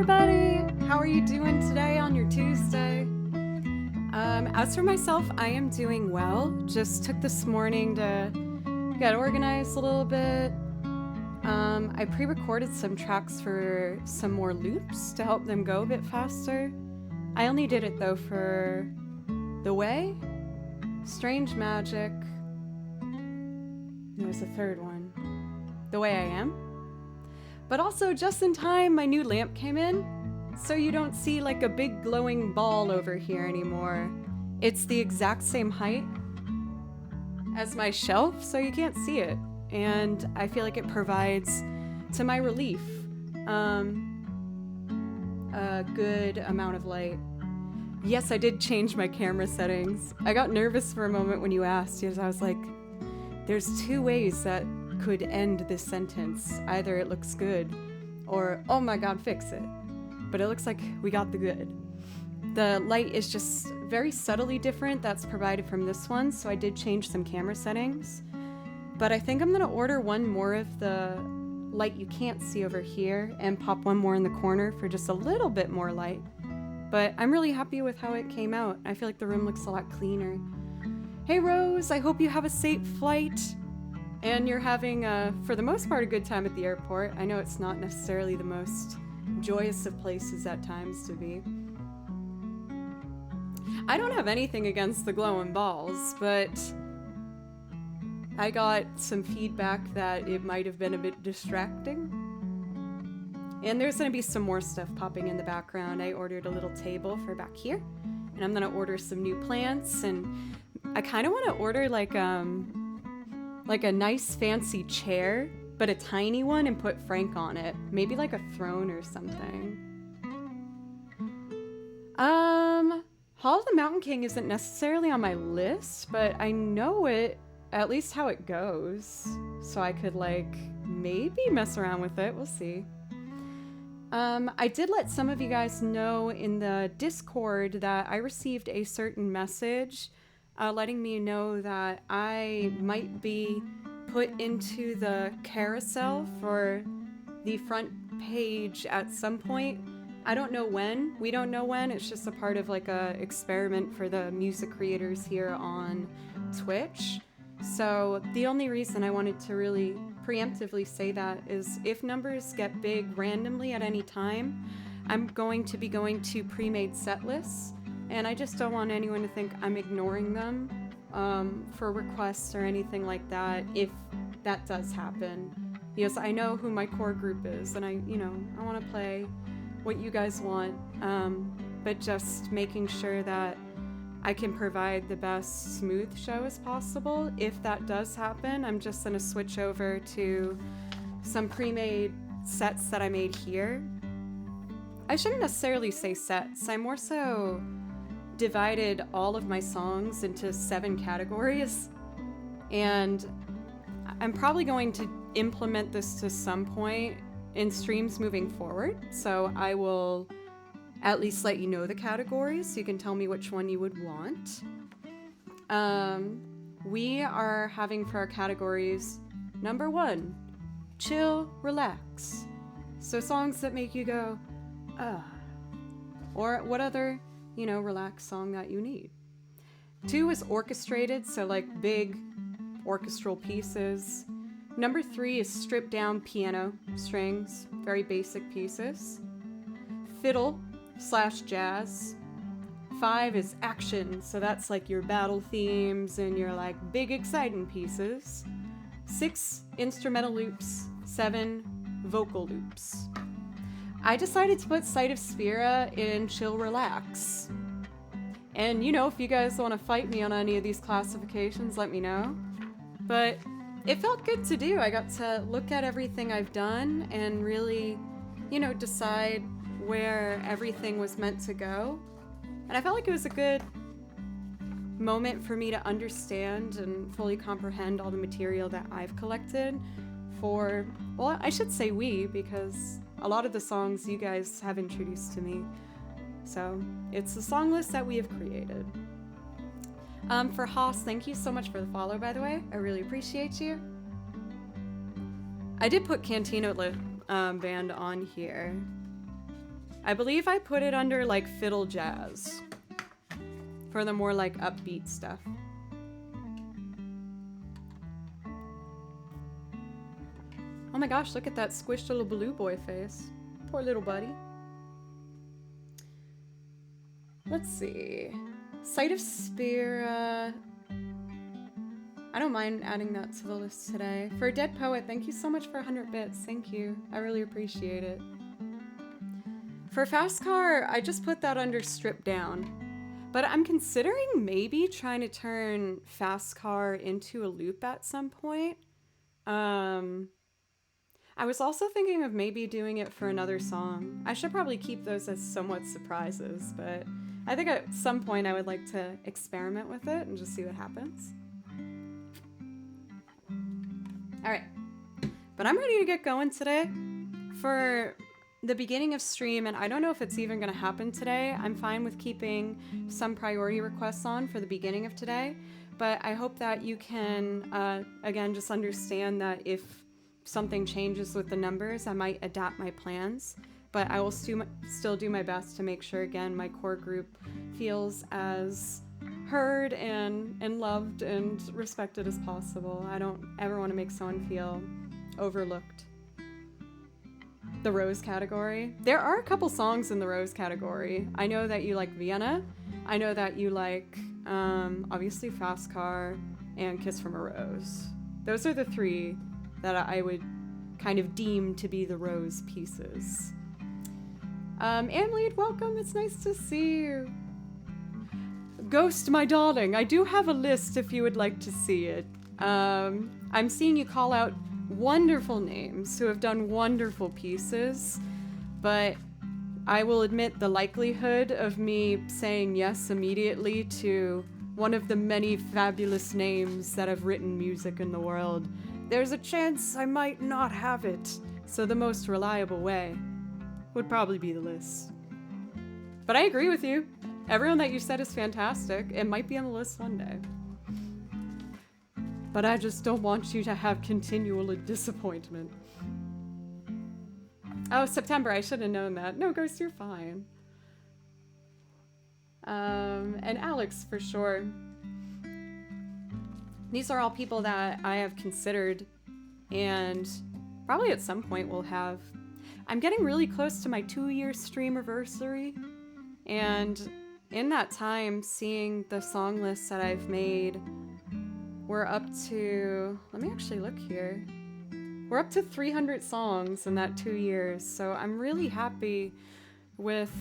everybody! How are you doing today on your Tuesday? As for myself, I am doing well. Just took this morning to get organized a little bit. I pre-recorded some tracks for some more loops to help them go a bit faster. I only did it though for The Way, Strange Magic. There's a third one. The Way I Am. But also, just in time, my new lamp came in, so you don't see like a big glowing ball over here anymore. It's the exact same height as my shelf, so you can't see it. And I feel like it provides, to my relief, a good amount of light. Yes, I did change my camera settings. I got nervous for a moment when you asked, because I was like, there's two ways that could end this sentence. Either it looks good, or, oh my god, fix it. But it looks like we got the good. The light is just very subtly different. That's provided from this one, so I did change some camera settings. But I think I'm gonna order one more of the light you can't see over here and pop one more in the corner for just a little bit more light. But I'm really happy with how it came out. I feel like the room looks a lot cleaner. Hey Rose, I hope you have a safe flight and you're having, for the most part, a good time at the airport. I know it's not necessarily the most joyous of places at times to be. I don't have anything against the glowing balls, but I got some feedback that it might have been a bit distracting. And there's going to be some more stuff popping in the background. I ordered a little table for back here, and I'm going to order some new plants, and I kind of want to order like a nice fancy chair, but a tiny one, and put Frank on it. Maybe like a throne or something. Hall of the Mountain King isn't necessarily on my list, but I know it, at least how it goes. So I could like maybe mess around with it. We'll see. I did let some of you guys know in the Discord that I received a certain message letting me know that I might be put into the carousel for the front page at some point. I don't know when. We don't know when. It's just a part of like a experiment for the music creators here on Twitch. So the only reason I wanted to really preemptively say that is if numbers get big randomly at any time, I'm going to be going to pre-made set lists, and I just don't want anyone to think I'm ignoring them for requests or anything like that if that does happen. Because I know who my core group is, and I want to play what you guys want, but just making sure that I can provide the best smooth show as possible. If that does happen, I'm just going to switch over to some pre-made sets that I made here. I shouldn't necessarily say sets. I more so divided all of my songs into 7 categories, and I'm probably going to implement this to some point in streams moving forward. So I will at least let you know the categories so you can tell me which one you would want. We are having for our categories, number 1, chill, relax. So songs that make you go, ah. Or what other, relaxed song that you need. 2 is orchestrated, so like big orchestral pieces. Number 3 is stripped down piano, strings, very basic pieces. Fiddle / jazz. 5 is action, so that's like your battle themes and your like big exciting pieces. 6 instrumental loops. 7 vocal loops. I decided to put Sight of Spira in chill relax. And if you guys want to fight me on any of these classifications, let me know. But it felt good to do. I got to look at everything I've done and really, decide where everything was meant to go. And I felt like it was a good moment for me to understand and fully comprehend all the material that I've collected for, well, I should say we, because a lot of the songs you guys have introduced to me. So it's the song list that we have created. For Haas, thank you so much for the follow, by the way. I really appreciate you. I did put Cantina Band on here. I believe I put it under like fiddle jazz for the more like upbeat stuff. Oh my gosh, look at that squished little blue boy face. Poor little buddy. Let's see. Sight of Spear. I don't mind adding that to the list today. For Dead Poet, thank you so much for 100 bits. Thank you. I really appreciate it. For Fast Car, I just put that under Stripped Down. But I'm considering maybe trying to turn Fast Car into a loop at some point. I was also thinking of maybe doing it for another song. I should probably keep those as somewhat surprises, but I think at some point I would like to experiment with it and just see what happens. All right, but I'm ready to get going today for the beginning of stream, and I don't know if it's even gonna happen today. I'm fine with keeping some priority requests on for the beginning of today, but I hope that you can, again, just understand that if something changes with the numbers, I might adapt my plans, but I will still do my best to make sure, again, my core group feels as heard and loved and respected as possible. I don't ever want to make someone feel overlooked. The Rose category. There are a couple songs in the Rose category. I know that you like Vienna. I know that you like, obviously, Fast Car and Kiss from a Rose. Those are the three that I would kind of deem to be the Rose pieces. Amlead, welcome. It's nice to see you. Ghost, my darling, I do have a list if you would like to see it. I'm seeing you call out wonderful names who have done wonderful pieces, but I will admit the likelihood of me saying yes immediately to one of the many fabulous names that have written music in the world, there's a chance I might not have it. So the most reliable way would probably be the list. But I agree with you. Everyone that you said is fantastic. It might be on the list one day. But I just don't want you to have continual disappointment. Oh, September, I should have known that. No, Ghost, you're fine. And Alex, for sure. These are all people that I have considered and probably at some point will have. I'm getting really close to my 2-year streamiversary, and in that time, seeing the song lists that I've made, we're up to, let me actually look here. We're up to 300 songs in that 2 years, so I'm really happy with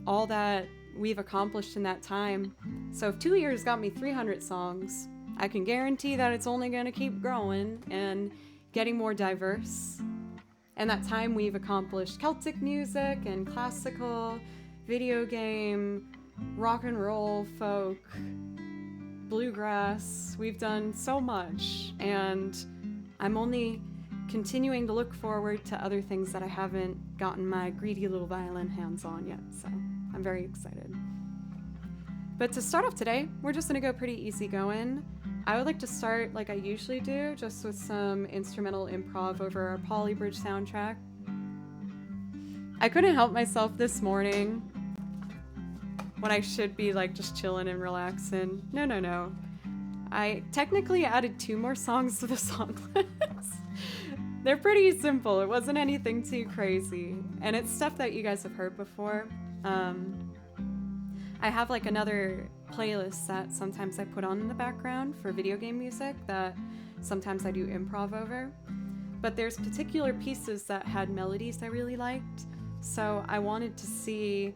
all that we've accomplished in that time. So if 2 years got me 300 songs, I can guarantee that it's only going to keep growing and getting more diverse. And that time we've accomplished Celtic music and classical, video game, rock and roll, folk, bluegrass. We've done so much, and I'm only continuing to look forward to other things that I haven't gotten my greedy little violin hands on yet, so I'm very excited. But to start off today, we're just gonna go pretty easy going. I would like to start like I usually do, just with some instrumental improv over our Polybridge soundtrack. I couldn't help myself this morning when I should be like just chilling and relaxing. No. I technically added 2 more songs to the song list. They're pretty simple. It wasn't anything too crazy. And it's stuff that you guys have heard before. I have like another playlist that sometimes I put on in the background for video game music that sometimes I do improv over. But there's particular pieces that had melodies I really liked. So I wanted to see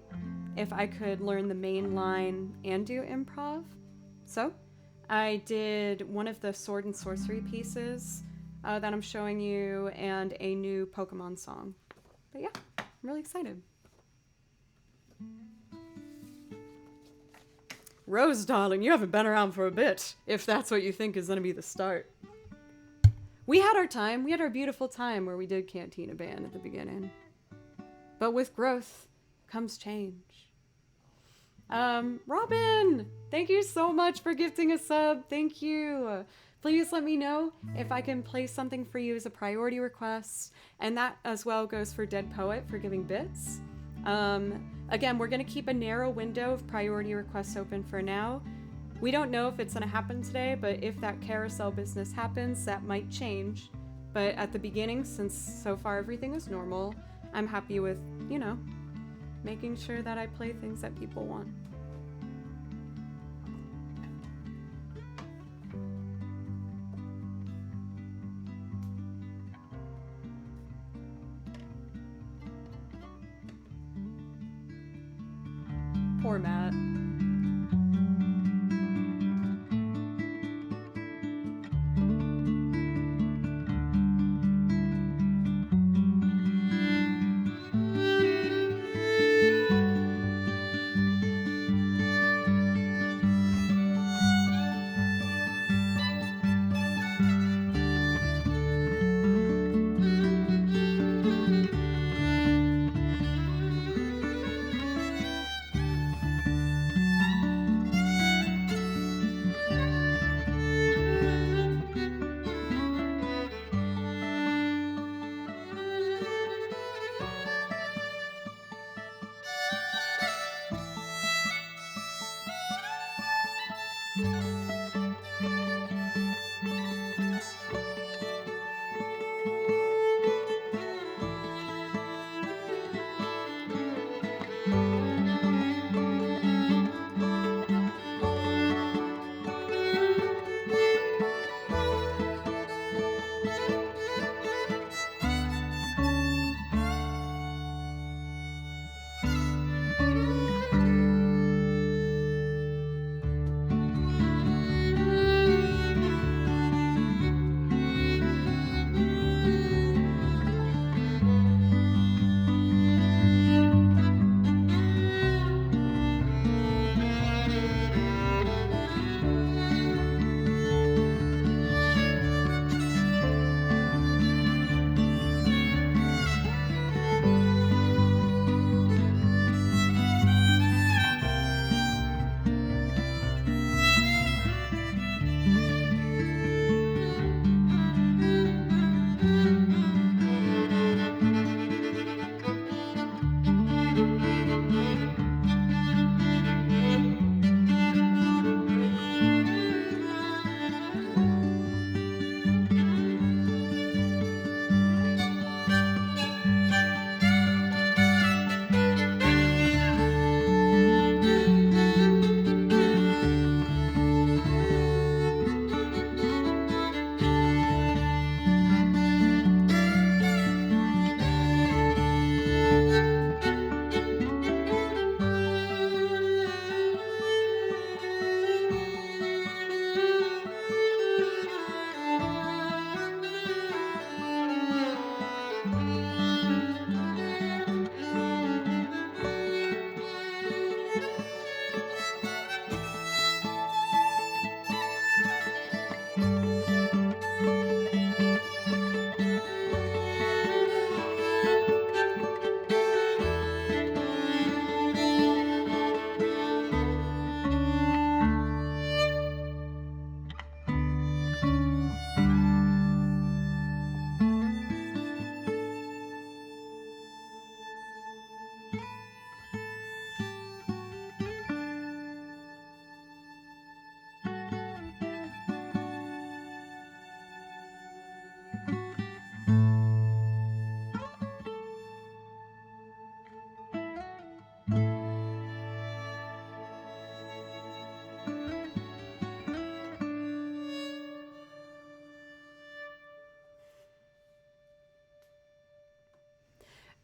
if I could learn the main line and do improv. So I did one of the sword and sorcery pieces that I'm showing you and a new Pokemon song. But yeah, I'm really excited. Rose, darling, you haven't been around for a bit, if that's what you think is going to be the start. We had our time. We had our beautiful time where we did Cantina Band at the beginning. But with growth comes change. Robin, thank you so much for gifting a sub. Thank you. Please let me know if I can play something for you as a priority request. And that as well goes for Dead Poet for giving bits. Again, we're going to keep a narrow window of priority requests open for now. We don't know if it's going to happen today, but if that carousel business happens, that might change. But at the beginning, since so far everything is normal, I'm happy with, you know, making sure that I play things that people want. Poor Matt.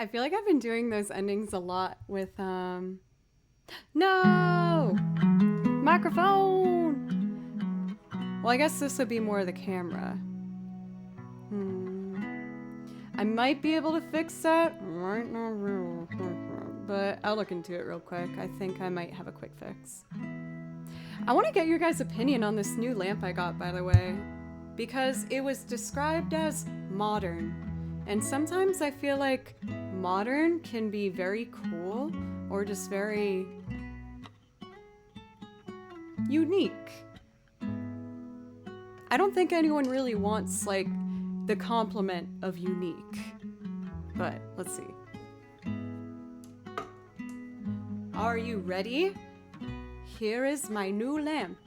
I feel like I've been doing those endings a lot with, no! Microphone! Well, I guess this would be more the camera. I might be able to fix that. Right now, but I'll look into it real quick. I think I might have a quick fix. I want to get your guys' opinion on this new lamp I got, by the way, because it was described as modern. And sometimes I feel like modern can be very cool or just very unique. I don't think anyone really wants, like, the compliment of unique. But let's see. Are you ready? Here is my new lamp.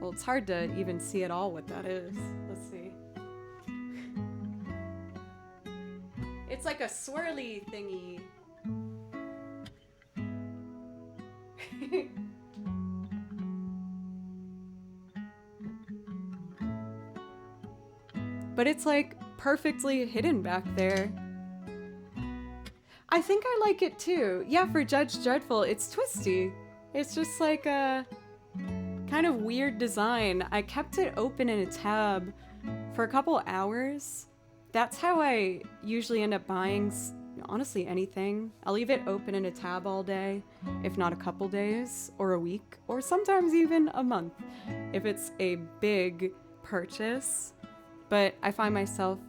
Well, it's hard to even see at all what that is. Let's see. It's like a swirly thingy. But it's like perfectly hidden back there. I think I like it too. Yeah, for Judge Dreadful, it's twisty. It's just like a kind of weird design. I kept it open in a tab for a couple hours. That's how I usually end up buying, honestly, anything. I'll leave it open in a tab all day, if not a couple days, or a week, or sometimes even a month, if it's a big purchase. But I find myself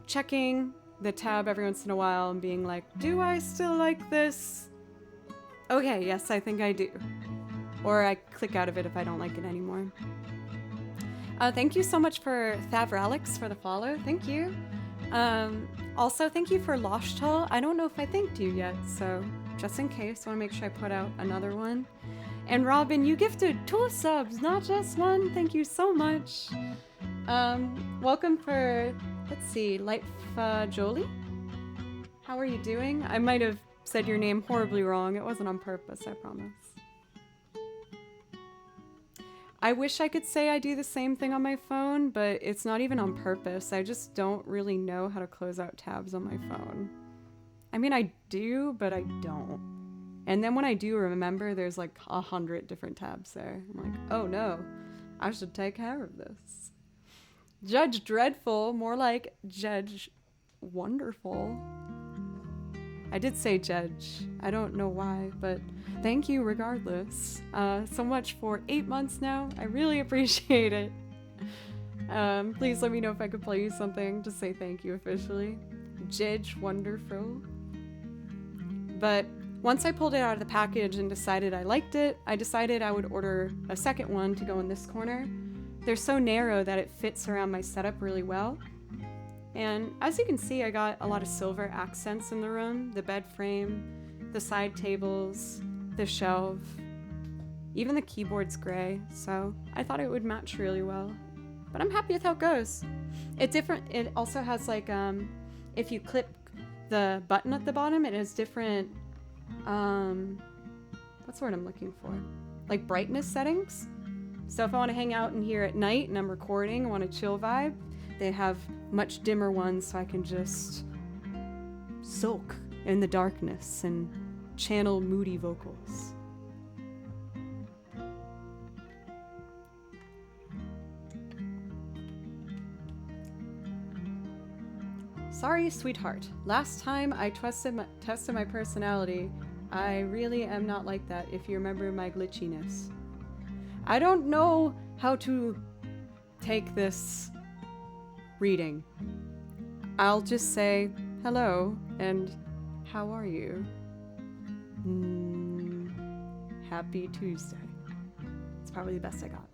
checking the tab every once in a while and being like, do I still like this? Okay, yes, I think I do. Or I click out of it if I don't like it anymore. Thank you so much for Thavralix for the follow. Thank you. Also, thank you for Loshtal. I don't know if I thanked you yet, so just in case, I want to make sure I put out another one. And Robin, you gifted 2 subs, not just 1. Thank you so much. Welcome for, let's see, Light Jolie? How are you doing? I might have said your name horribly wrong. It wasn't on purpose, I promise. I wish I could say I do the same thing on my phone, but it's not even on purpose. I just don't really know how to close out tabs on my phone. I mean, I do, but I don't. And then when I do remember, there's like 100 different tabs there. I'm like, oh no, I should take care of this. Judge Dreadful, more like Judge Wonderful. I did say Judge. I don't know why, but thank you regardless. So much for 8 months now. I really appreciate it. Please let me know if I could play you something to say thank you officially. Judge Wonderful. But once I pulled it out of the package and decided I liked it, I decided I would order a second one to go in this corner. They're so narrow that it fits around my setup really well. And as you can see, I got a lot of silver accents in the room, the bed frame, the side tables, the shelf, even the keyboard's gray, so I thought it would match really well. But I'm happy with how it goes. It also has like, if you clip the button at the bottom, it has different, what's the word I'm looking for? Like brightness settings. So if I want to hang out in here at night and I'm recording, I want a chill vibe, they have much dimmer ones so I can just soak in the darkness and channel moody vocals. Sorry, sweetheart. Last time I tested my personality, I really am not like that if you remember my glitchiness. I don't know how to take this reading. I'll just say hello and how are you? Happy Tuesday. It's probably the best I got.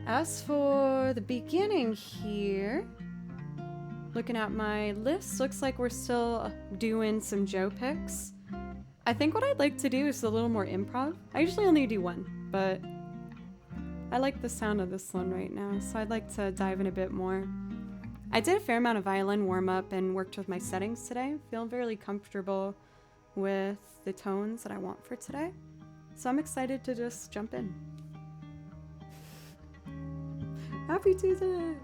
As for the beginning here, looking at my list, looks like we're still doing some Joe picks. I think what I'd like to do is a little more improv. I usually only do one, but I like the sound of this one right now, so I'd like to dive in a bit more. I did a fair amount of violin warm-up and worked with my settings today. Feeling fairly comfortable with the tones that I want for today. So I'm excited to just jump in. Happy Tuesday!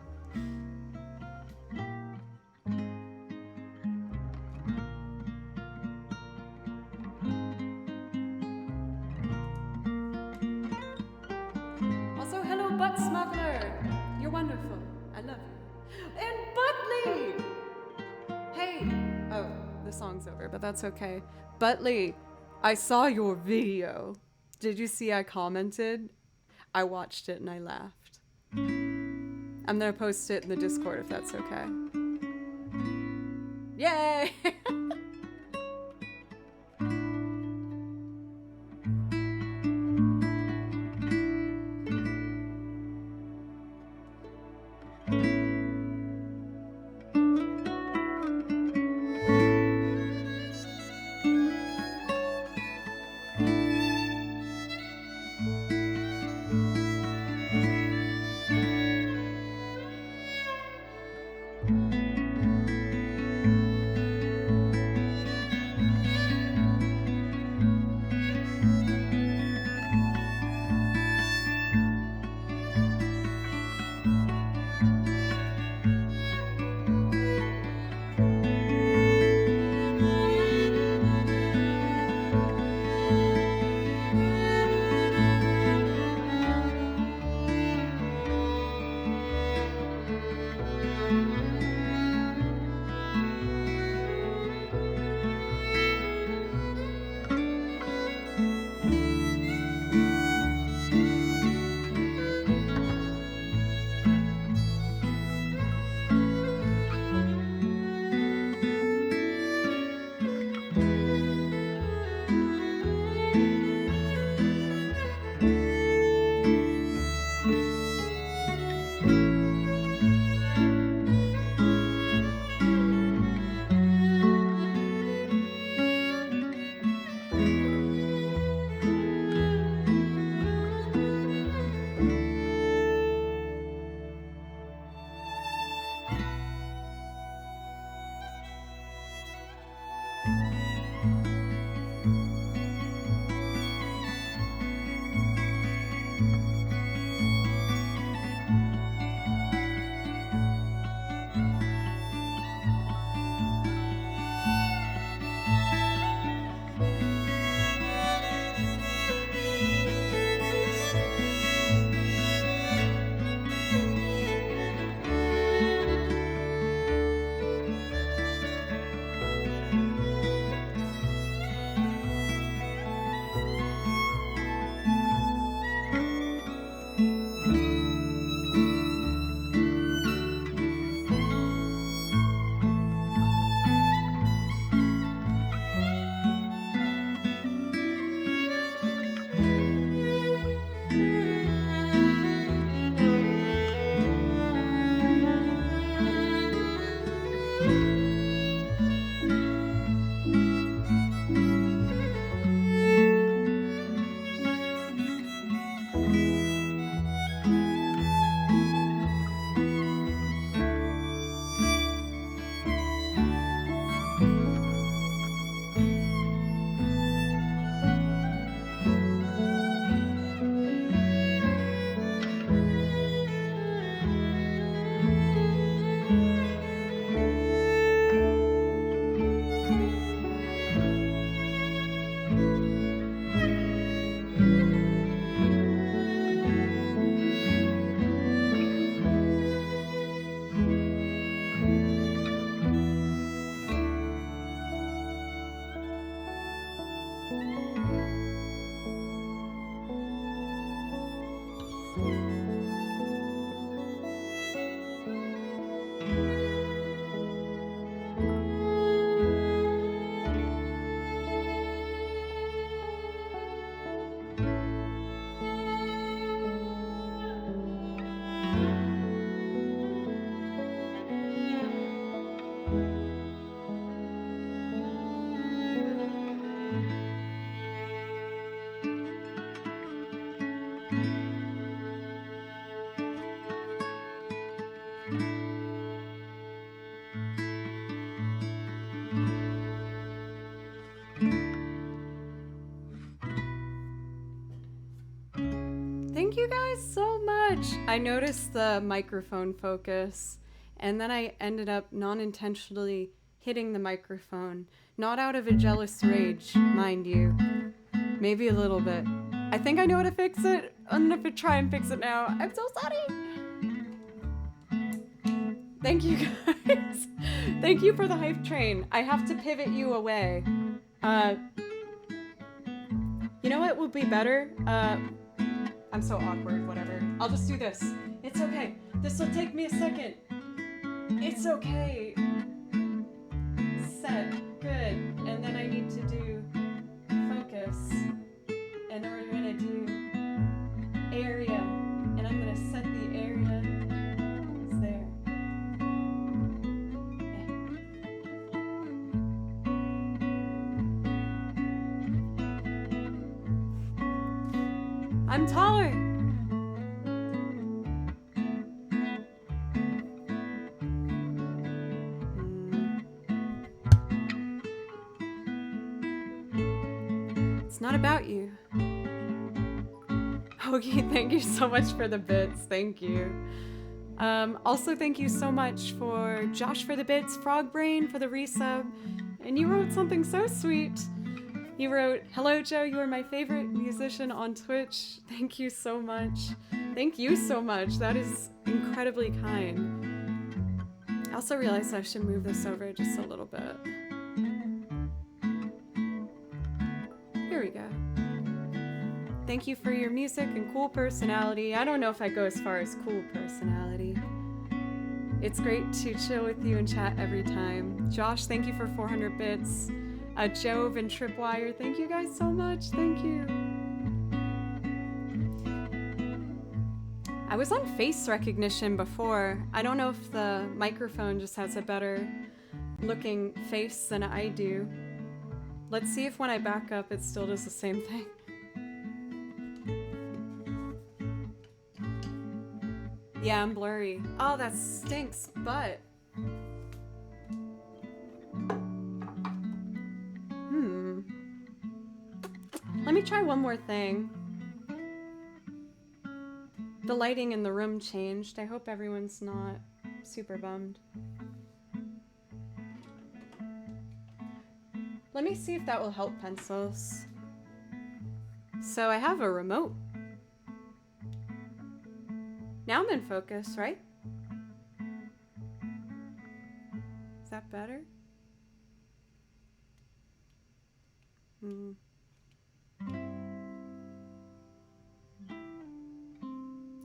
Also, hello, Butt Smuggler! You're wonderful. I love you. And Buttley! Hey! Oh, the song's over, but that's okay. Buttley, I saw your video. Did you see I commented? I watched it and I laughed. I'm gonna post it in the Discord if that's okay. Yay! Thank you guys so much. I noticed the microphone focus, and then I ended up non-intentionally hitting the microphone. Not out of a jealous rage, mind you. Maybe a little bit. I think I know how to fix it. I'm gonna try and fix it now. I'm so sorry. Thank you guys. Thank you for the hype train. I have to pivot you away. You know what would be better? I'm so awkward, whatever. I'll just do this. It's okay. This will take me a second. It's okay. Set. Good. And then I need to do focus. And then we're gonna do area. And I'm gonna set the area. It's there. Yeah. I'm taller. It's not about you. Okay, thank you so much for the bits. Thank you. Also, thank you so much for Josh for the bits, Frogbrain for the resub, and you wrote something so sweet. You wrote, "Hello, Joe. You are my favorite musician on Twitch. Thank you so much." Thank you so much. That is incredibly kind. I also realized I should move this over just a little bit. Here we go. Thank you for your music and cool personality. I don't know if I go as far as cool personality. It's great to chill with you and chat every time. Josh, thank you for 400 bits. Jove and Tripwire, thank you guys so much. Thank you. I was on face recognition before. I don't know if the microphone just has a better looking face than I do. Let's see if when I back up it still does the same thing. Yeah, I'm blurry. Oh, that stinks, but... Let me try one more thing. The lighting in the room changed. I hope everyone's not super bummed. Let me see if that will help, pencils. So I have a remote. Now I'm in focus, right? Is that better?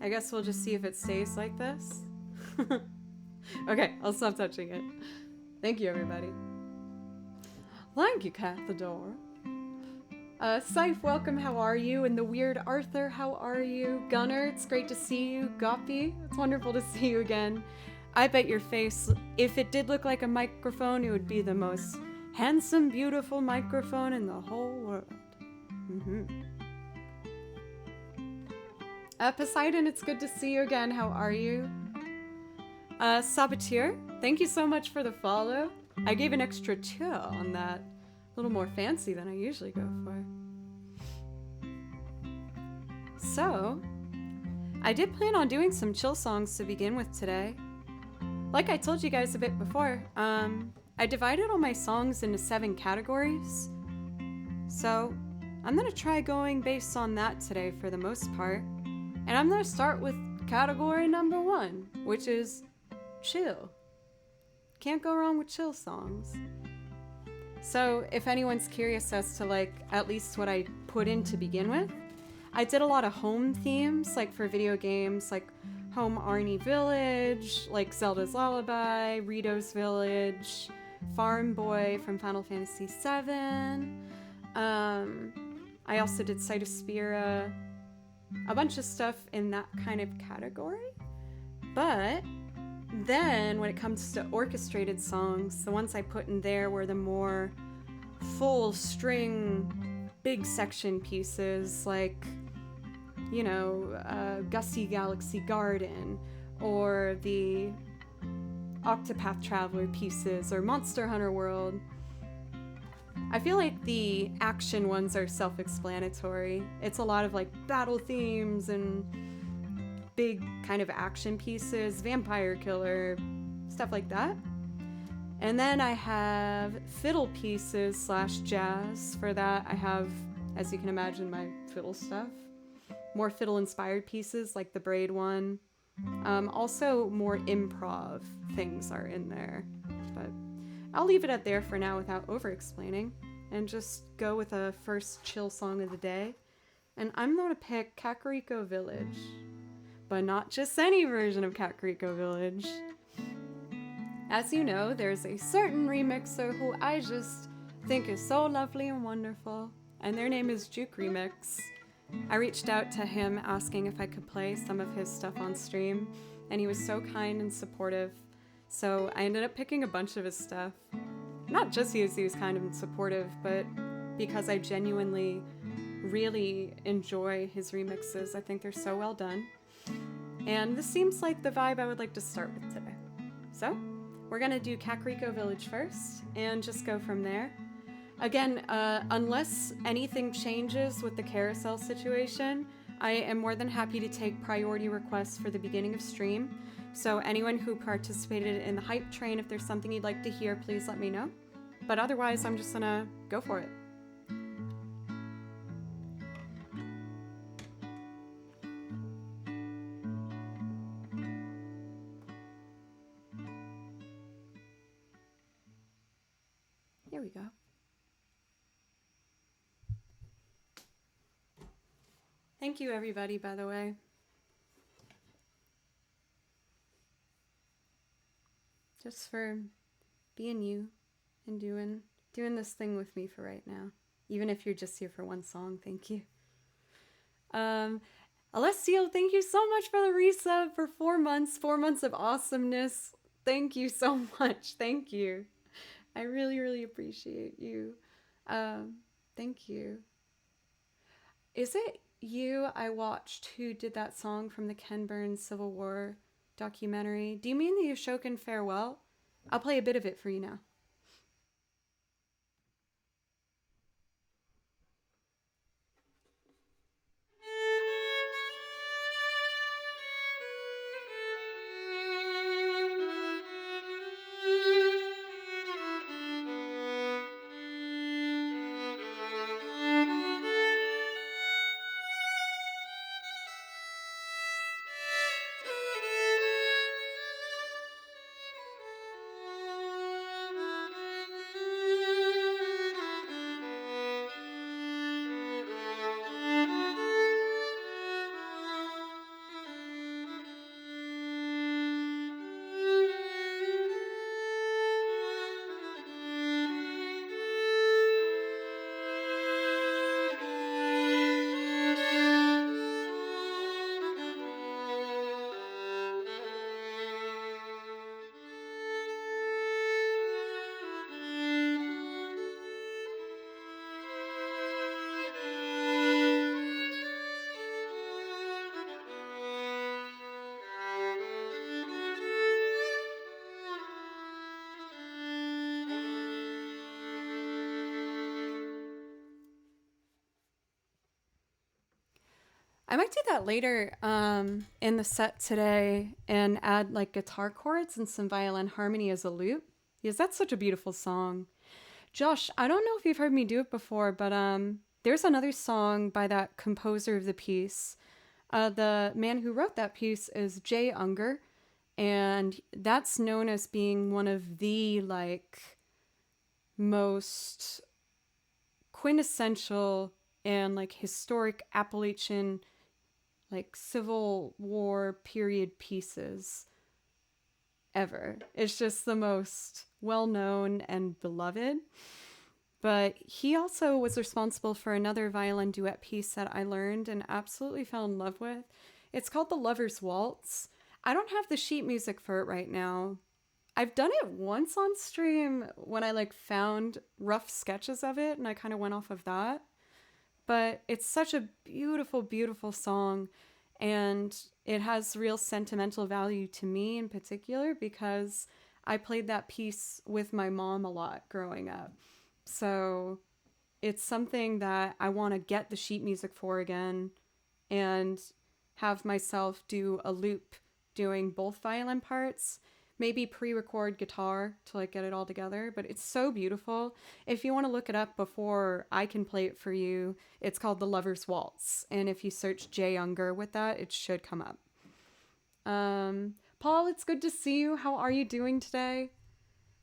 I guess we'll just see if it stays like this. Okay, I'll stop touching it. Thank you, everybody. Thank you, Cathador. Scythe, welcome, how are you? And the Weird Arthur, how are you? Gunner, it's great to see you. Goppy, it's wonderful to see you again. I bet your face, if it did look like a microphone, it would be the most handsome, beautiful microphone in the whole world. Poseidon, it's good to see you again. How are you? Saboteur, thank you so much for the follow. I gave an extra 2 on that. A little more fancy than I usually go for. So, I did plan on doing some chill songs to begin with today. Like I told you guys a bit before, I divided all my songs into 7 categories. So, I'm gonna try going based on that today for the most part. And I'm gonna start with category number 1, which is chill. Can't go wrong with chill songs. So if anyone's curious as to like at least what I put in to begin with, I did a lot of home themes, like for video games, like Home Arnie Village, like Zelda's Lullaby, Rito's Village, Farm Boy from Final Fantasy VII. I also did Cytospira, a bunch of stuff in that kind of category. But then when it comes to orchestrated songs, the ones I put in there were the more full string, big section pieces like, you know, Gusty Galaxy Garden, or the Octopath Traveler pieces or Monster Hunter World. I feel like the action ones are self-explanatory. It's a lot of like battle themes and big kind of action pieces, vampire killer, stuff like that. And then I have fiddle pieces slash jazz. For that, I have, as you can imagine, my fiddle stuff. More fiddle inspired pieces like the braid one. Also, more improv things are in there. But I'll leave it at there for now without over explaining and just go with a first chill song of the day. And I'm going to pick Kakariko Village. But not just any version of Kakariko Village. As you know, there's a certain remixer who I just think is so lovely and wonderful, and their name is Juke Remix. I reached out to him asking if I could play some of his stuff on stream, and he was so kind and supportive, so I ended up picking a bunch of his stuff. Not just because he was kind and supportive, but because I genuinely really enjoy his remixes. I think they're so well done. And this seems like the vibe I would like to start with today. So, we're gonna do Kakariko Village first, and just go from there. Again, unless anything changes with the carousel situation, I am more than happy to take priority requests for the beginning of stream. So anyone who participated in the hype train, if there's something you'd like to hear, please let me know. But otherwise, I'm just gonna go for it. Here we go. Thank you, everybody, by the way. Just for being you and doing this thing with me for right now. Even if you're just here for one song, thank you. Alessio, thank you so much for the resub for 4 months. 4 months of awesomeness. Thank you so much. Thank you. I really, really appreciate you. Thank you. Is it you I watched who did that song from the Ken Burns Civil War documentary? Do you mean the Ashokan Farewell? I'll play a bit of it for you now. I might do that later in the set today and add like guitar chords and some violin harmony as a loop, because that's such a beautiful song. Josh, I don't know if you've heard me do it before, but there's another song by that composer of the piece. The man who wrote that piece is Jay Unger, and that's known as being one of the like most quintessential and like historic Appalachian like Civil War period pieces ever. It's just the most well-known and beloved. But he also was responsible for another violin duet piece that I learned and absolutely fell in love with. It's called The Lover's Waltz. I don't have the sheet music for it right now. I've done it once on stream when I like found rough sketches of it and I kind of went off of that. But it's such a beautiful, beautiful song, and it has real sentimental value to me in particular because I played that piece with my mom a lot growing up. So it's something that I want to get the sheet music for again and have myself do a loop doing both violin parts, maybe pre-record guitar to like get it all together, but it's so beautiful. If you want to look it up before I can play it for you, it's called The Lover's Waltz, and if you search Jay Unger with that, it should come up. Paul, it's good to see you. How are you doing today?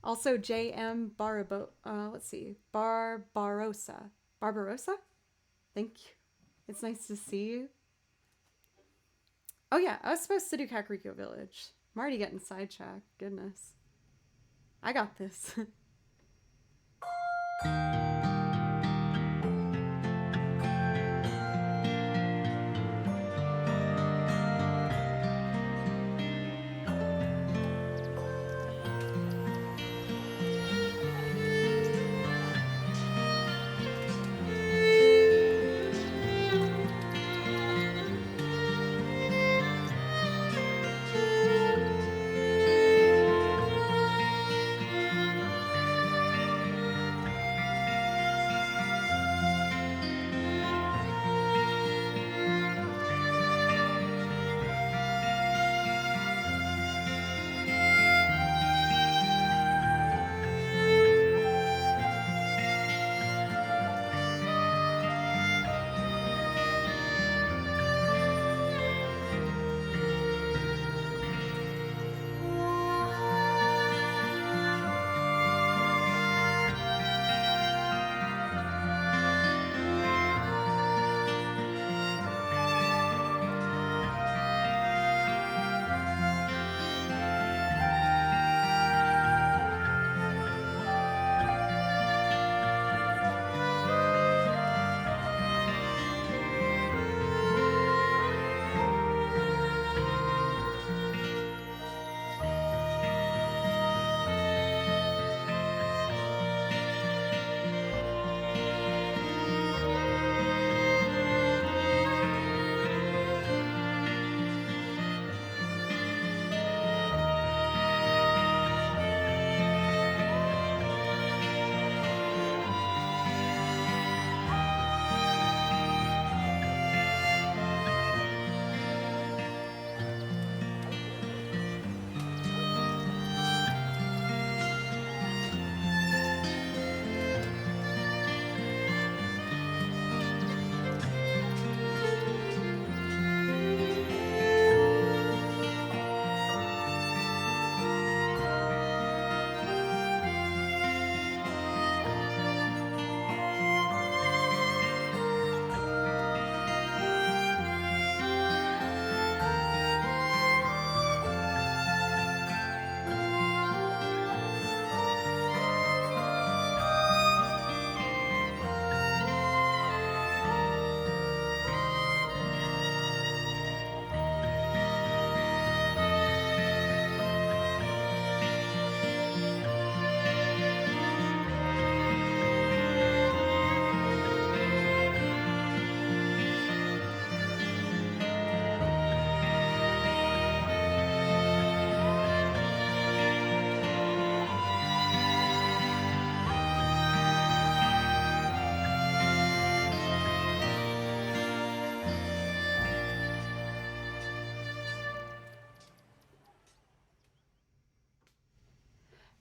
Also, JM let's see, Barbarossa? Thank you. It's nice to see you. Oh yeah, I was supposed to do Kakariko Village. I'm already getting sidetracked. Goodness. I got this.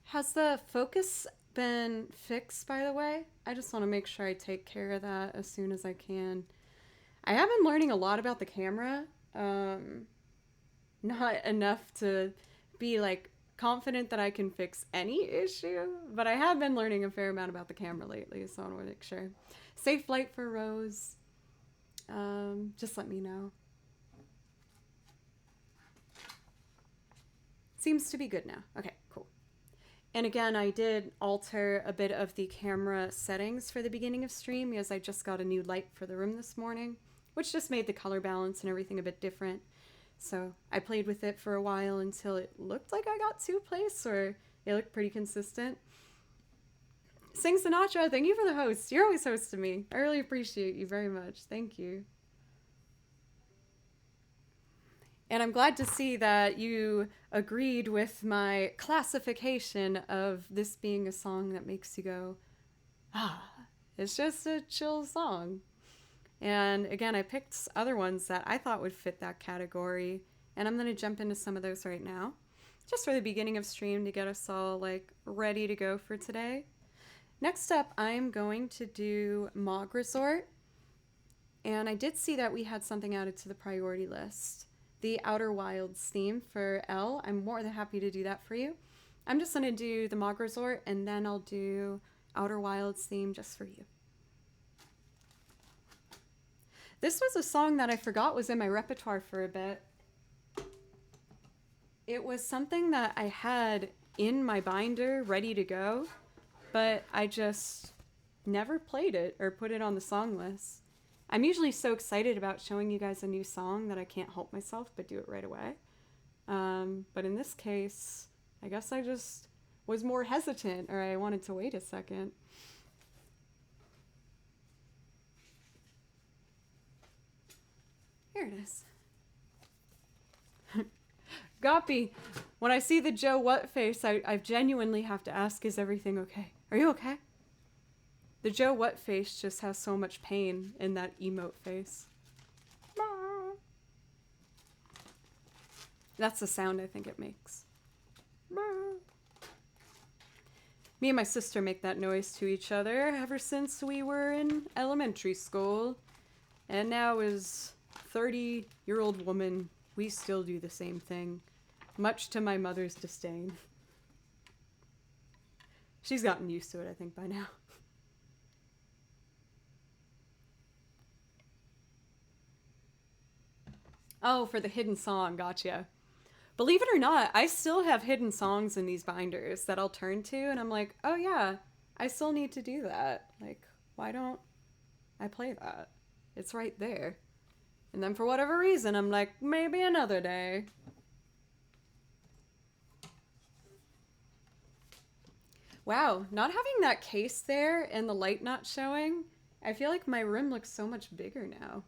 Has the focus been fixed, by the way? I just want to make sure I take care of that as soon as I can. I have been learning a lot about the camera. Not enough to be like confident that I can fix any issue, but I have been learning a fair amount about the camera lately, so I want to make sure. Safe flight for Rose. Just let me know. Seems to be good now. Okay, cool. And again, I did alter a bit of the camera settings for the beginning of stream because I just got a new light for the room this morning, which just made the color balance and everything a bit different. So I played with it for a while until it looked like I got to a place where it looked pretty consistent. Sing Sinatra, thank you for the host. You're always hosting me. I really appreciate you very much. Thank you. And I'm glad to see that you agreed with my classification of this being a song that makes you go, ah, it's just a chill song. And again, I picked other ones that I thought would fit that category. And I'm going to jump into some of those right now, just for the beginning of stream to get us all like ready to go for today. Next up, I'm going to do Mog Resort. And I did see that we had something added to the priority list. The Outer Wilds theme for L. I'm more than happy to do that for you. I'm just going to do the Mog Resort and then I'll do Outer Wilds theme just for you. This was a song that I forgot was in my repertoire for a bit. It was something that I had in my binder ready to go, but I just never played it or put it on the song list. I'm usually so excited about showing you guys a new song that I can't help myself but do it right away. But in this case, I guess I just was more hesitant, or I wanted to wait a second. Here it is. Goppy, when I see the Joe What face, I genuinely have to ask, is everything okay? Are you okay? The Joe What face just has so much pain in that emote face. That's the sound I think it makes. Me and my sister make that noise to each other ever since we were in elementary school. And now as 30-year-old woman, we still do the same thing, much to my mother's disdain. She's gotten used to it, I think, by now. Oh, for the hidden song, gotcha. Believe it or not, I still have hidden songs in these binders that I'll turn to, and I'm like, oh yeah, I still need to do that. Like, why don't I play that? It's right there. And then for whatever reason, I'm like, maybe another day. Wow, not having that case there and the light not showing, I feel like my room looks so much bigger now.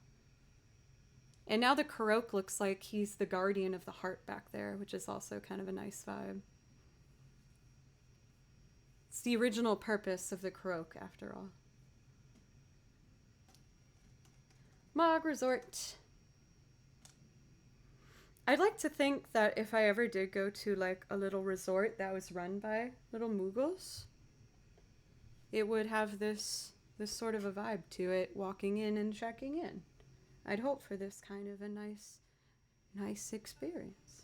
And now the Kurok looks like he's the guardian of the heart back there, which is also kind of a nice vibe. It's the original purpose of the Kurok, after all. Mog Resort. I'd like to think that if I ever did go to like a little resort that was run by little Muggles, it would have this sort of a vibe to it, walking in and checking in. I'd hope for this kind of a nice experience.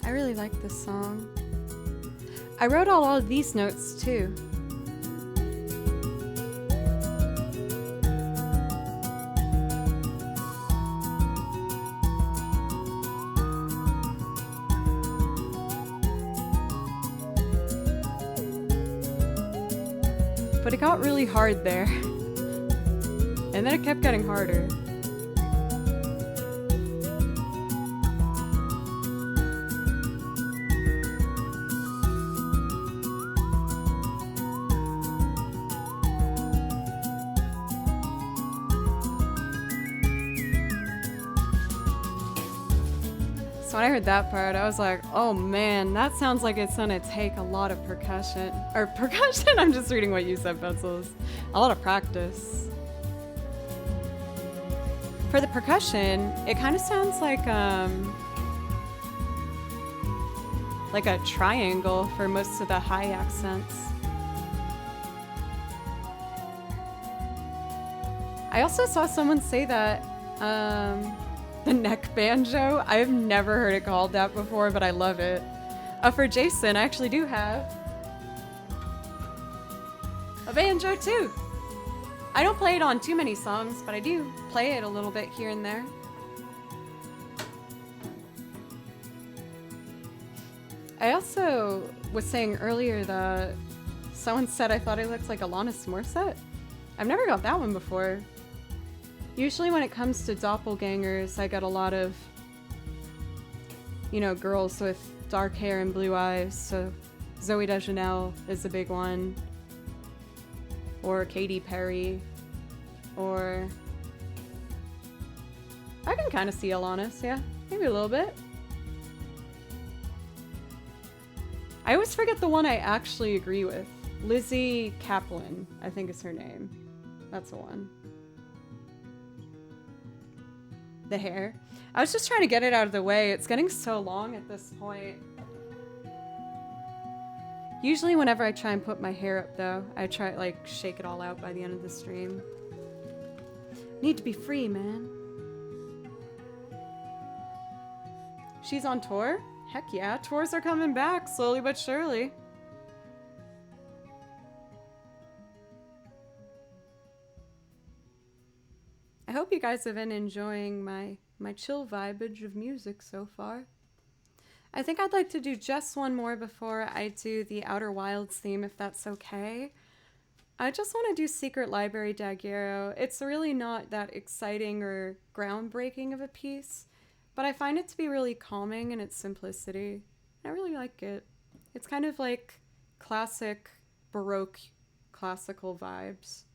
I really like this song. I wrote all of these notes too. But it got really hard there. And then it kept getting harder. So when I heard that part, I was like, oh man, that sounds like it's gonna take a lot of percussion. Or percussion? I'm just reading what you said, Pencils. A lot of practice. For the percussion, it kind of sounds like a triangle for most of the high accents. I also saw someone say that the neck banjo. I've never heard it called that before, but I love it. For Jason, I actually do have a banjo too. I don't play it on too many songs, but I do play it a little bit here and there. I also was saying earlier that someone said I thought I looked like Alanis Morissette. I've never got that one before. Usually when it comes to doppelgangers, I get a lot of, you know, girls with dark hair and blue eyes. So Zooey Deschanel is a big one. Or Katy Perry. Or I can kind of see Alanis, yeah. Maybe a little bit. I always forget the one I actually agree with. Lizzie Kaplan, I think is her name. That's the one. The hair. I was just trying to get it out of the way. It's getting so long at this point. Usually whenever I try and put my hair up though, I try like shake it all out by the end of the stream. Need to be free, man. She's on tour? Heck yeah, tours are coming back slowly but surely. I hope you guys have been enjoying my chill vibage of music so far. I think I'd like to do just one more before I do the Outer Wilds theme, if that's okay. I just want to do Secret Library Daguerreo. It's really not that exciting or groundbreaking of a piece, but I find it to be really calming in its simplicity. I really like it. It's kind of like classic, Baroque, classical vibes.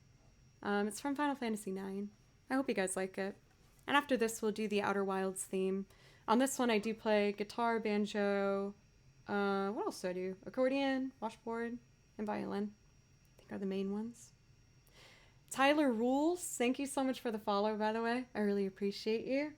It's from Final Fantasy IX. I hope you guys like it. And after this, we'll do the Outer Wilds theme. On this one, I do play guitar, banjo, what else do I do? Accordion, washboard, and violin. I think are the main ones. Tyler Rules, thank you so much for the follow, by the way. I really appreciate you.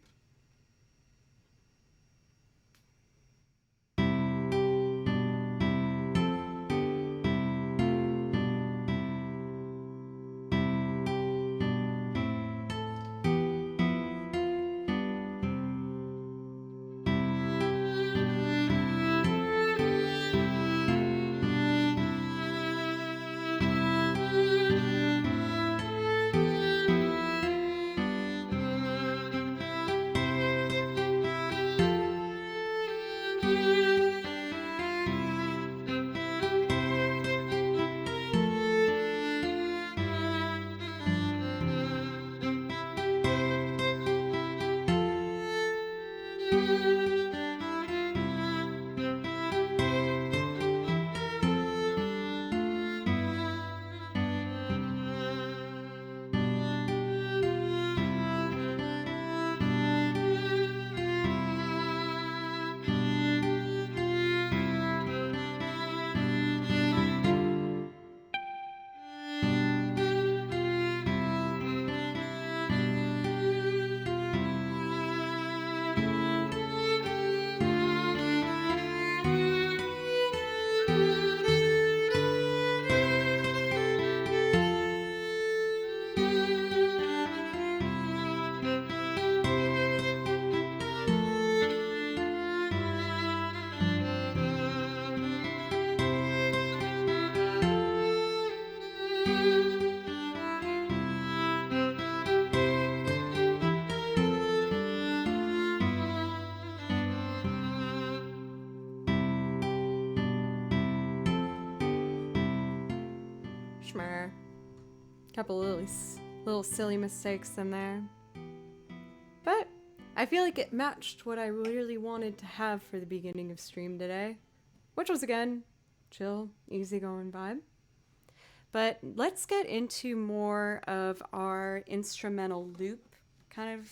Couple little silly mistakes in there. But I feel like it matched what I really wanted to have for the beginning of stream today, which was, again, chill, easygoing vibe. But let's get into more of our instrumental loop kind of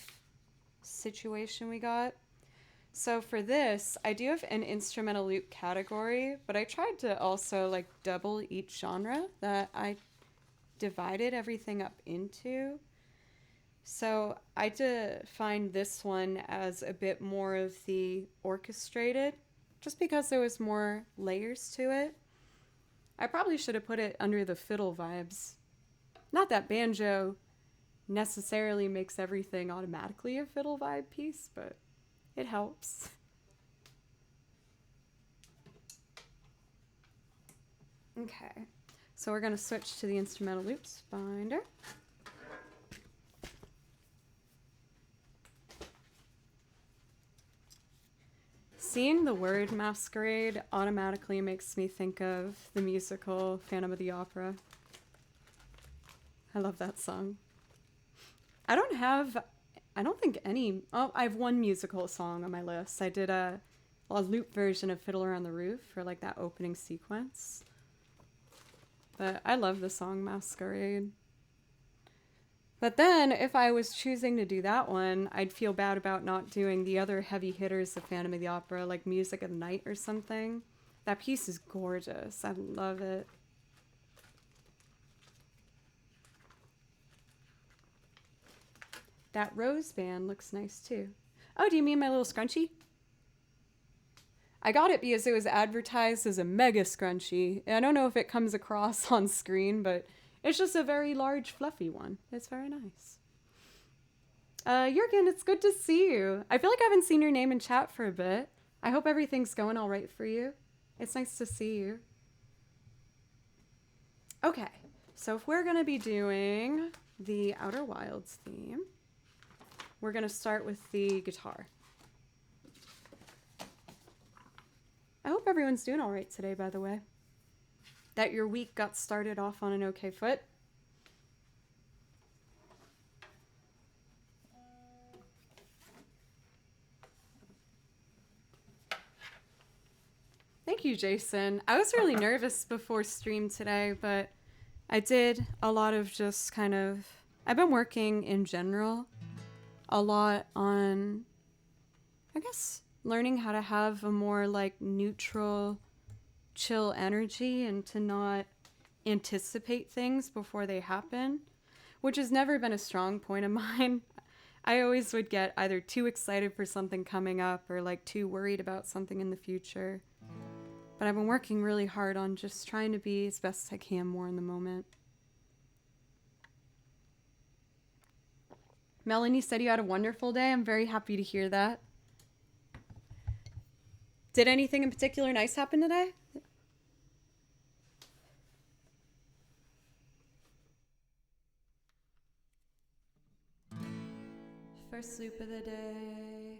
situation we got. So for this, I do have an instrumental loop category, but I tried to also like double each genre that I divided everything up into. So I defined this one as a bit more of the orchestrated, just because there was more layers to it. I probably should have put it under the fiddle vibes. Not that banjo necessarily makes everything automatically a fiddle vibe piece, but it helps. Okay, so we're going to switch to the instrumental loops binder. Seeing the word masquerade automatically makes me think of the musical Phantom of the Opera. I love that song. I don't think any... Oh, I have one musical song on my list. I did a loop version of Fiddler on the Roof for like that opening sequence. But I love the song Masquerade. But then, if I was choosing to do that one, I'd feel bad about not doing the other heavy hitters of Phantom of the Opera, like Music of the Night or something. That piece is gorgeous. I love it. That rose band looks nice too. Oh, do you mean my little scrunchie? I got it because it was advertised as a mega scrunchie. I don't know if it comes across on screen, but it's just a very large, fluffy one. It's very nice. Jurgen, it's good to see you. I feel like I haven't seen your name in chat for a bit. I hope everything's going all right for you. It's nice to see you. Okay, so if we're going to be doing the Outer Wilds theme, we're going to start with the guitar. I hope everyone's doing all right today, by the way. That your week got started off on an okay foot. Thank you, Jason. I was really nervous before stream today, but I did a lot of just kind of... I've been working in general a lot on, I guess, learning how to have a more like neutral, chill energy and to not anticipate things before they happen, which has never been a strong point of mine. I always would get either too excited for something coming up or like too worried about something in the future. But I've been working really hard on just trying to be as best I can more in the moment. Melanie said you had a wonderful day. I'm very happy to hear that. Did anything in particular nice happen today? First loop of the day.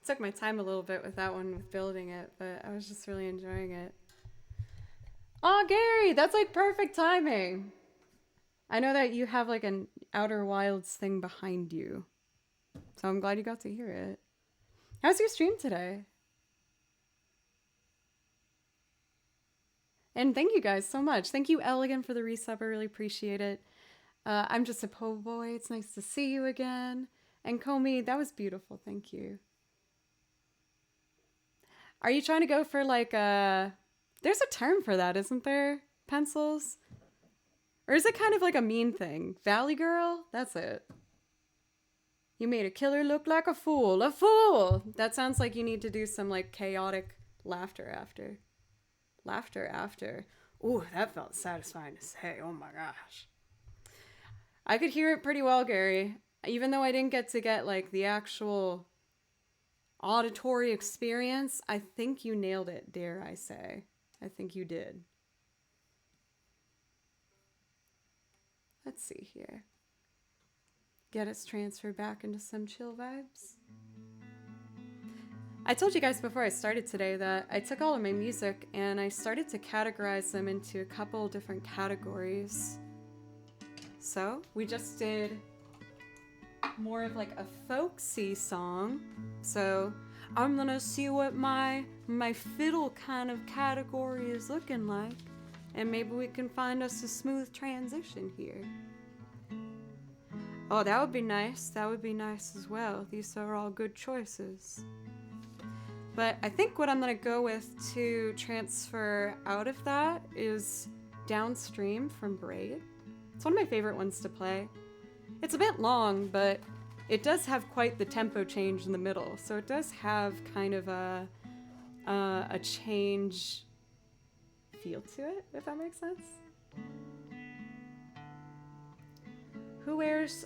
Took my time a little bit with that one with building it, but I was just really enjoying it. Oh, Gary, that's like perfect timing. I know that you have like an Outer Wilds thing behind you, so I'm glad you got to hear it. How's your stream today? And thank you guys so much. Thank you, Elegant, for the resub. I really appreciate it. I'm just a po' boy. It's nice to see you again. And Comey, that was beautiful. Thank you. Are you trying to go for like a... There's a term for that, isn't there? Pencils? Or is it kind of like a mean thing? Valley girl? That's it. You made a killer look like a fool. A fool! That sounds like you need to do some like chaotic laughter after. Laughter after. Ooh, that felt satisfying to say. Oh my gosh. I could hear it pretty well, Gary. Even though I didn't get to get like the actual auditory experience, I think you nailed it, dare I say. I think you did. Let's see here. Get us transferred back into some chill vibes. I told you guys before I started today that I took all of my music and I started to categorize them into a couple different categories. So we just did more of like a folksy song. So I'm gonna see what my fiddle kind of category is looking like, and maybe we can find us a smooth transition here. Oh, that would be nice. That would be nice as well. These are all good choices. But I think what I'm gonna go with to transfer out of that is Downstream from Braid. It's one of my favorite ones to play. It's a bit long, but it does have quite the tempo change in the middle, so it does have kind of a change feel to it, if that makes sense. Who wears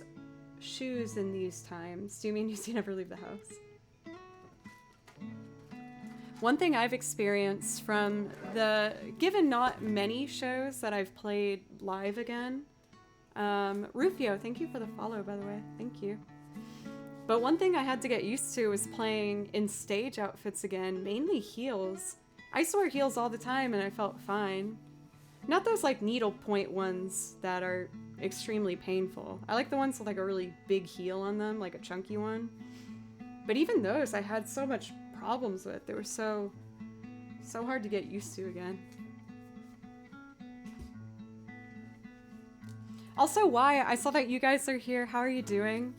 shoes in these times? Do you mean you never leave the house? One thing I've experienced from the, given not many shows that I've played live again, Rufio, thank you for the follow, by the way. Thank you. But one thing I had to get used to was playing in stage outfits again, mainly heels. I used to wear heels all the time and I felt fine. Not those like needlepoint ones that are extremely painful. I like the ones with like a really big heel on them, like a chunky one. But even those I had so much problems with. They were so hard to get used to again. Also, why I saw that you guys are here. How are you doing?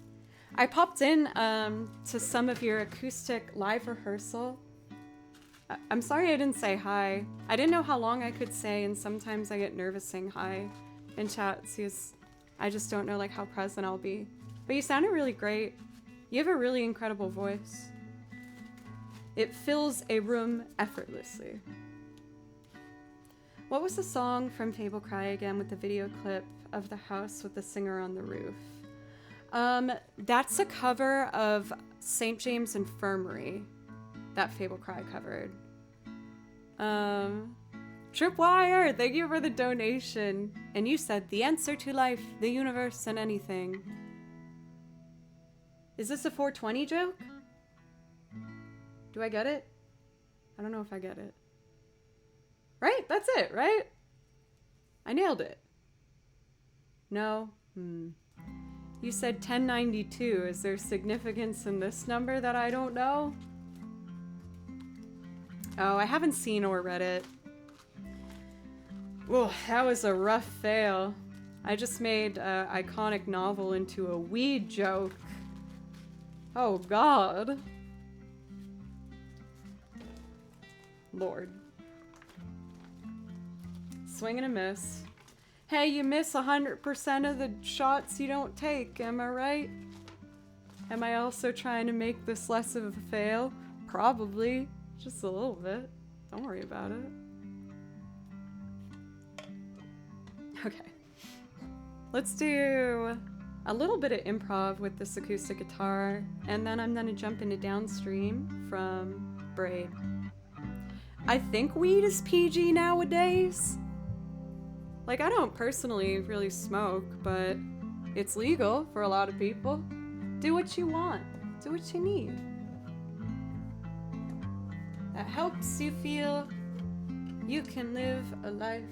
I popped in to some of your acoustic live rehearsal. I'm sorry I didn't say hi. I didn't know how long I could say, and sometimes I get nervous saying hi in chat because I just don't know like how present I'll be. But you sounded really great. You have a really incredible voice. It fills a room effortlessly. What was the song from Fable Cry again with the video clip of the house with the singer on the roof? That's a cover of St. James Infirmary that Fable Cry covered. Tripwire, thank you for the donation. And you said the answer to life, the universe, and anything. Is this a 420 joke? Do I get it? I don't know if I get it. Right? That's it, right? I nailed it. No? You said 1092. Is there significance in this number that I don't know? Oh, I haven't seen or read it. Oh, that was a rough fail. I just made an iconic novel into a weed joke. Oh, God. Lord. Swing and a miss. Hey, you miss 100% of the shots you don't take, am I right? Am I also trying to make this less of a fail? Probably. Just a little bit. Don't worry about it. Okay. Let's do a little bit of improv with this acoustic guitar, and then I'm gonna jump into Downstream from Braid. I think weed is PG nowadays. Like, I don't personally really smoke, but it's legal for a lot of people. Do what you want. Do what you need. that helps you feel you can live a life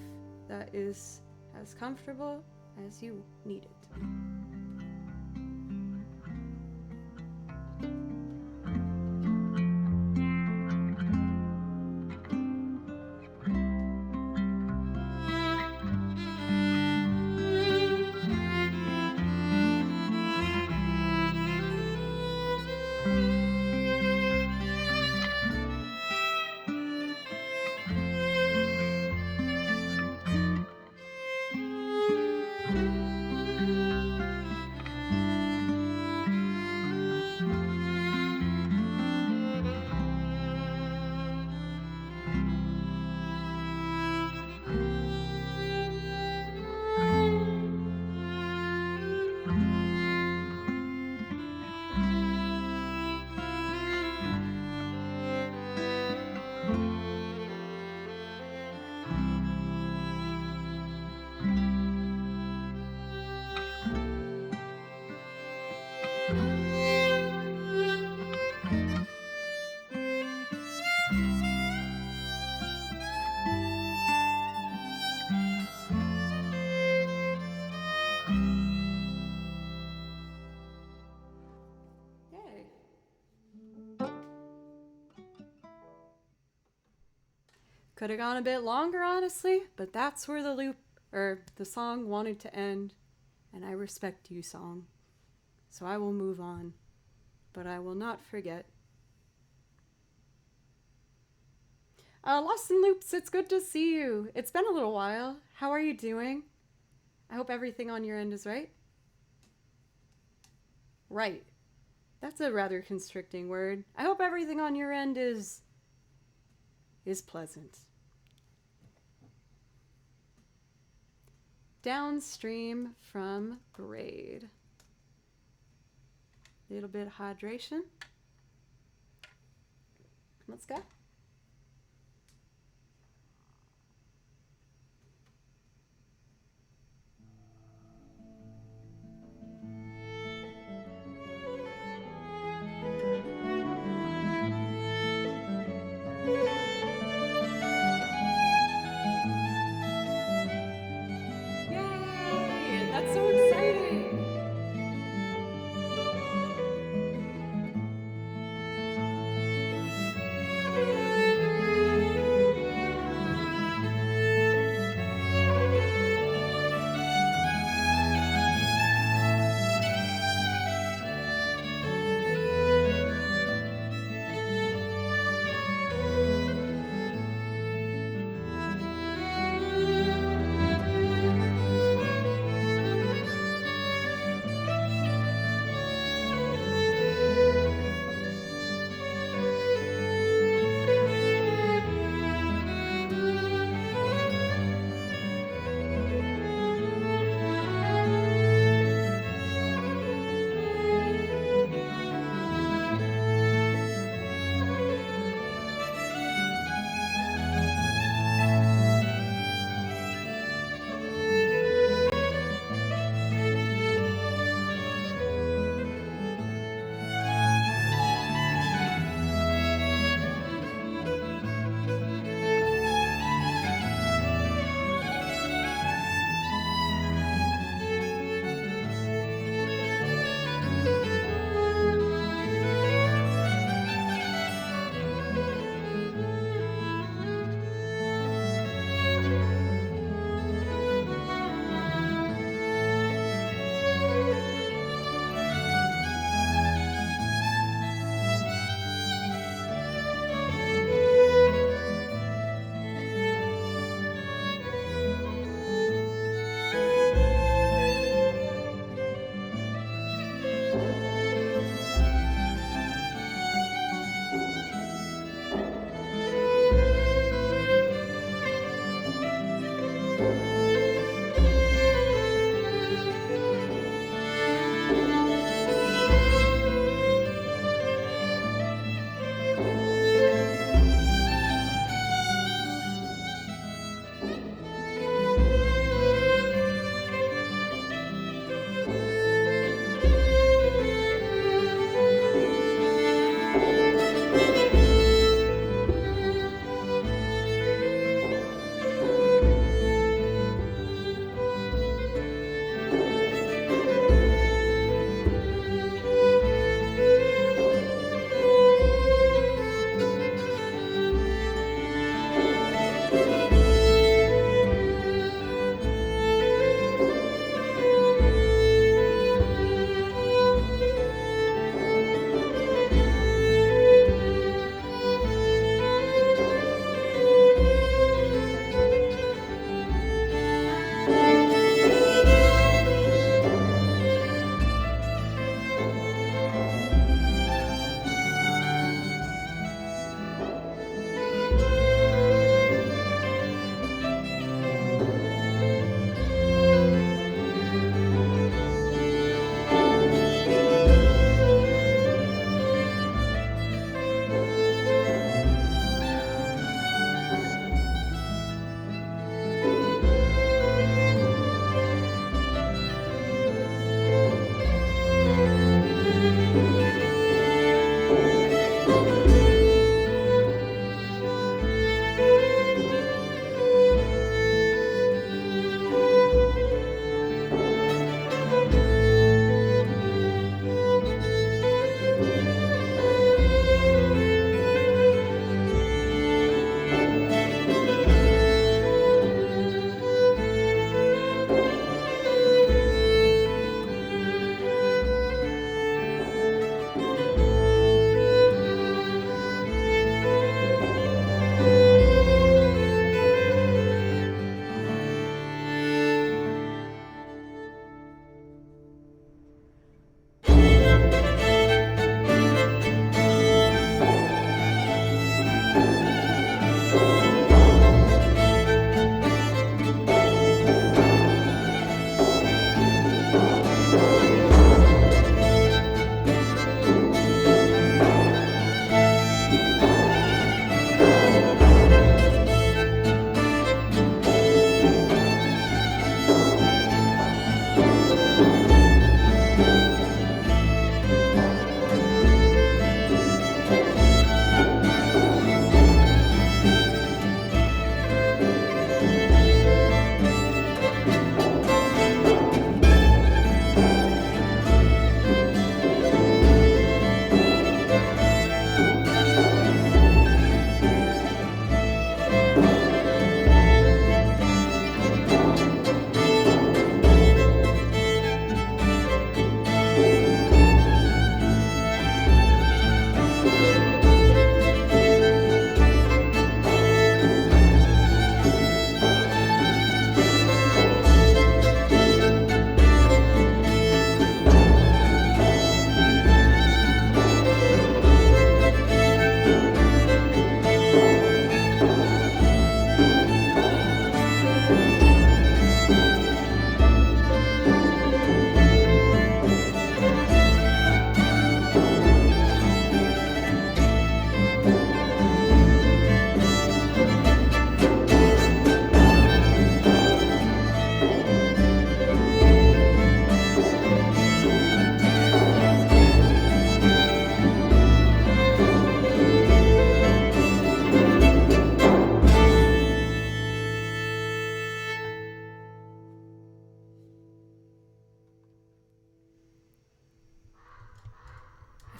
that is as comfortable as you need it to be. Could have gone a bit longer, honestly, but that's where the song wanted to end, and I respect you, song. So I will move on, but I will not forget. Lost in Loops, it's good to see you. It's been a little while. How are you doing? I hope everything on your end is right. Right. That's a rather constricting word. I hope everything on your end is pleasant. Downstream from Braid. Little bit of hydration. Let's go. Yay! That's so exciting!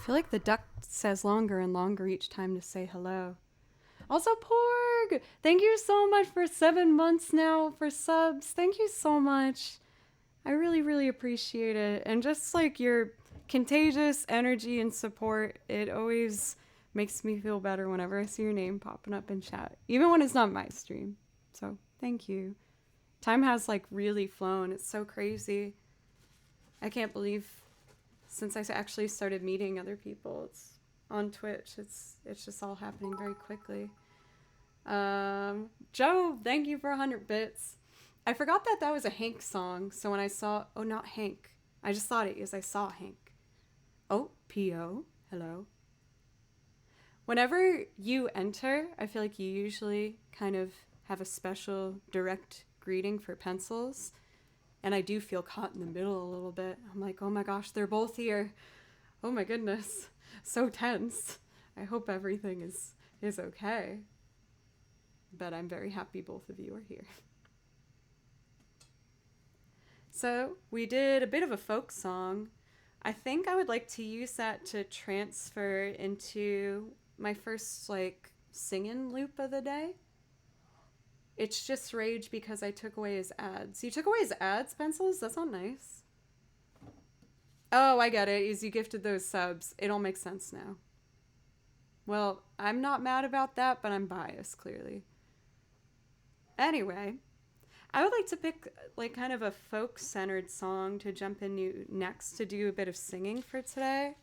feel like the duck says longer and longer each time to say hello. Also, Porg! Thank you so much for 7 months now for subs. Thank you so much. I really, really appreciate it. And just like your contagious energy and support, it always makes me feel better whenever I see your name popping up in chat, even when it's not my stream. So thank you. Time has like really flown. It's so crazy. I can't believe since I actually started meeting other people, it's on Twitch, it's just all happening very quickly. Joe, thank you for 100 bits. I forgot that that was a Hank song, so when I saw, oh, not Hank. I just thought it because I saw Hank. Oh, P.O., hello. Whenever you enter, I feel like you usually kind of have a special direct greeting for pencils, and I do feel caught in the middle a little bit. I'm like, oh my gosh, they're both here. Oh my goodness, so tense. I hope everything is okay. But I'm very happy both of you are here. So we did a bit of a folk song. I think I would like to use that to transfer into my first like singing loop of the day. It's just rage because I took away his ads. You took away his ads, Pencils? That's not nice. Oh, I get it. Is you gifted those subs. It all makes sense now. Well, I'm not mad about that, but I'm biased, clearly. Anyway, I would like to pick like kind of a folk-centered song to jump into next to do a bit of singing for today.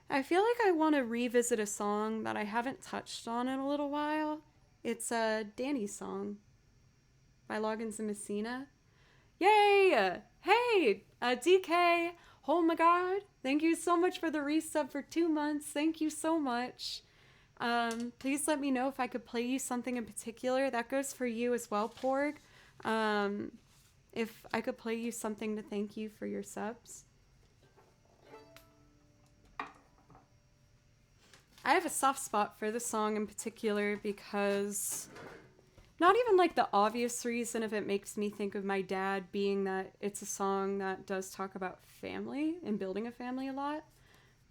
I feel like I want to revisit a song that I haven't touched on in a little while. It's a Danny's song by Loggins and Messina. Yay! Hey, DK! Oh my god! Thank you so much for the resub for 2 months. Thank you so much. Please let me know if I could play you something in particular. That goes for you as well, Porg. If I could play you something to thank you for your subs. I have a soft spot for this song in particular because not even like the obvious reason if it makes me think of my dad, being that it's a song that does talk about family and building a family a lot.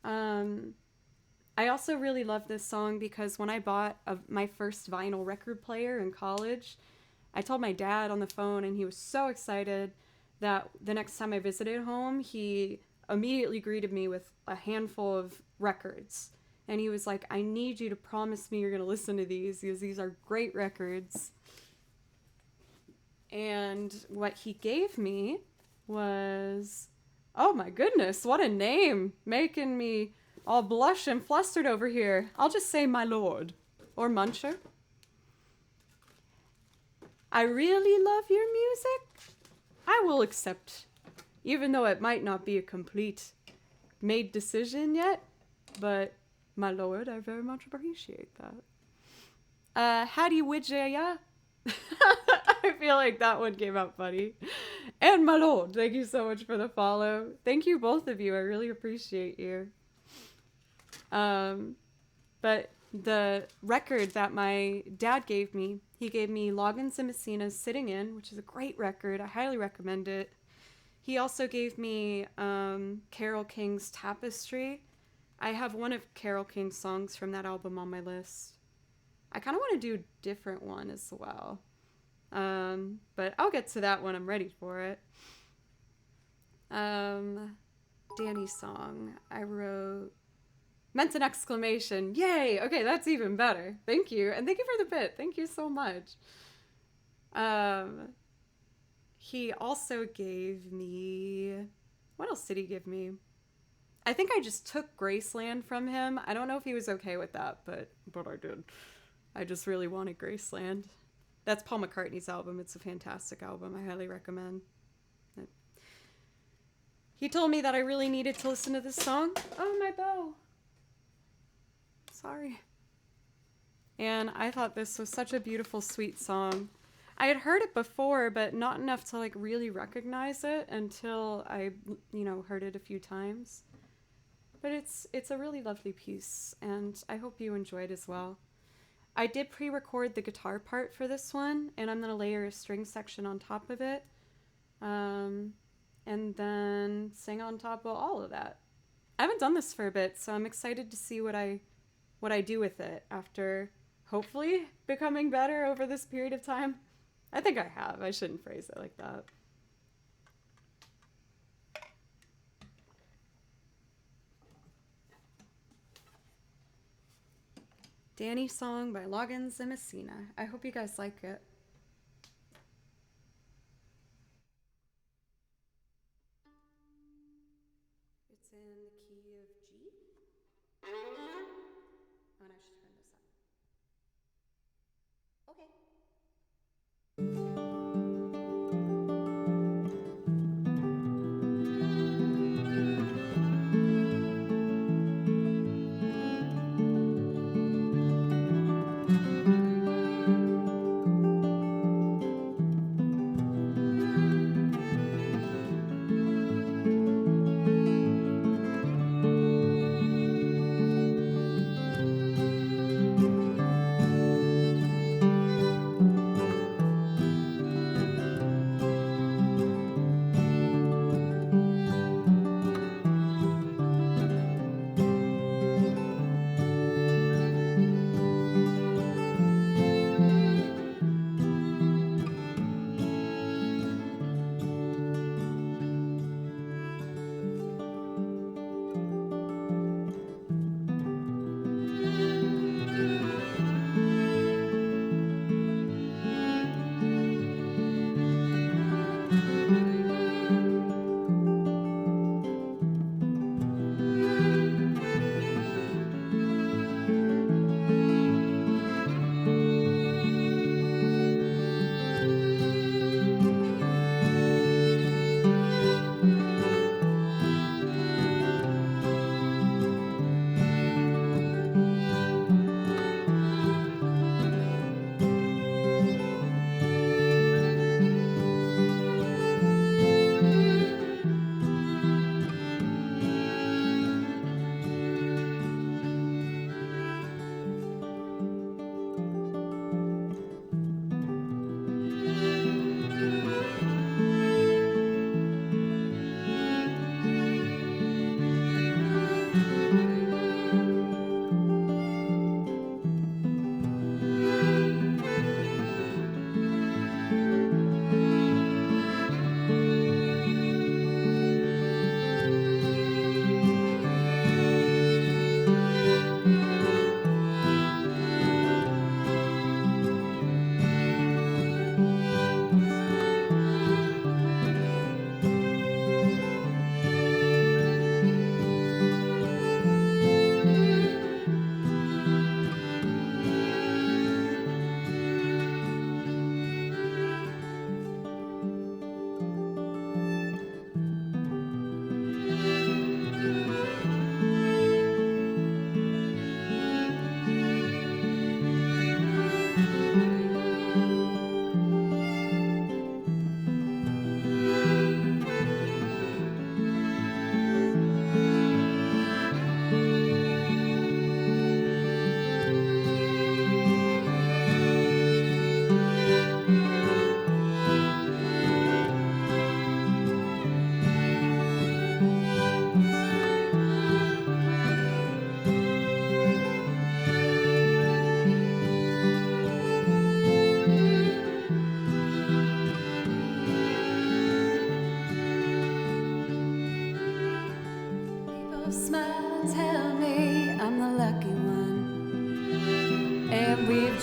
I also really love this song because when I bought my first vinyl record player in college, I told my dad on the phone and he was so excited that the next time I visited home, he immediately greeted me with a handful of records. And he was like, I need you to promise me you're going to listen to these because these are great records. And what he gave me was, oh my goodness, what a name. Making me all blush and flustered over here. I'll just say my lord. Or Muncher. I really love your music. I will accept, even though it might not be a complete made decision yet. But my lord, I very much appreciate that. Howdy Widjaya. I feel like that one came out funny. And my lord, thank you so much for the follow. Thank you both of you. I really appreciate you. But the record that my dad gave me, he gave me Loggins and Messina's Sitting In, which is a great record. I highly recommend it. He also gave me Carole King's Tapestry. I have one of Carole King's songs from that album on my list. I kind of want to do a different one as well. But I'll get to that when I'm ready for it. Danny's song. I wrote... Meant an exclamation. Yay! Okay, that's even better. Thank you. And thank you for the bit. Thank you so much. He also gave me... What else did he give me? I think I just took Graceland from him. I don't know if he was okay with that, but I did. I just really wanted Graceland. That's Paul McCartney's album. It's a fantastic album. I highly recommend it. He told me that I really needed to listen to this song. Oh, my bell. Sorry. And I thought this was such a beautiful, sweet song. I had heard it before, but not enough to like really recognize it until I, heard it a few times. But it's a really lovely piece, and I hope you enjoyed as well. I did pre-record the guitar part for this one, and I'm going to layer a string section on top of it, and then sing on top of all of that. I haven't done this for a bit, so I'm excited to see what I do with it after hopefully becoming better over this period of time. I think I have. I shouldn't phrase it like that. Danny song by Loggins and Messina. I hope you guys like it. It's in the key of G. Oh, and I should turn this up. Okay.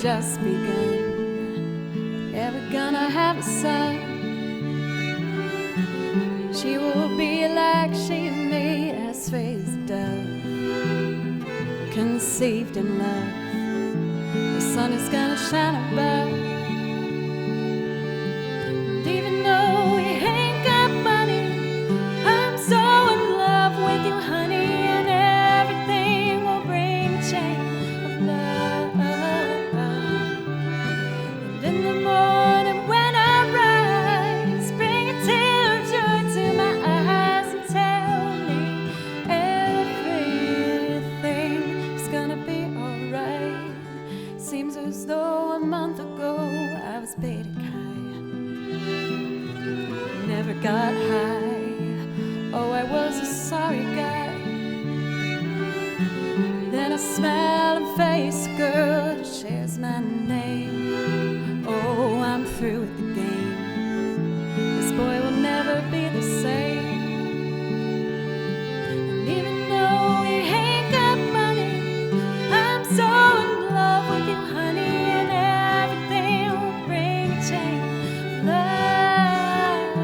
Just begun. Yeah, we're gonna have a son. She will be like she made, as sweet as a dove, conceived in love. The sun is gonna shine above. And even though you ain't got money, I'm so in love with you, honey, and everything will bring a chain of love. In the morning when I rise, bring a tear of joy to my eyes and tell me everything is gonna be alright. Seems as though a month ago I was baited high, never got high. Oh, I was a sorry guy. through with the game. This boy will never be the same. And even though we ain't got money, I'm so in love with you, honey, and everything will bring a change of love.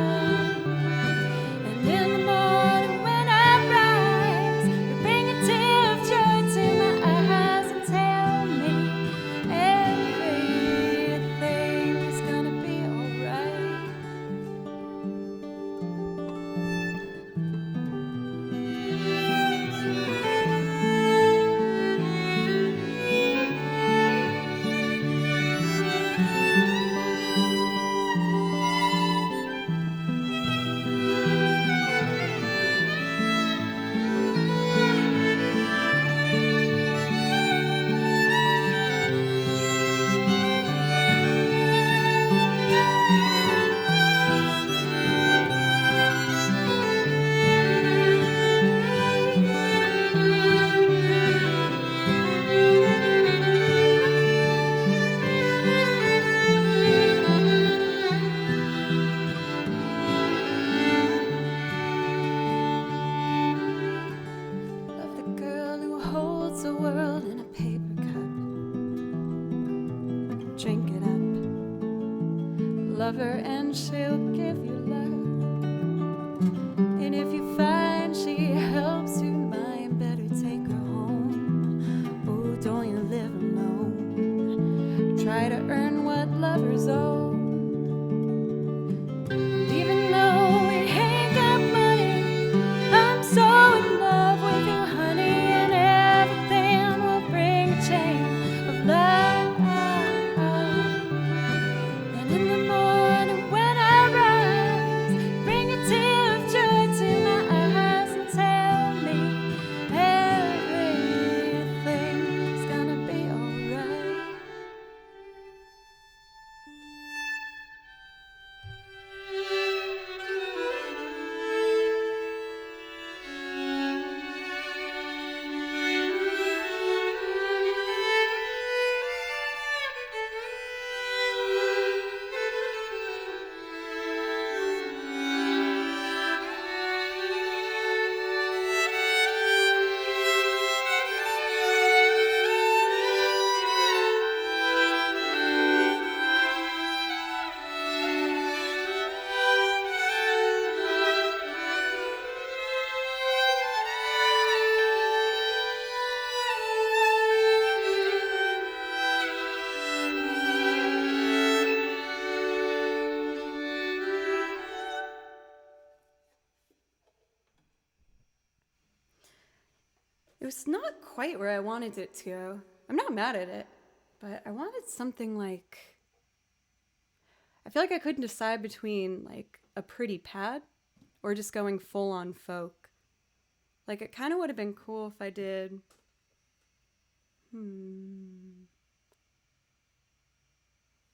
And in the morning when I rise, you bring a tear of joy to my eyes and tell me everything's gonna be alright. Love the girl who holds the world in a paper cup. Drink it up. Love her and she'll give you love. And if you find she helps you mind, better take her home. Oh, don't you live alone. Try to earn what lovers owe. Even though we ain't got money, I'm so in love with you, honey, and everything will bring a chain of love. And in the morning when I rise, bring a tear of joy to my eyes and tell me everything's gonna be alright. It was not quite where I wanted it to go. I'm not mad at it, but I wanted something like... I feel like I couldn't decide between like a pretty pad or just going full on folk. Like it kind of would have been cool if I did...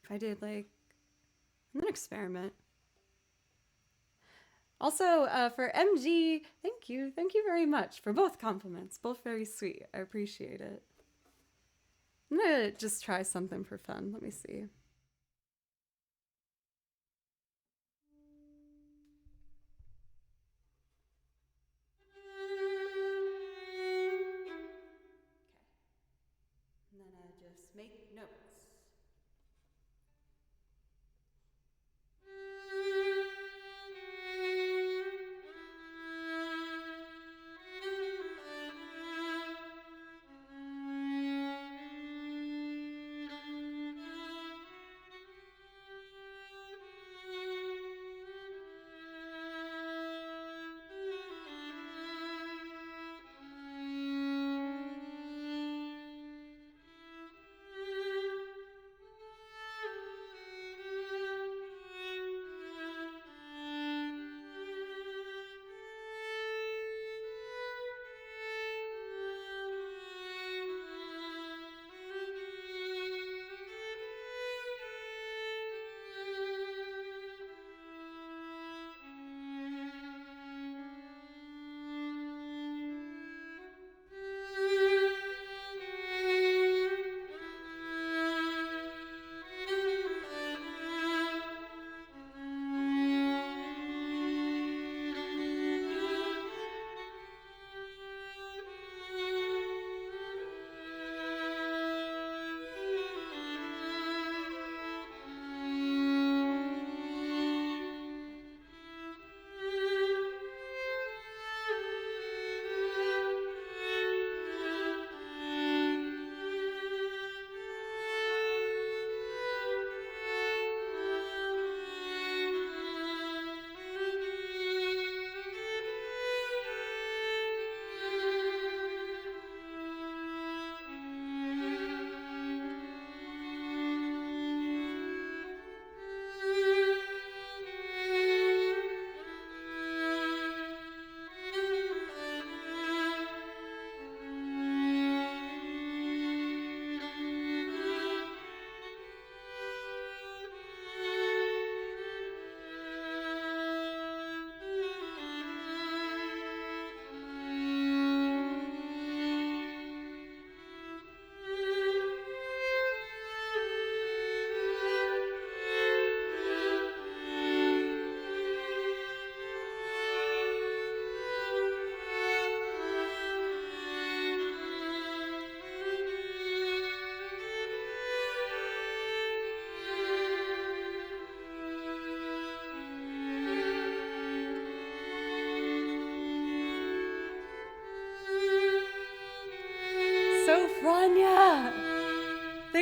If I did like an experiment. Also, for MG, thank you very much for both compliments. Both very sweet. I appreciate it. I'm gonna just try something for fun. Let me see. Okay. And then I just make notes.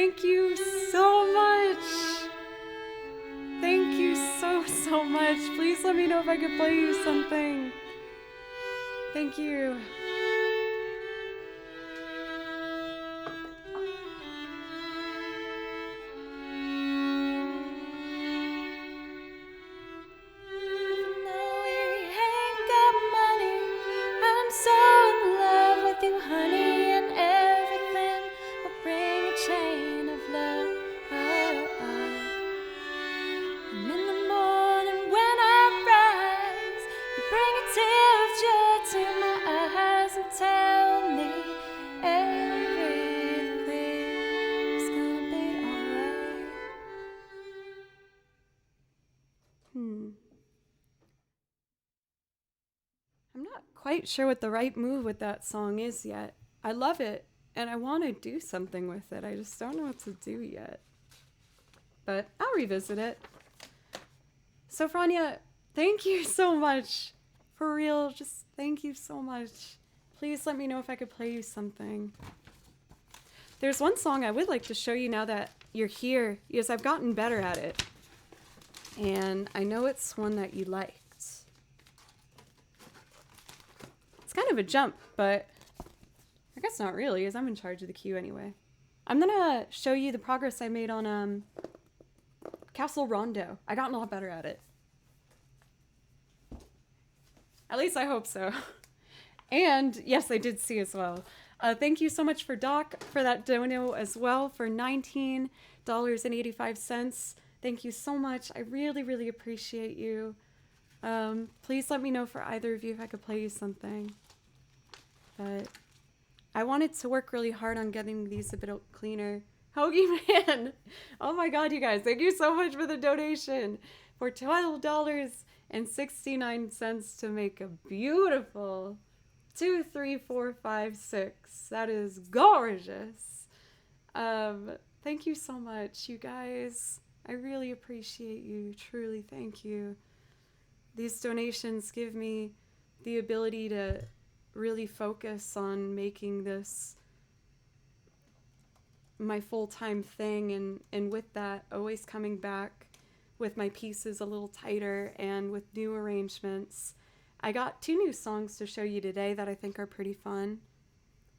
Thank you so much. Thank you so much. Please let me know if I could play you something. Thank you. I'm not quite sure what the right move with that song is yet. I love it, and I want to do something with it. I just don't know what to do yet. But I'll revisit it. So, Franya, thank you so much. For real, just thank you so much. Please let me know if I could play you something. There's one song I would like to show you now that you're here, because I've gotten better at it. And I know it's one that you liked. It's kind of a jump, but I guess not really, as I'm in charge of the queue anyway. I'm gonna show you the progress I made on Castle Rondo. I gotten a lot better at it. At least I hope so. And yes, I did see as well. Thank you so much for Doc for that dono as well for $19.85. Thank you so much. I really, really appreciate you. Please let me know for either of you if I could play you something. But I wanted to work really hard on getting these a bit cleaner. Hoagie Man! Oh my god, you guys, thank you so much for the donation. For $12.69 to make a beautiful 2, 3, 4, 5, 6. That is gorgeous. Thank you so much, you guys. I really appreciate you. Truly, thank you. These donations give me the ability to really focus on making this my full-time thing, and with that, always coming back with my pieces a little tighter and with new arrangements. I got 2 new songs to show you today that I think are pretty fun.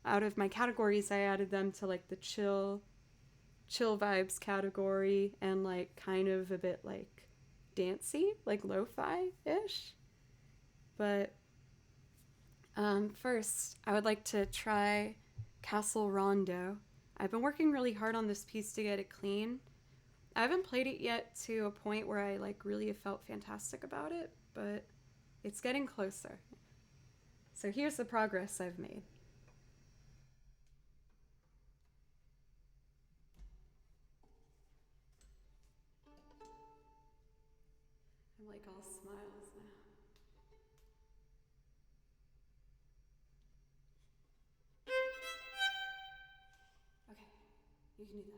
Out of my categories, I added them to like the chill vibes category and like kind of a bit like dancey, like lo-fi-ish. But first, I would like to try Castle Rondo. I've been working really hard on this piece to get it clean. I haven't played it yet to a point where I like really have felt fantastic about it, but it's getting closer. So here's the progress I've made. I'm like all smiles now. Okay, you can do this.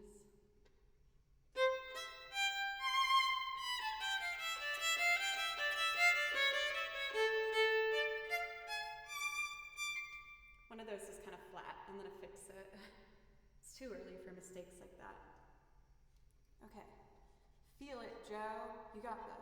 One of those is kind of flat. I'm gonna fix it. It's too early for mistakes like that. Okay. Feel it, Joe. You got this.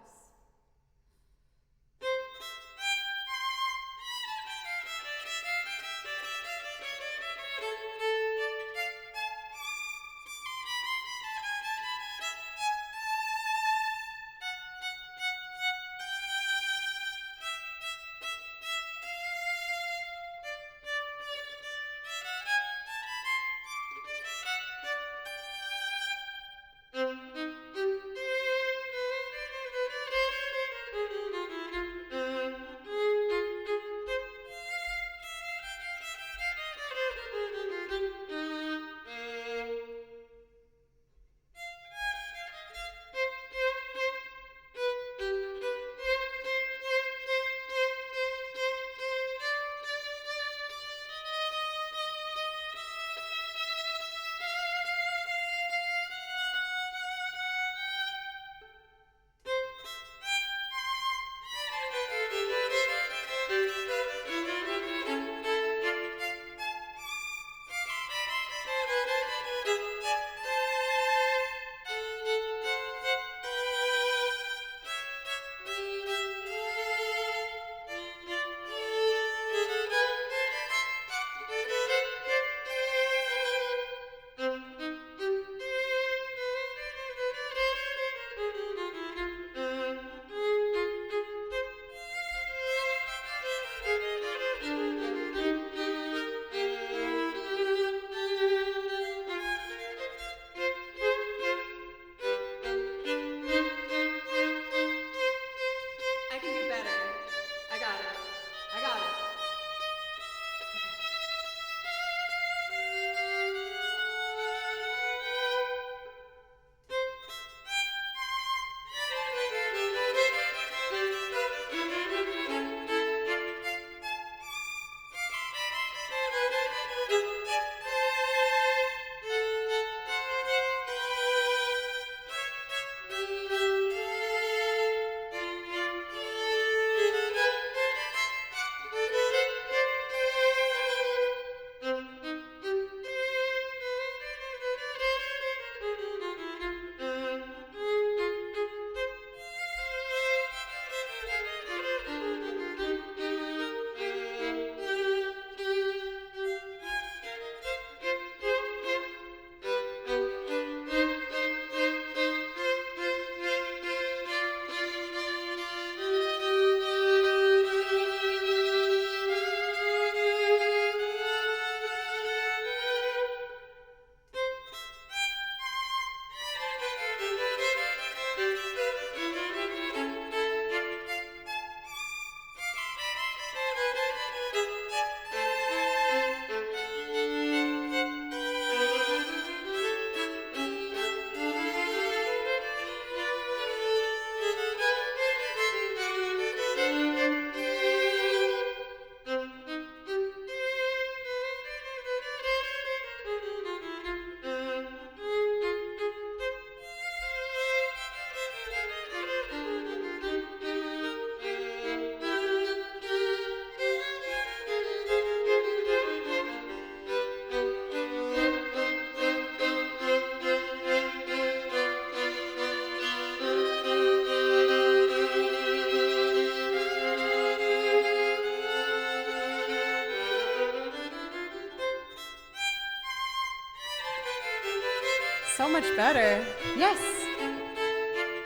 much better. Yes.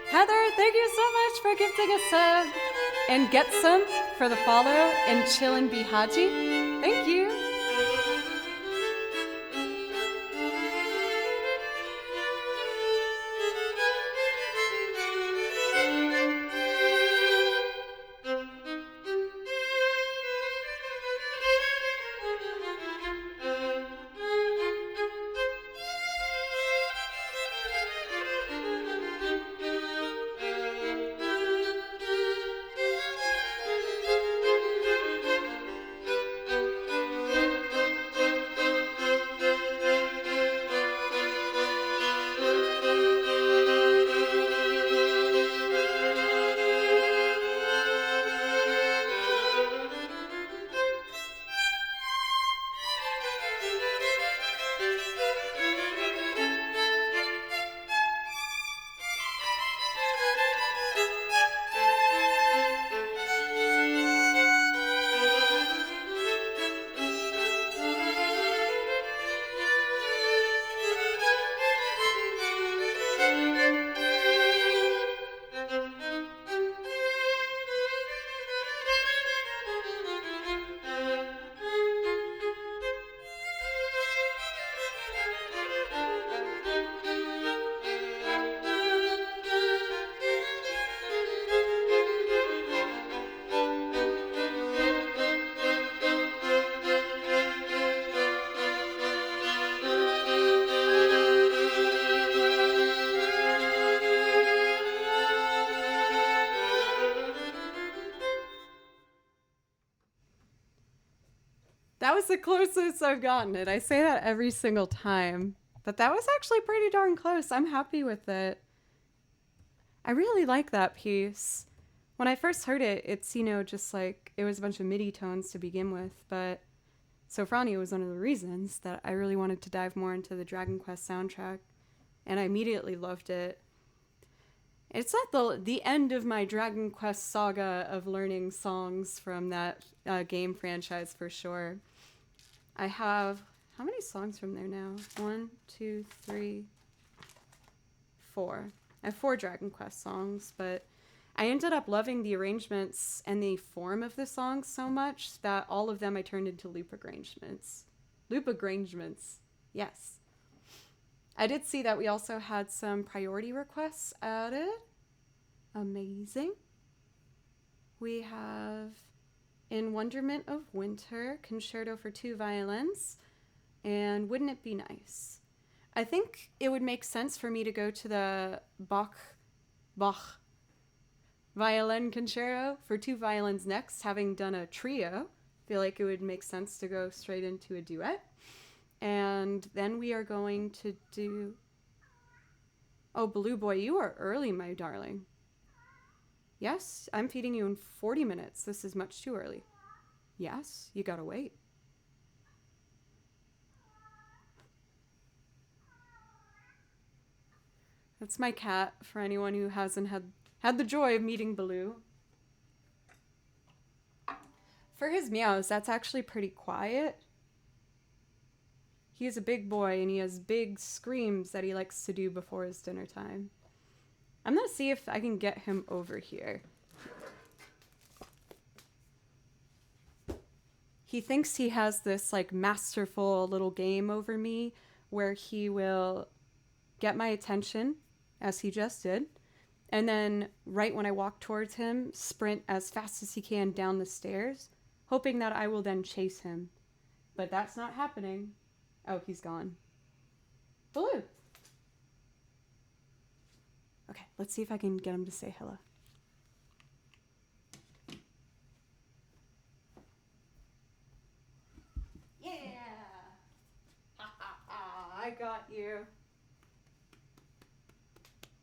Heather, thank you so much for gifting a sub. And get some for the follow and chillin' Bihaji. Thank you. That was the closest I've gotten it. I say that every single time. But that was actually pretty darn close. I'm happy with it. I really like that piece. When I first heard it, it's, just like it was a bunch of MIDI tones to begin with. But Sofrani was one of the reasons that I really wanted to dive more into the Dragon Quest soundtrack. And I immediately loved it. It's at the end of my Dragon Quest saga of learning songs from that game franchise for sure. I have, how many songs from there now? 1, 2, 3, 4. I have 4 Dragon Quest songs, but I ended up loving the arrangements and the form of the songs so much that all of them I turned into loop arrangements. Loop arrangements, yes. I did see that we also had some priority requests added. Amazing. We have In Wonderment of Winter, Concerto for 2 Violins, and Wouldn't It Be Nice? I think it would make sense for me to go to the Bach Violin Concerto for 2 violins next, having done a trio. I feel like it would make sense to go straight into a duet. And then we are going to do... Oh, Blue Boy, you are early, my darling. Yes, I'm feeding you in 40 minutes. This is much too early. Yes, you gotta wait. That's my cat, for anyone who hasn't had the joy of meeting Baloo. For his meows, that's actually pretty quiet. He is a big boy, and he has big screams that he likes to do before his dinner time. I'm gonna see if I can get him over here. He thinks he has this masterful little game over me where he will get my attention, as he just did, and then right when I walk towards him, sprint as fast as he can down the stairs, hoping that I will then chase him. But that's not happening. Oh, he's gone. Baloo! Okay, let's see if I can get him to say hello. Yeah! Ha ha ha, I got you.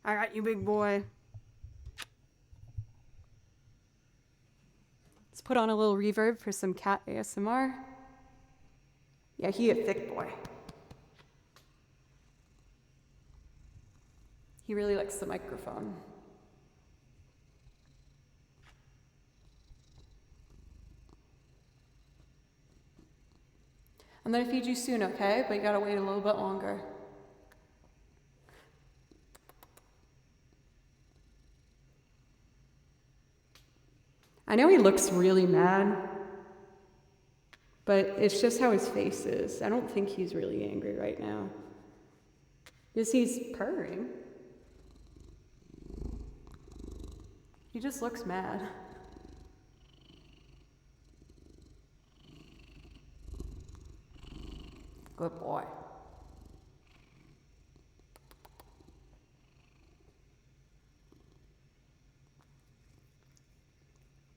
I got you, big boy. Let's put on a little reverb for some cat ASMR. Yeah, he a thick boy. He really likes the microphone. I'm gonna feed you soon, okay? But you gotta wait a little bit longer. I know he looks really mad, but it's just how his face is. I don't think he's really angry right now. Because he's purring. He just looks mad. Good boy.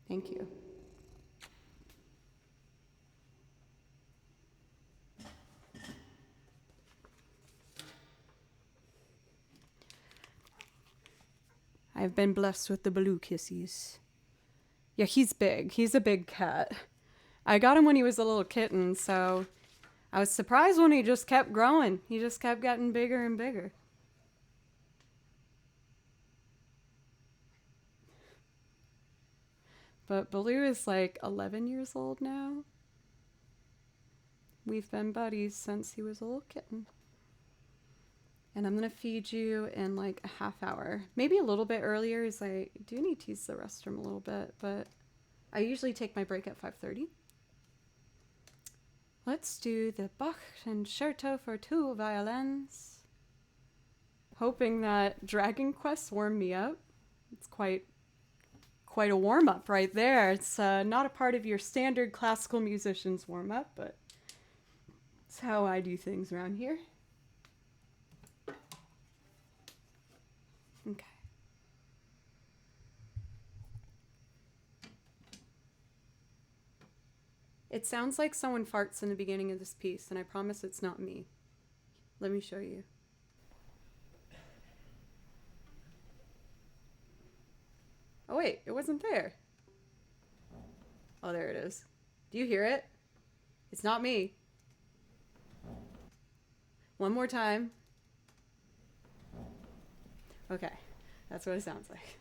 Thank you. I've been blessed with the blue kissies. Yeah, he's big. He's a big cat. I got him when he was a little kitten, so I was surprised when he just kept growing. He just kept getting bigger and bigger. But Baloo is like 11 years old now. We've been buddies since he was a little kitten. And I'm going to feed you in like a half hour. Maybe a little bit earlier, as I do need to use the restroom a little bit, but I usually take my break at 5:30. Let's do the Bach Concerto for two violins. Hoping that Dragon Quest warmed me up. It's quite a warm-up right there. It's not a part of your standard classical musician's warm-up, but it's how I do things around here. Okay. It sounds like someone farts in the beginning of this piece, and I promise it's not me. Let me show you. Oh wait, it wasn't there. Oh, there it is. Do you hear it? It's not me. One more time. Okay, that's what it sounds like.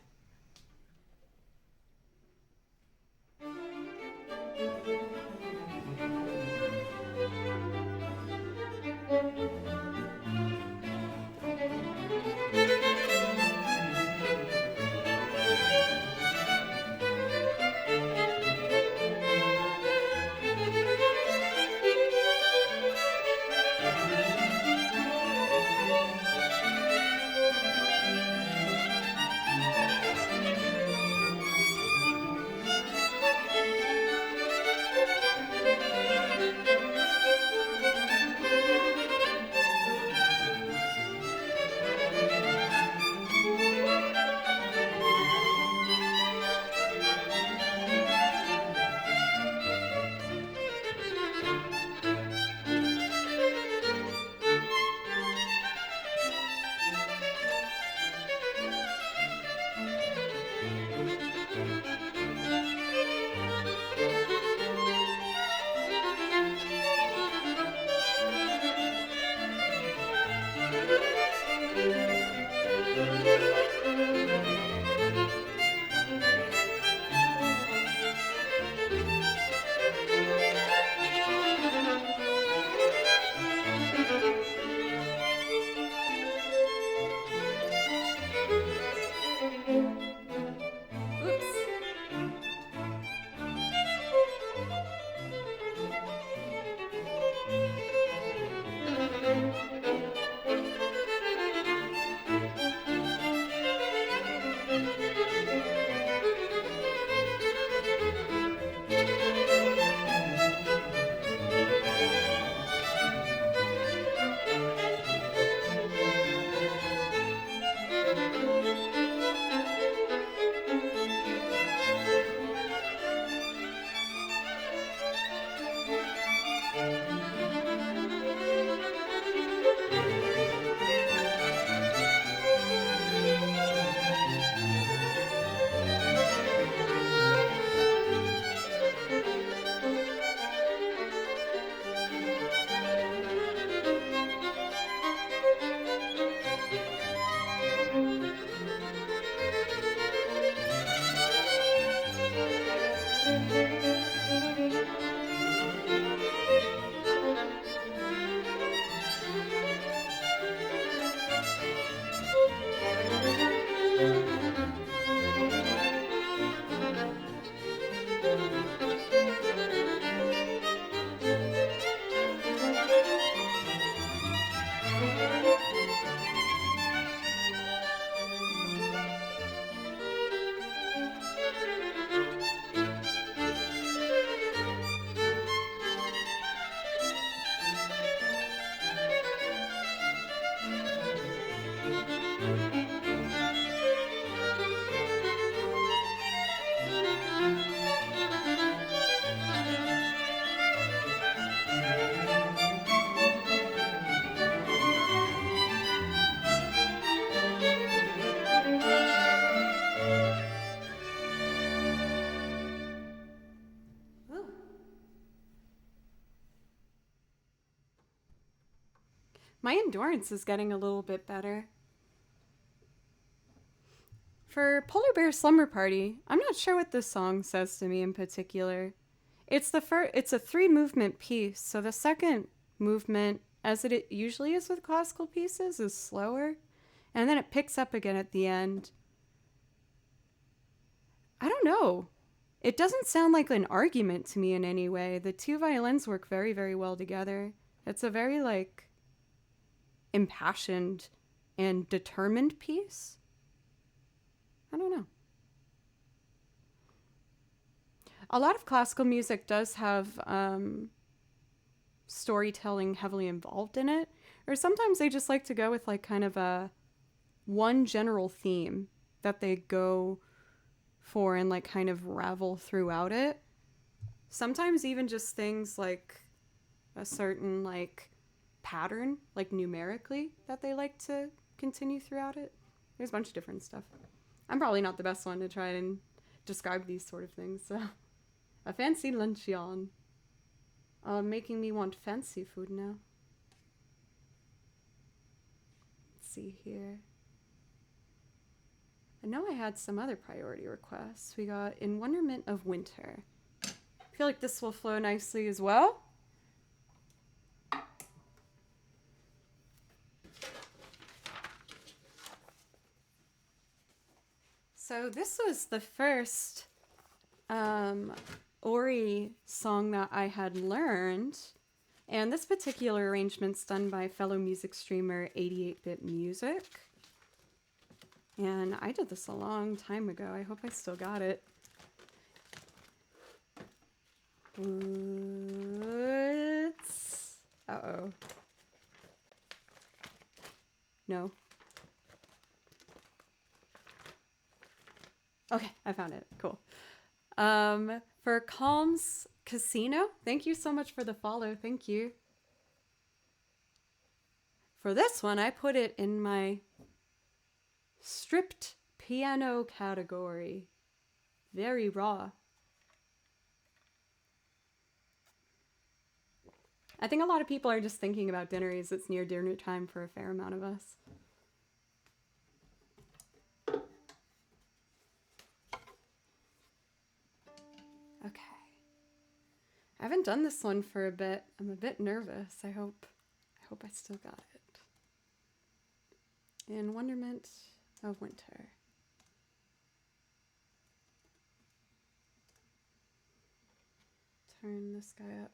My endurance is getting a little bit better. For Polar Bear Slumber Party, I'm not sure what this song says to me in particular. It's a three movement piece, so the second movement, as it usually is with classical pieces, is slower, and then it picks up again at the end. I don't know. It doesn't sound like an argument to me in any way. The two violins work very, very well together. It's a very, like, impassioned and determined piece. I don't know. A lot of classical music does have storytelling heavily involved in it, or sometimes they just like to go with like kind of a one general theme that they go for and like kind of ravel throughout it. Sometimes even just things like a certain like pattern, like numerically, that they like to continue throughout it. There's a bunch of different stuff. I'm probably not the best one to try and describe these sort of things, so. A fancy luncheon. Making me want fancy food now. Let's see here. I know I had some other priority requests. We got In Wonderment of Winter. I feel like this will flow nicely as well. So this was the first Ori song that I had learned, and this particular arrangement's done by fellow music streamer 88-Bit Music, and I did this a long time ago. I hope I still got it. Uh-oh. No. Okay, I found it. Cool. For Calm's Casino, thank you so much for the follow. Thank you. For this one, I put it in my stripped piano category. Very raw. I think a lot of people are just thinking about dinner as it's near dinner time for a fair amount of us. Okay. I haven't done this one for a bit. I'm a bit nervous. I hope I still got it. In Wonderment of Winter. Turn this guy up.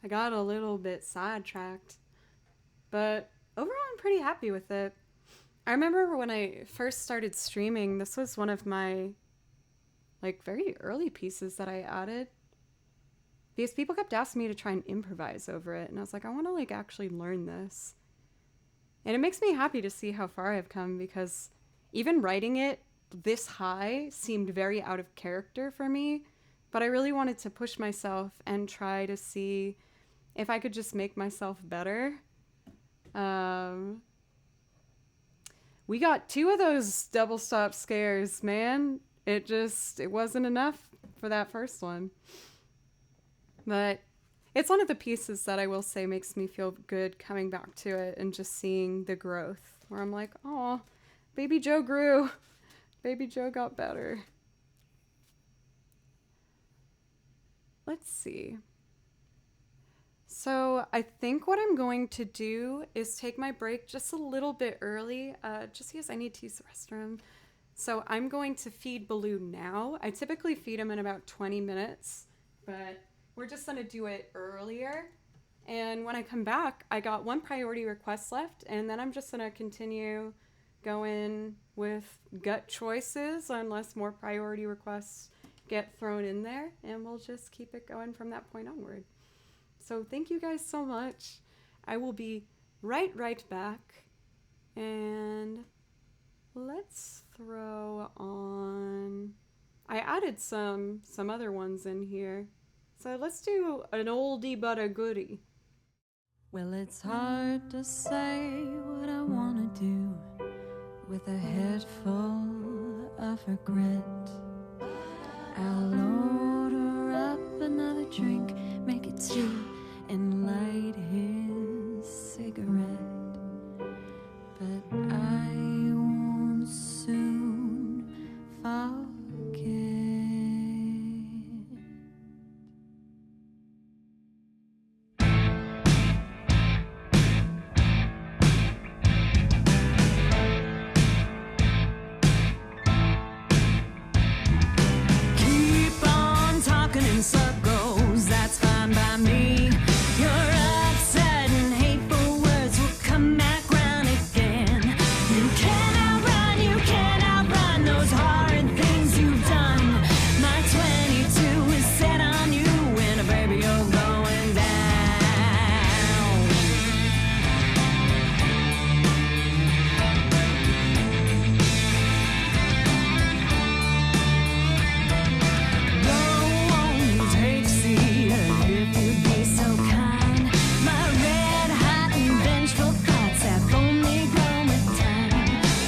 I got a little bit sidetracked. But overall, I'm pretty happy with it. I remember when I first started streaming, this was one of my like very early pieces that I added. Because people kept asking me to try and improvise over it, and I was like, I want to like actually learn this. And it makes me happy to see how far I've come, because even writing it this high seemed very out of character for me, but I really wanted to push myself and try to see if I could just make myself better. We got 2 of those double stop scares, man. It wasn't enough for that first one. But it's one of the pieces that I will say makes me feel good coming back to it and just seeing the growth, where I'm like, oh, baby Joe grew. Baby Joe got better. Let's see. So I think what I'm going to do is take my break just a little bit early, just because I need to use the restroom. So I'm going to feed Baloo now. I typically feed him in about 20 minutes, but we're just going to do it earlier. And when I come back, I got 1 priority request left, and then I'm just going to continue going with gut choices unless more priority requests get thrown in there, and we'll just keep it going from that point onward. So thank you guys so much. I will be right back, and let's throw on, I added some other ones in here. So let's do an oldie but a goodie. Well, it's hard to say what I want to do with a head full of regret. I'll order up another drink, make it 2, and light his cigarette. But I won't soon forget. Keep on talking in circles, that's fine by me. Your upset and hateful words will come back round again. You can't outrun those horrid things you've done. My 22 is set on you, and baby, you're going down. Won't take seat if you'd be so kind. My red hot and vengeful thoughts have only grown with time.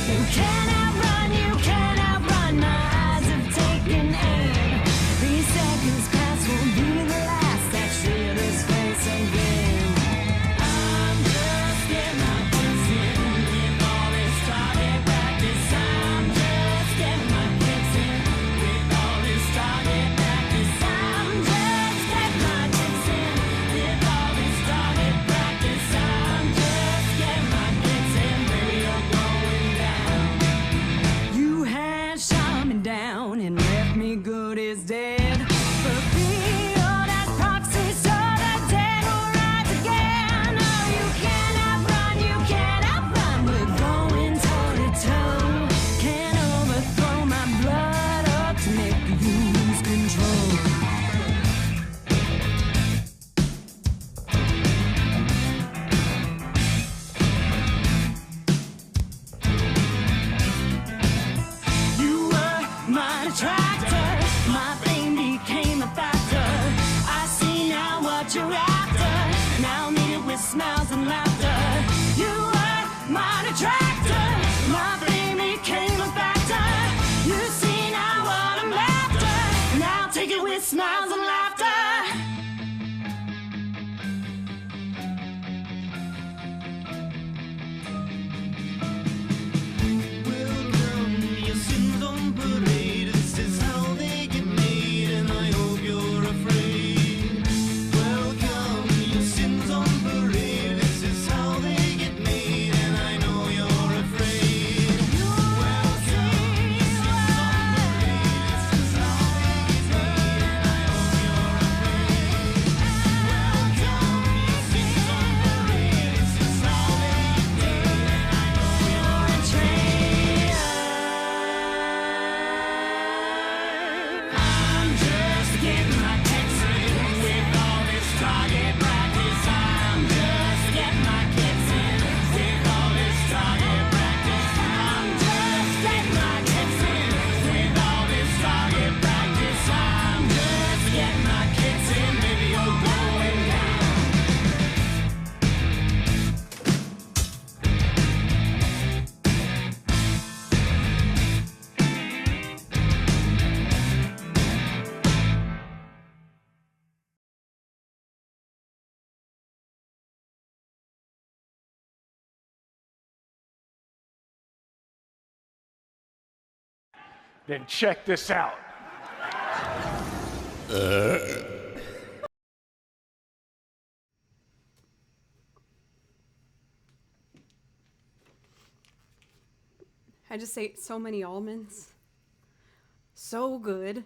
You can't outrun, my eyes have taken aim. These seconds past will be the last that see this face again. I'm just getting my kicks in with all this target practice. I'm just getting my kicks in with all this target practice. I'm just getting my kicks in with all this target practice. I'm just getting my kicks in, baby, you're going down. You had shot me down and left me good as dead. But be all that proxy so the dead will rise again. Oh, you can't outrun, we're going toe to toe. Can't overthrow my blood up to make you lose control. You were my attractor, my flame became a factor. I see now what you're after, now meet it with smiles and laughter. You were my attractor, my flame became a factor. You see now what I'm after, now take it with smiles and laughter. Welcome, your sins on parade. This is how they get made, and I hope you're afraid. Welcome, your sins on parade. This is how Then check this out. I just ate so many almonds. So good.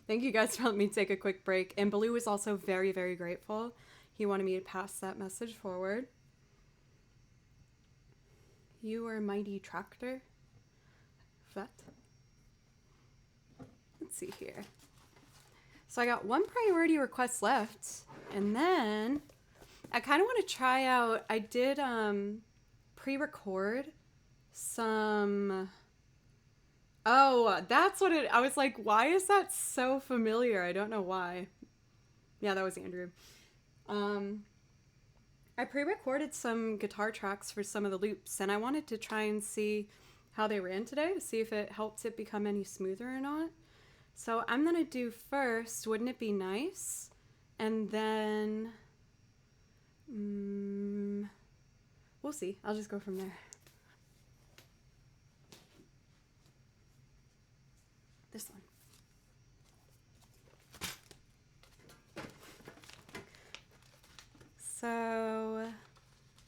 Thank you guys for letting me take a quick break. And Baloo was also very, very grateful. He wanted me to pass that message forward. You are a mighty tractor. What? Let's see here. So I got one priority request left. And then I kind of want to try out, I did pre-record some... Oh, that's what it... I was like, why is that so familiar? I don't know why. Yeah, that was Andrew. I pre-recorded some guitar tracks for some of the loops, and I wanted to try and see how they ran today to see if it helped it become any smoother or not. So I'm going to do first, Wouldn't It Be Nice? And then... we'll see. I'll just go from there. This one. So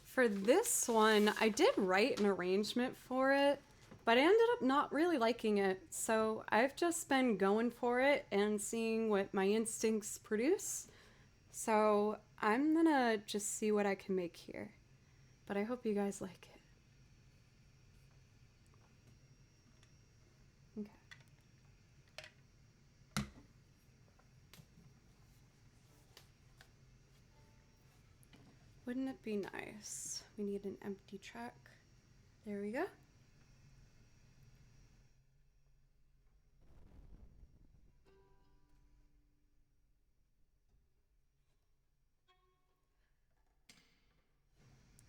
for this one, I did write an arrangement for it, but I ended up not really liking it. So I've just been going for it and seeing what my instincts produce. So I'm gonna just see what I can make here. But I hope you guys like it. Okay. Wouldn't it be nice? We need an empty track. There we go.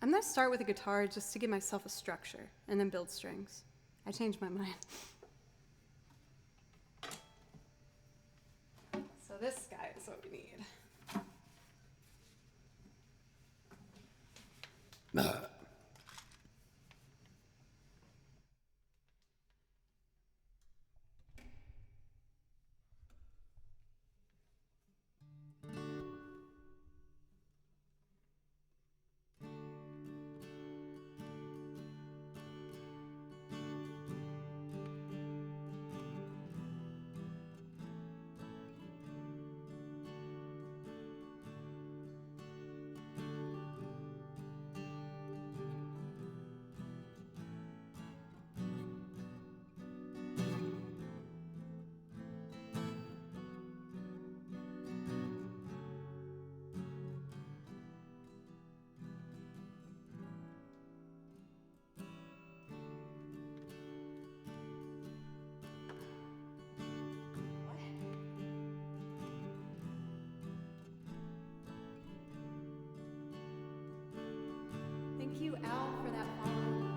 I'm gonna start with a guitar just to give myself a structure and then build strings. I changed my mind. So this guy is what we need. Thank you, Al, for that follow.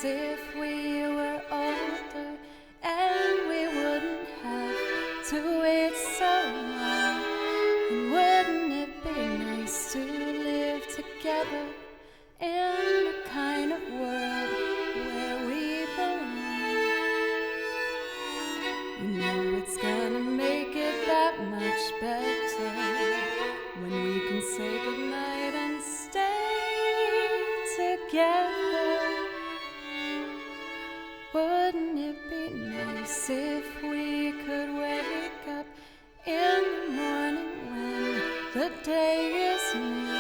nice if we were older and we wouldn't have to wait so long? And wouldn't it be nice to live together in a kind of world where we belong? You know it's gonna make it that much better when we can say goodnight and stay together. Wouldn't it be nice if we could wake up in the morning when the day is new,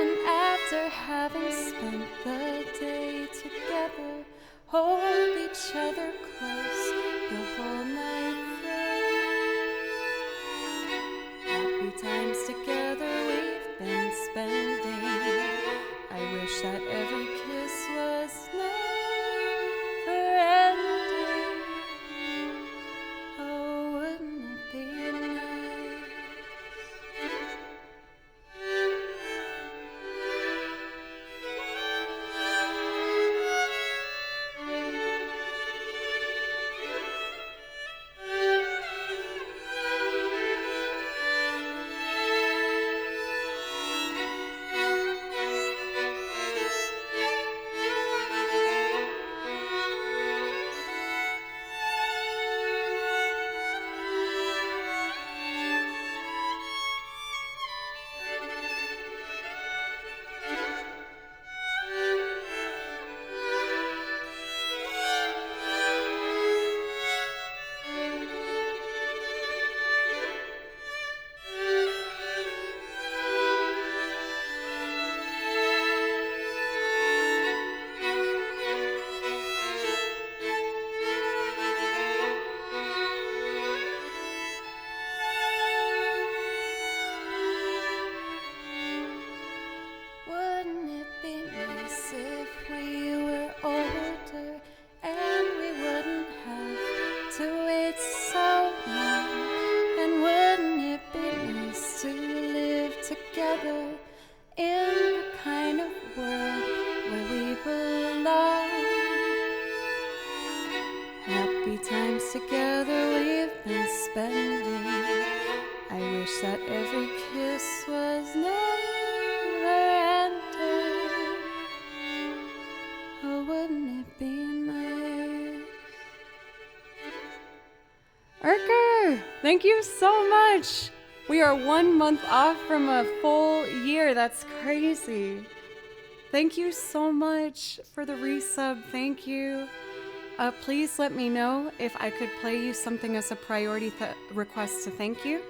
and after having spent the day together, hold each other close the whole night through? Happy times together we've been spending. I wish that every kiss was never ending. Oh, wouldn't it be nice? Wouldn't it be nice if we were older and we wouldn't have to wait so long? And wouldn't it be nice to live together in the kind of world where we belong? Happy times together we've been spending. I wish that every kiss was never ending. Oh, wouldn't it be nice? Urker, thank you so much. We are 1 month off from a full year. That's crazy. Thank you so much for the resub. Thank you. Please let me know if I could play you something as a priority request to thank you.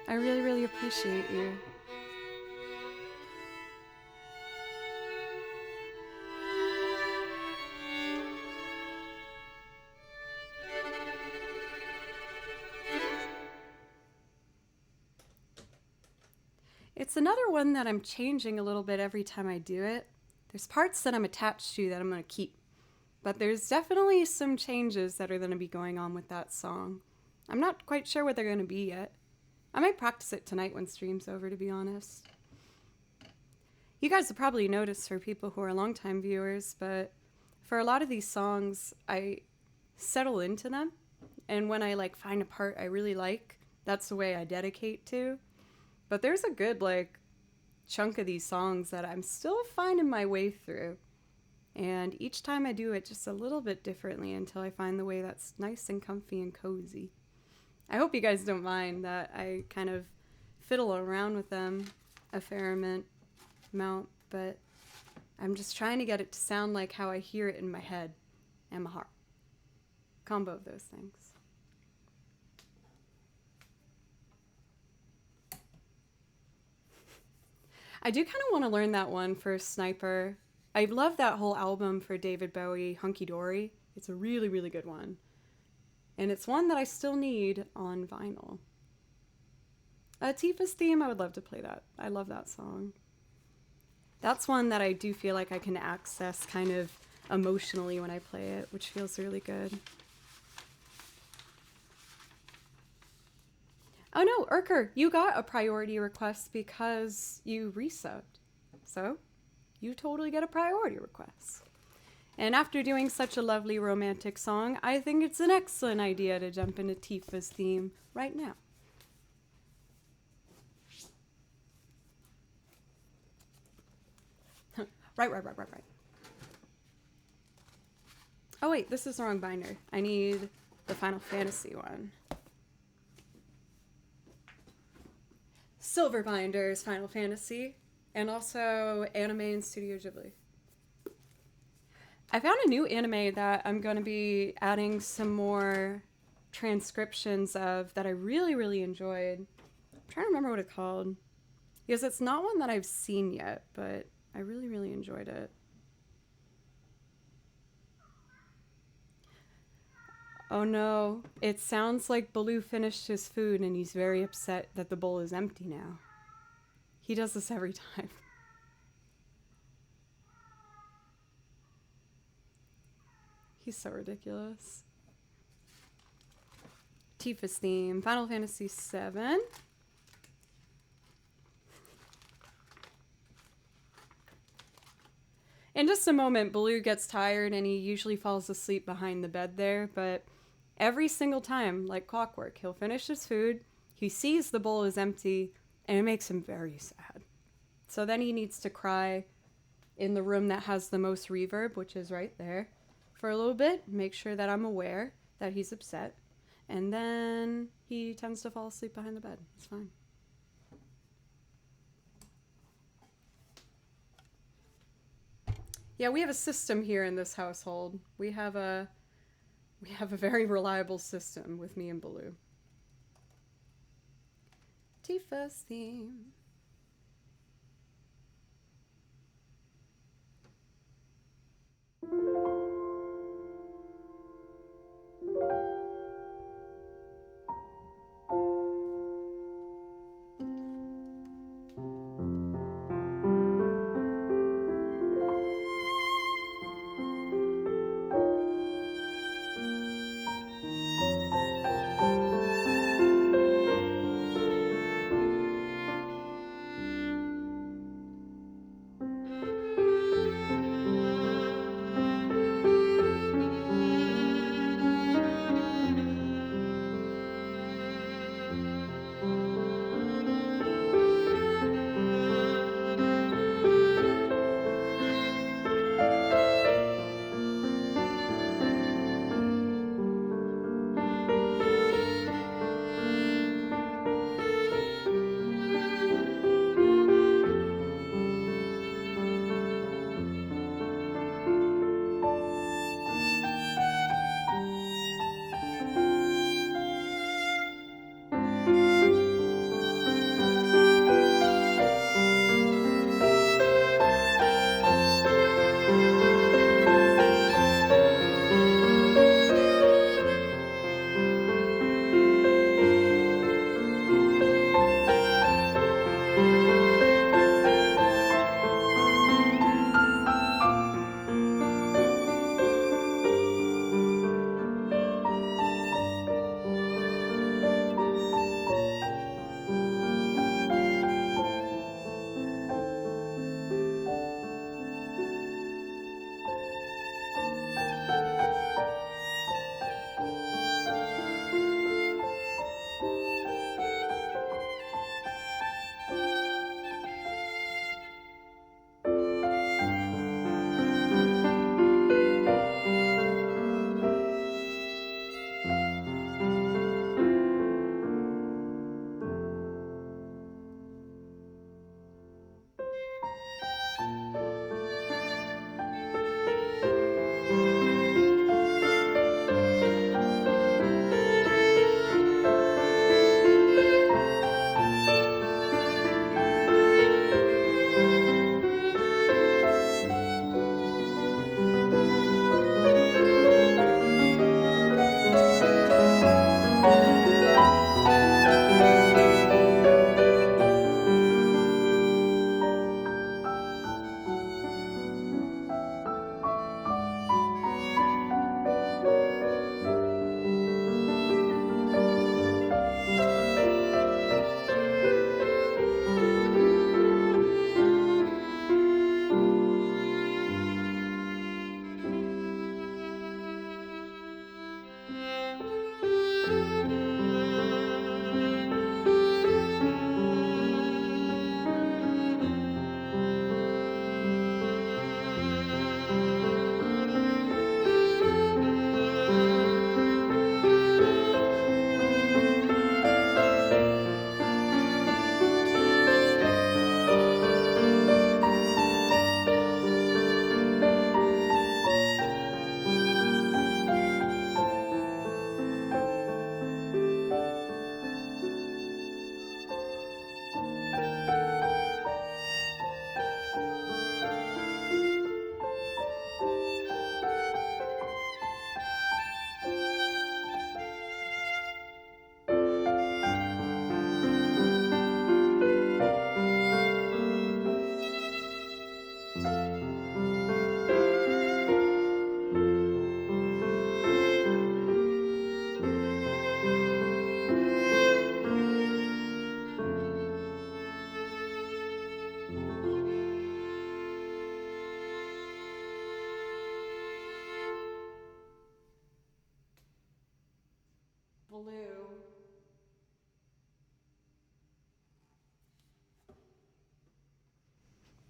I really, really appreciate you. It's another one that I'm changing a little bit every time I do it. There's parts that I'm attached to that I'm going to keep, but there's definitely some changes that are going to be going on with that song. I'm not quite sure what they're going to be yet. I might practice it tonight when stream's over, to be honest. You guys have probably noticed, for people who are longtime viewers, but for a lot of these songs, I settle into them, and when I find a part I really like, that's the way I dedicate to. But there's a good chunk of these songs that I'm still finding my way through, and each time I do it just a little bit differently until I find the way that's nice and comfy and cozy. I hope you guys don't mind that I kind of fiddle around with them a fair amount, but I'm just trying to get it to sound like how I hear it in my head and my heart. Combo of those things. I do kind of want to learn that one for Sniper. I love that whole album for David Bowie, Hunky Dory. It's a really, really good one. And it's one that I still need on vinyl. Tifa's Theme, I would love to play that. I love that song. That's one that I do feel like I can access kind of emotionally when I play it, which feels really good. Oh no, Urker, you got a priority request because you resubbed. So, you totally get a priority request. And after doing such a lovely romantic song, I think it's an excellent idea to jump into Tifa's theme right now. Right. Oh wait, this is the wrong binder. I need the Final Fantasy one. Silver binders, Final Fantasy, and also anime and Studio Ghibli. I found a new anime that I'm going to be adding some more transcriptions of that I really, really enjoyed. I'm trying to remember what it's called. Because it's not one that I've seen yet, but I really, really enjoyed it. Oh no, it sounds like Baloo finished his food and he's very upset that the bowl is empty now. He does this every time. He's so ridiculous. Tifa's theme, Final Fantasy VII. In just a moment, Baloo gets tired and he usually falls asleep behind the bed there, but every single time, like clockwork, he'll finish his food, he sees the bowl is empty, and it makes him very sad. So then he needs to cry in the room that has the most reverb, which is right there, for a little bit, make sure that I'm aware that he's upset, and then he tends to fall asleep behind the bed. It's fine. Yeah, we have a system here in this household. We have a very reliable system with me and Baloo. Tifa's theme.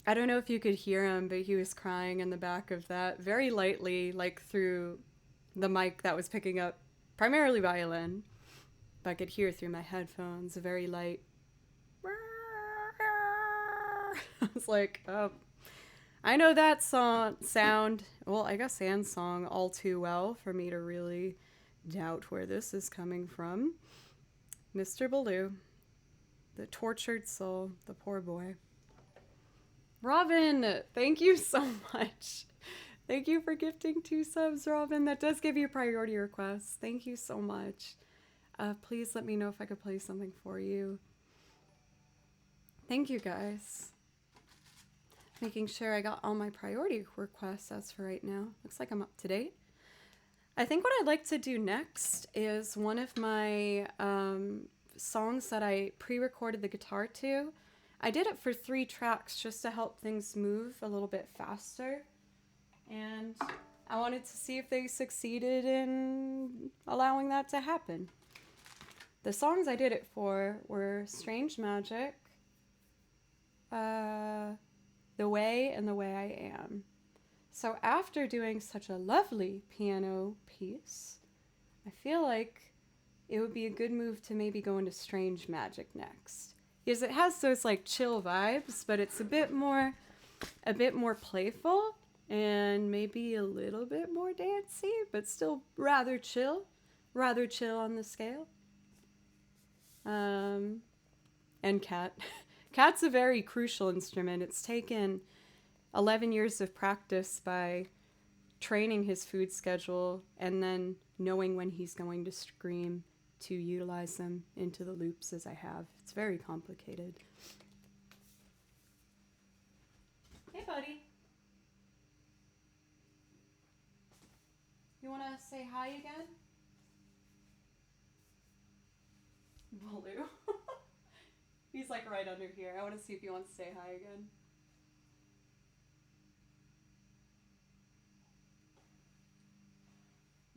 I don't know if you could hear him, but he was crying in the back of that very lightly, like through the mic that was picking up primarily violin. But I could hear through my headphones a very light. I was like, oh, I know that sound, well, I guess and song all too well for me to really doubt where this is coming from. Mr. Baloo, the tortured soul, the poor boy. Robin, thank you so much. Thank you for gifting 2 subs, Robin. That does give you priority requests. Thank you so much. Please let me know if I could play something for you. Thank you, guys. Making sure I got all my priority requests as for right now. Looks like I'm up to date. I think what I'd like to do next is one of my songs that I pre-recorded the guitar to. I did it for 3 tracks just to help things move a little bit faster. And I wanted to see if they succeeded in allowing that to happen. The songs I did it for were Strange Magic, The Way, and The Way I Am. So after doing such a lovely piano piece, I feel like it would be a good move to maybe go into Strange Magic next. Because it has those like chill vibes, but it's a bit more playful and maybe a little bit more dancey, but still rather chill on the scale. And cat. Cat's a very crucial instrument. It's taken 11 years of practice by training his food schedule and then knowing when he's going to scream to utilize them into the loops as I have. It's very complicated. Hey, buddy. You want to say hi again? Baloo. He's like right under here. I want to see if he wants to say hi again.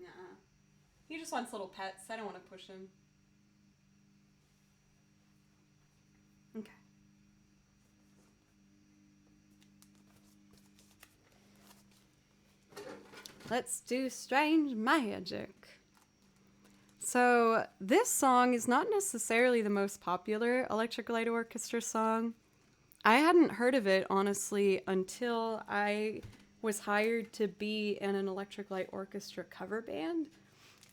Nuh-uh. He just wants little pets. I don't want to push him. Okay. Let's do Strange Magic. So this song is not necessarily the most popular Electric Light Orchestra song. I hadn't heard of it, honestly, until I was hired to be in an Electric Light Orchestra cover band.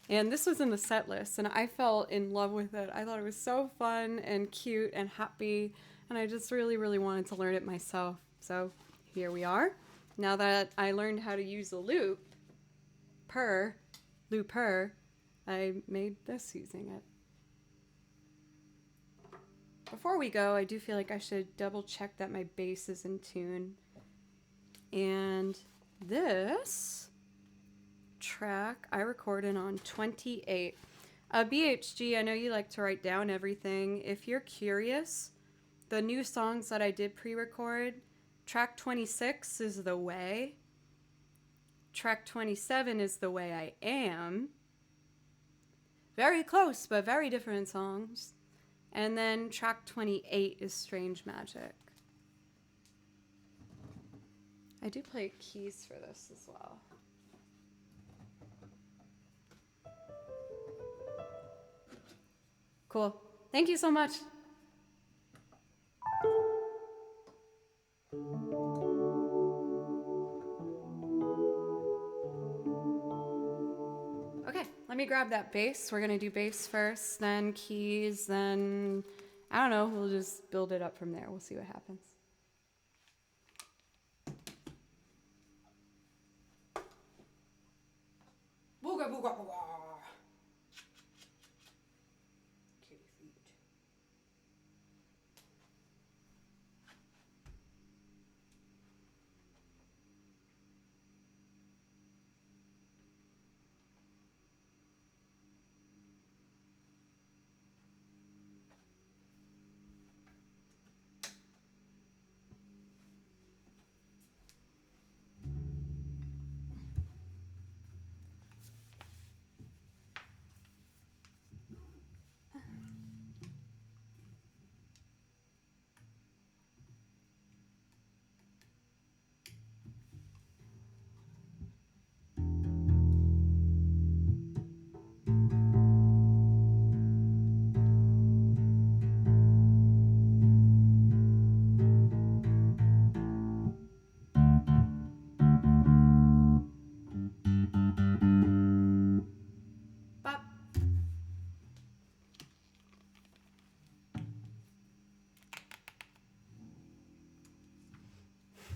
And this was in the set list, and I fell in love with it. I thought it was so fun and cute and happy, and I just really, really wanted to learn it myself. So here we are. Now that I learned how to use a looper, I made this using it. Before we go, I do feel like I should double check that my bass is in tune. And this track I recorded on 28. BHG, I know you like to write down everything. If you're curious, the new songs that I did pre-record, track 26 is The Way. Track 27 is The Way I Am. Very close, but very different songs. And then track 28 is Strange Magic. I do play keys for this as well. Cool. Thank you so much. Okay, let me grab that bass. We're gonna do bass first, then keys, then, I don't know, we'll just build it up from there. We'll see what happens. Booga booga booga. Kitty feet.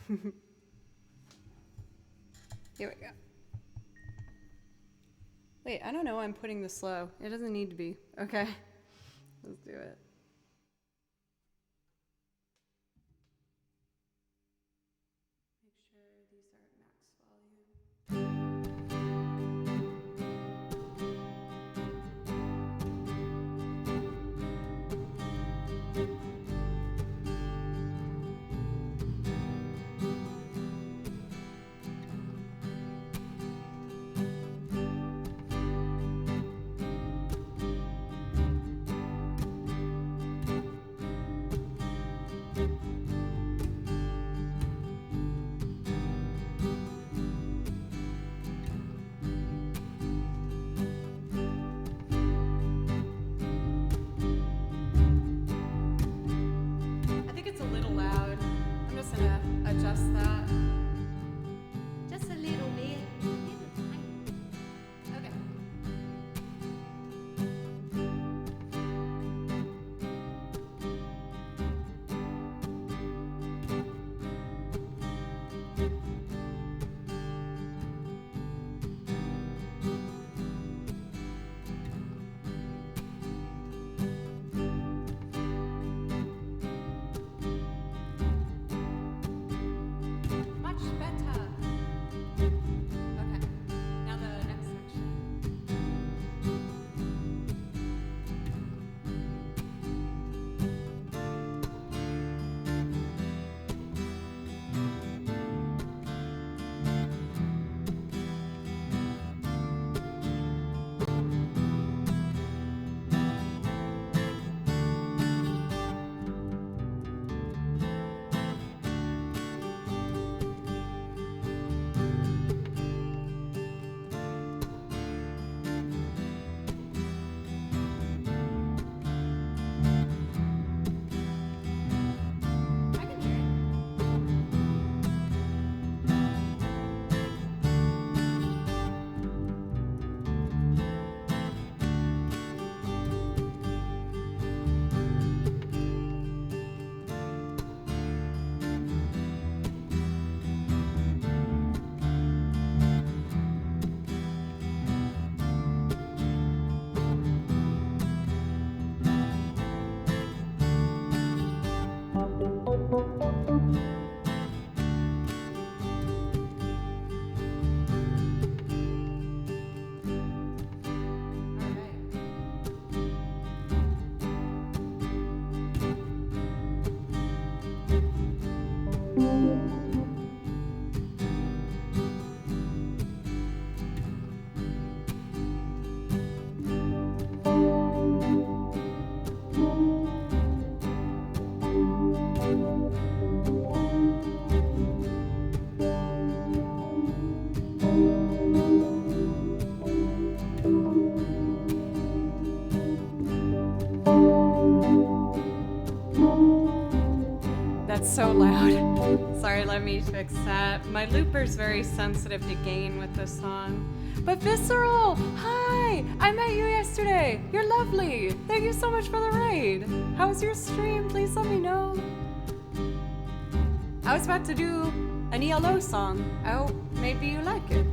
Here we go. Wait, I don't know why I'm putting this slow. It doesn't need to be. Okay. Let's do it. Make sure these are at max volume. I think it's a little loud. I'm just gonna adjust that. Just a little bit. Okay. Much better. Okay. Now the next section. I can hear it. All right. That's so loud. Sorry, let me fix that. My looper's very sensitive to gain with this song. But Visceral, hi! I met you yesterday. You're lovely. Thank you so much for the raid. How was your stream? Please let me know. I was about to do an ELO song. I hope maybe you like it.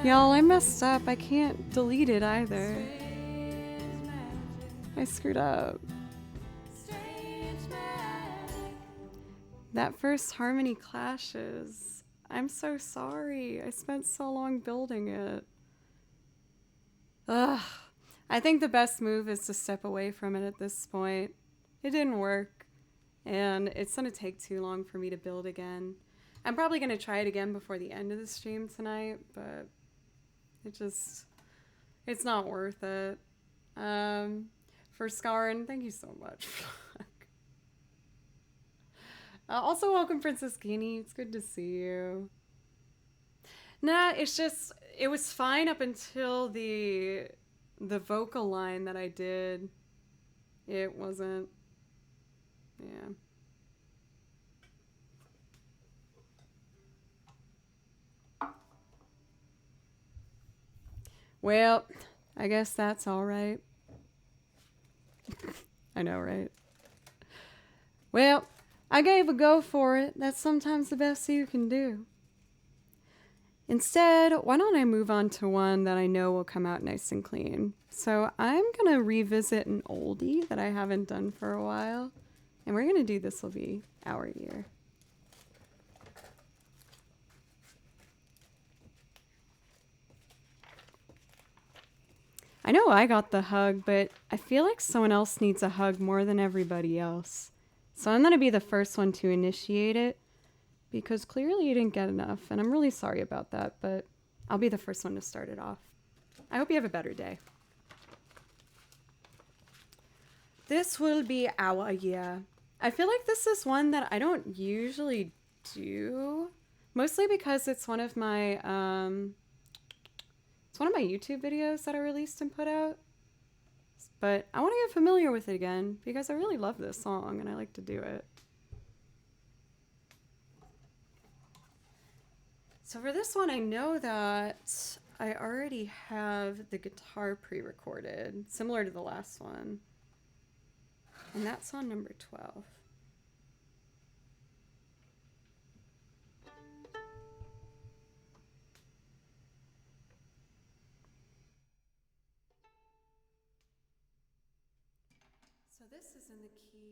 Y'all, I messed up. I can't delete it either. I screwed up. That first harmony clashes. I'm so sorry. I spent so long building it. Ugh. I think the best move is to step away from it at this point. It didn't work, and it's gonna take too long for me to build again. I'm probably gonna try it again before the end of the stream tonight, but it's not worth it. For Scarin, thank you so much. Also, welcome, Princess Guinea. It's good to see you. Nah, it's just, it was fine up until the vocal line that I did. It wasn't, yeah. Well, I guess that's all right. I know, right? Well, I gave a go for it. That's sometimes the best you can do. Instead, why don't I move on to one that I know will come out nice and clean? So I'm going to revisit an oldie that I haven't done for a while. And we're going to do This Will Be Our Year. I know I got the hug, but I feel like someone else needs a hug more than everybody else. So I'm going to be the first one to initiate it, because clearly you didn't get enough, and I'm really sorry about that, but I'll be the first one to start it off. I hope you have a better day. This will be our year. I feel like this is one that I don't usually do, mostly because it's one of my YouTube videos that I released and put out. But I want to get familiar with it again because I really love this song and I like to do it. So for this one, I know that I already have the guitar pre-recorded, similar to the last one. And that's on number 12. So this is in the key.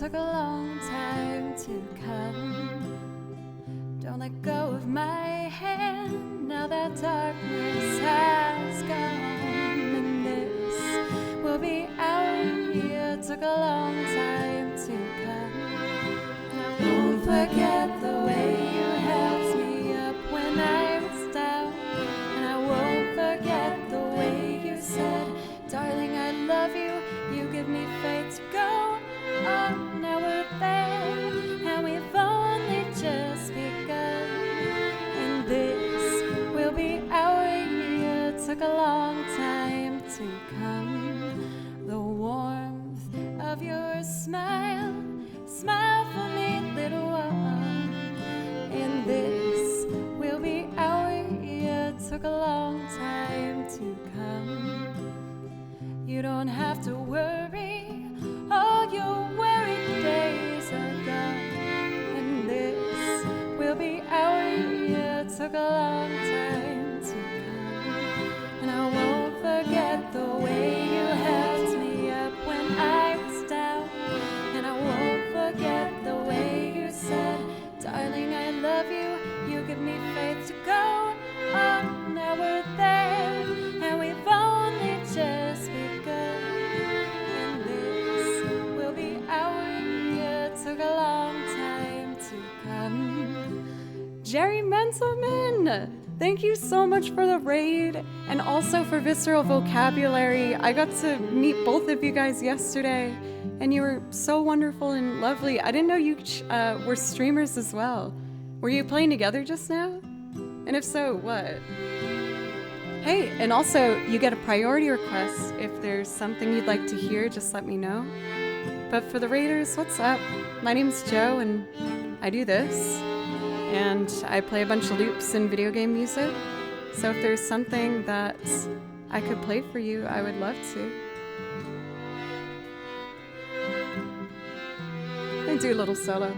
took a long time to come. Don't let go of my hand, now that darkness has gone. And this will be our year, took a long time to come. And I won't forget the way you held me up when I was down. And I won't forget the way you said, darling, I love you. You give me faith to go on. Now we're there, and we've only just begun. And this will be our year, took a long time to come. The warmth of your smile, smile for me, little one. And this will be our year, took a long time to come. You don't have to worry, all your worried days are gone. And this will be our year, took a long time to come. And I won't forget the way you held me up when I was down. And I won't forget the way you said, darling, I love you. You give me faith to go on. Now we're there, and we've only just begun. And this will be our year, took a long time to come. Jerry Menselman, thank you so much for the raid and also for Visceral Vocabulary. I got to meet both of you guys yesterday, and you were so wonderful and lovely. I didn't know you were streamers as well. Were you playing together just now? And if so, what? Hey, and also, you get a priority request. If there's something you'd like to hear, just let me know. But for the raiders, what's up? My name's Joe, and I do this. And I play a bunch of loops and video game music. So if there's something that I could play for you, I would love to. I do a little solo.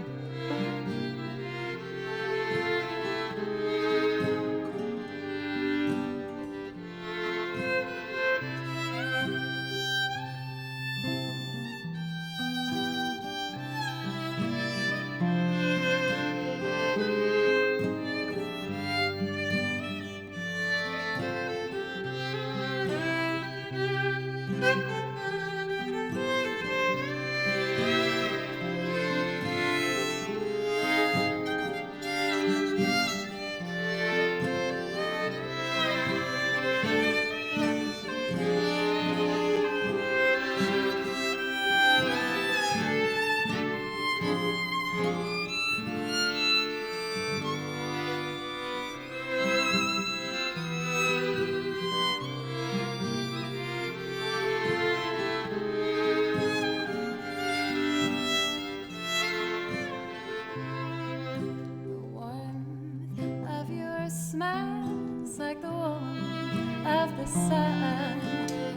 Smiles like the warmth of the sun.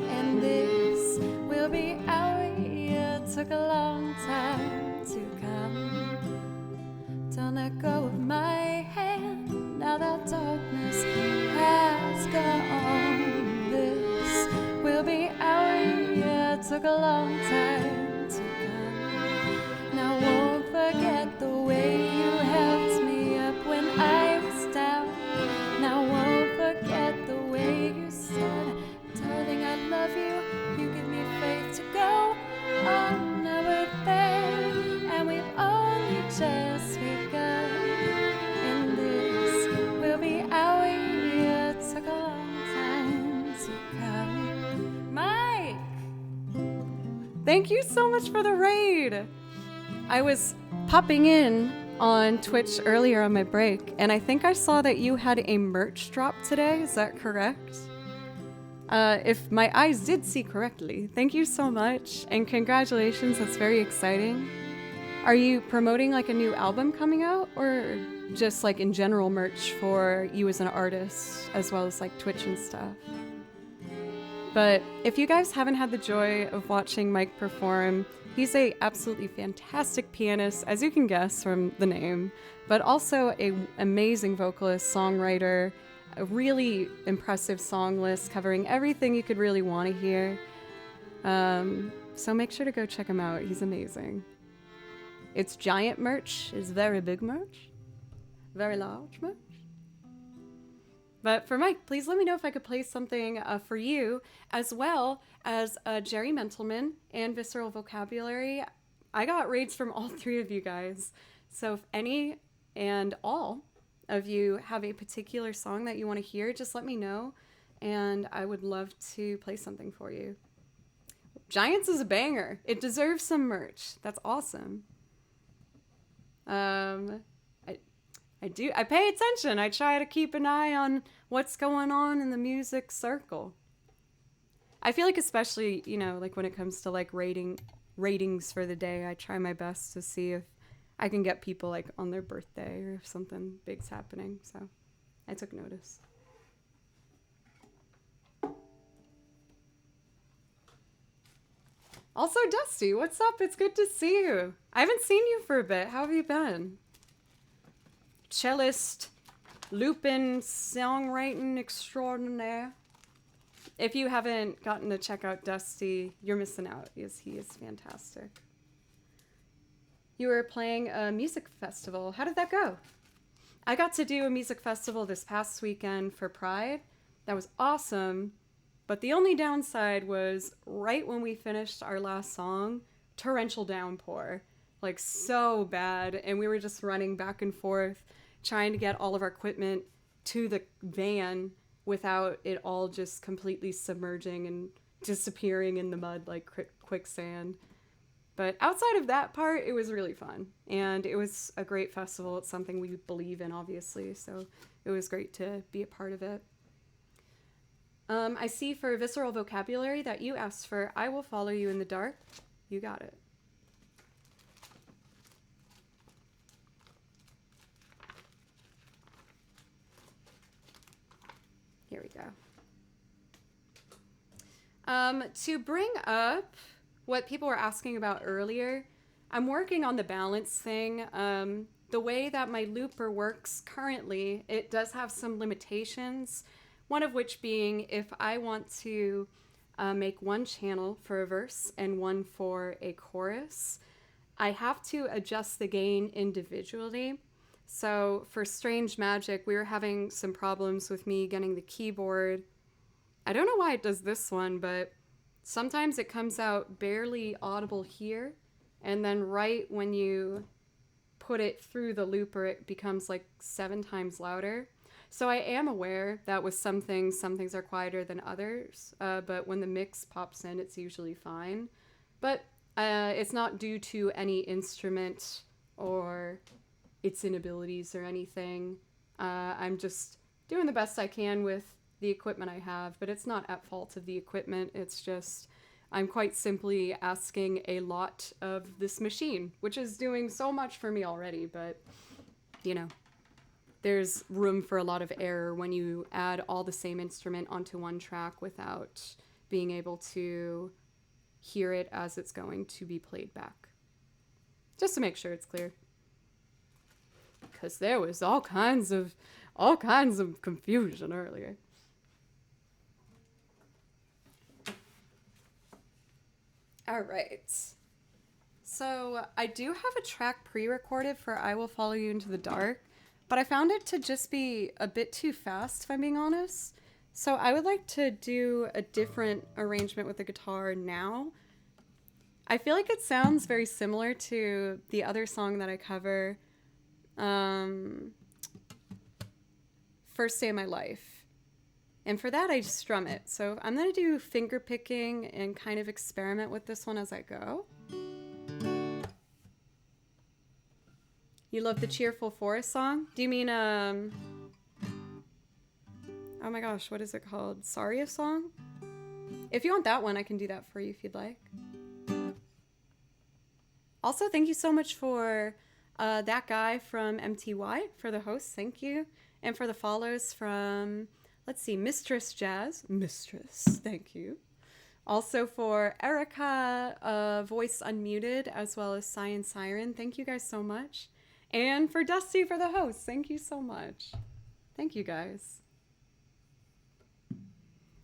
And this will be our year, took a long time to come. Don't let go of my hand, now that darkness has gone. This will be our year, took a long time to come. Now won't forget the way you held me up when I was down. Now won't forget the way you said, darling, I love you. You give me faith to go on. Now we're there, and we've only just begun. And this will be our year, took a long time to come. Mike! Thank you so much for the raid! I was popping in on Twitch earlier on my break, and I think I saw that you had a merch drop today. Is that correct? If my eyes did see correctly, thank you so much, and congratulations, that's very exciting. Are you promoting like a new album coming out, or just like in general merch for you as an artist, as well as like Twitch and stuff? But if you guys haven't had the joy of watching Mike perform, he's a absolutely fantastic pianist, as you can guess from the name, but also an amazing vocalist, songwriter, a really impressive song list covering everything you could really want to hear. So make sure to go check him out. He's amazing. It's giant merch. It's very big merch. Very large merch. But for Mike, please let me know if I could play something for you, as well as Jerry Mentalman and Visceral Vocabulary. I got raids from all three of you guys. So if any and all of you have a particular song that you want to hear, just let me know. And I would love to play something for you. Giants is a banger. It deserves some merch. That's awesome. I pay attention. I try to keep an eye on what's going on in the music circle. I feel like especially, like when it comes to like ratings for the day, I try my best to see if I can get people like on their birthday or if something big's happening. So I took notice. Also, Dusty, what's up? It's good to see you. I haven't seen you for a bit. How have you been? Cellist, lupin, songwriting extraordinaire. If you haven't gotten to check out Dusty, you're missing out. He is fantastic. You were playing a music festival. How did that go? I got to do a music festival this past weekend for Pride. That was awesome. But the only downside was right when we finished our last song, torrential downpour. Like so bad. And we were just running back and forth, trying to get all of our equipment to the van without it all just completely submerging and disappearing in the mud like quicksand. But outside of that part, it was really fun. And it was a great festival. It's something we believe in, obviously. So it was great to be a part of it. I see for Visceral Vocabulary that you asked for I Will Follow You in the Dark. You got it. Here we go. To bring up what people were asking about earlier, I'm working on the balance thing. The way that my looper works currently, it does have some limitations. One of which being if I want to make one channel for a verse and one for a chorus, I have to adjust the gain individually. So for Strange Magic, we were having some problems with me getting the keyboard. I don't know why it does this one, but sometimes it comes out barely audible here, and then right when you put it through the looper, it becomes like 7 times louder. So I am aware that with some things are quieter than others, but when the mix pops in, it's usually fine. But it's not due to any instrument or its inabilities or anything. I'm just doing the best I can with the equipment I have, but it's not at fault of the equipment. It's just I'm quite simply asking a lot of this machine, which is doing so much for me already, but there's room for a lot of error when you add all the same instrument onto one track without being able to hear it as it's going to be played back. Just to make sure it's clear. Because there was all kinds of confusion earlier. All right. So I do have a track pre-recorded for I Will Follow You Into the Dark. But I found it to just be a bit too fast, if I'm being honest. So I would like to do a different arrangement with the guitar now. I feel like it sounds very similar to the other song that I cover, First Day of My Life. And for that, I just strum it. So I'm going to do finger picking and kind of experiment with this one as I go. You love the Cheerful Forest song? Do you mean, oh my gosh, what is it called? Saria song? If you want that one, I can do that for you if you'd like. Also, thank you so much for that guy from MTY for the host. Thank you. And for the follows from, let's see, Mistress Jazz. Mistress, thank you. Also for Erica, Voice Unmuted, as well as Science Siren. Thank you guys so much. And for Dusty for the host. Thank you so much. Thank you guys.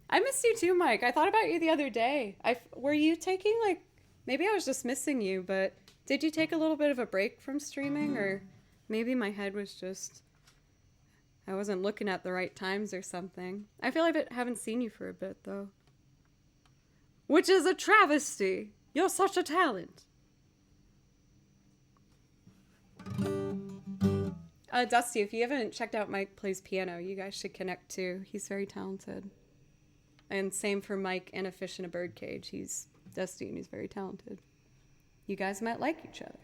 I missed you too, Mike. I thought about you the other day. Were you taking maybe I was just missing you, but Did you take a little bit of a break from streaming, or maybe my head was just, I wasn't looking at the right times or something. I feel like I haven't seen you for a bit though. Which is a travesty. You're such a talent. Dusty, if you haven't checked out Mike Plays Piano, you guys should connect too. He's very talented. And same for Mike and a Fish in a Birdcage. He's Dusty and he's very talented. You guys might like each other.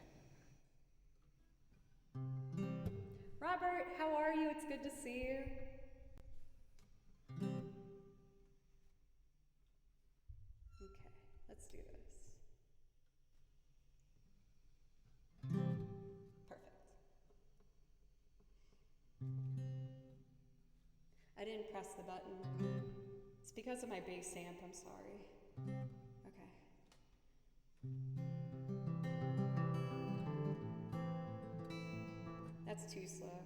Robert, how are you? It's good to see you. Okay, let's do this. Perfect. I didn't press the button. It's because of my bass amp, I'm sorry. Okay. That's too slow.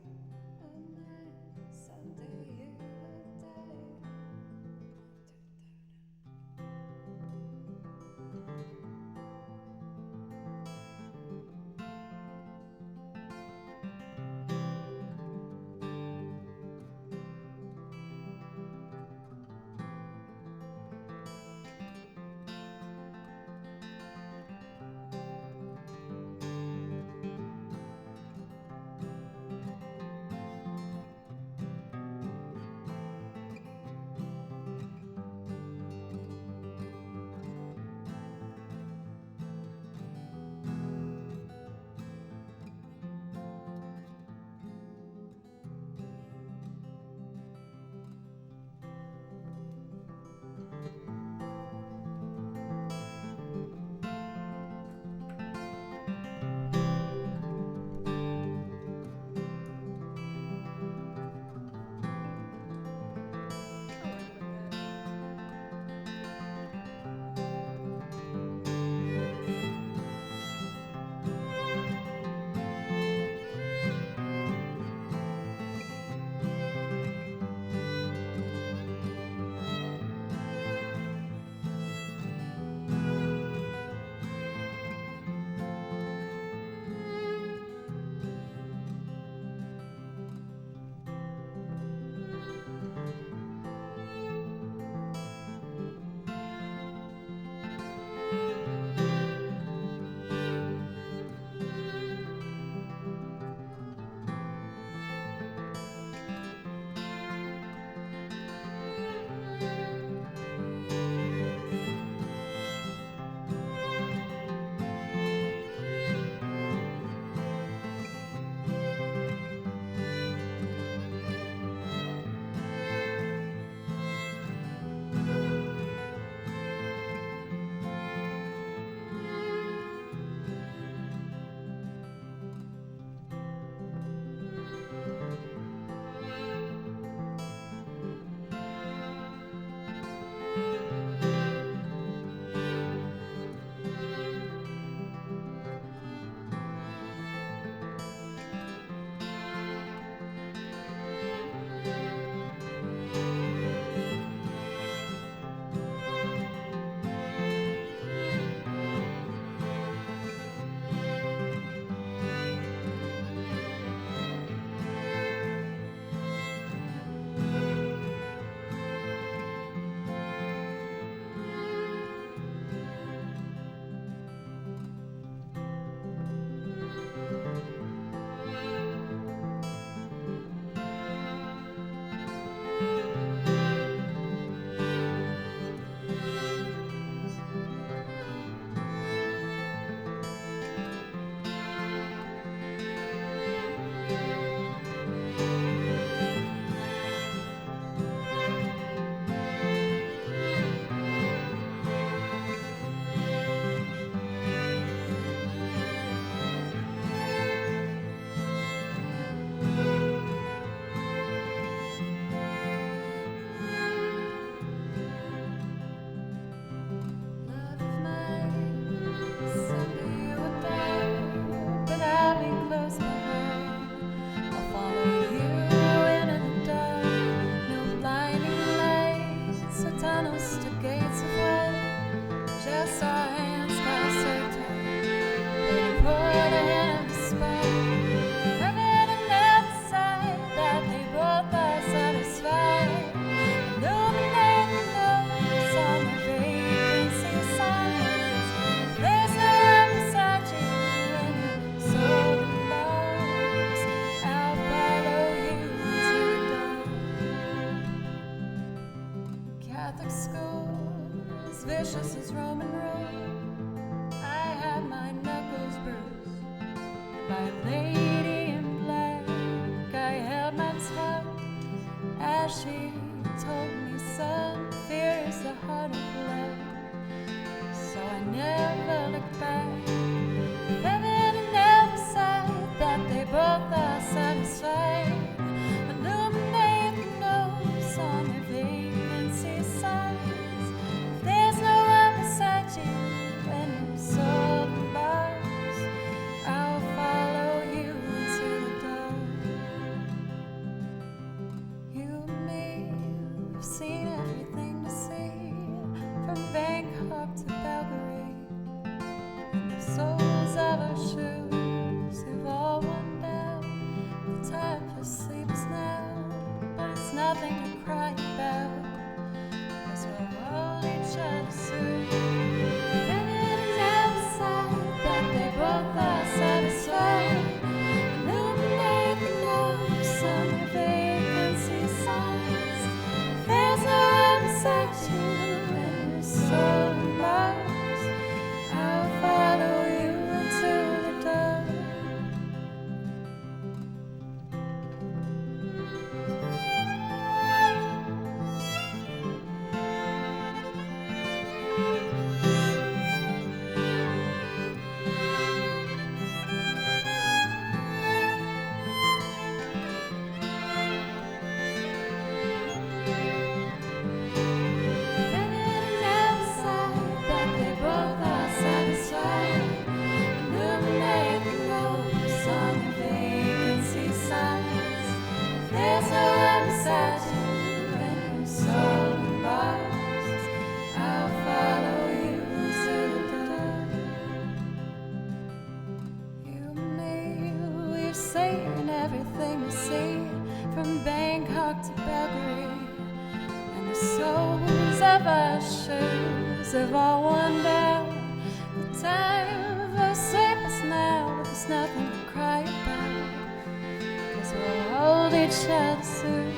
of our shoes have all worn down. The time for sleep is now, but there's nothing to cry about, 'cause we'll hold each other soon.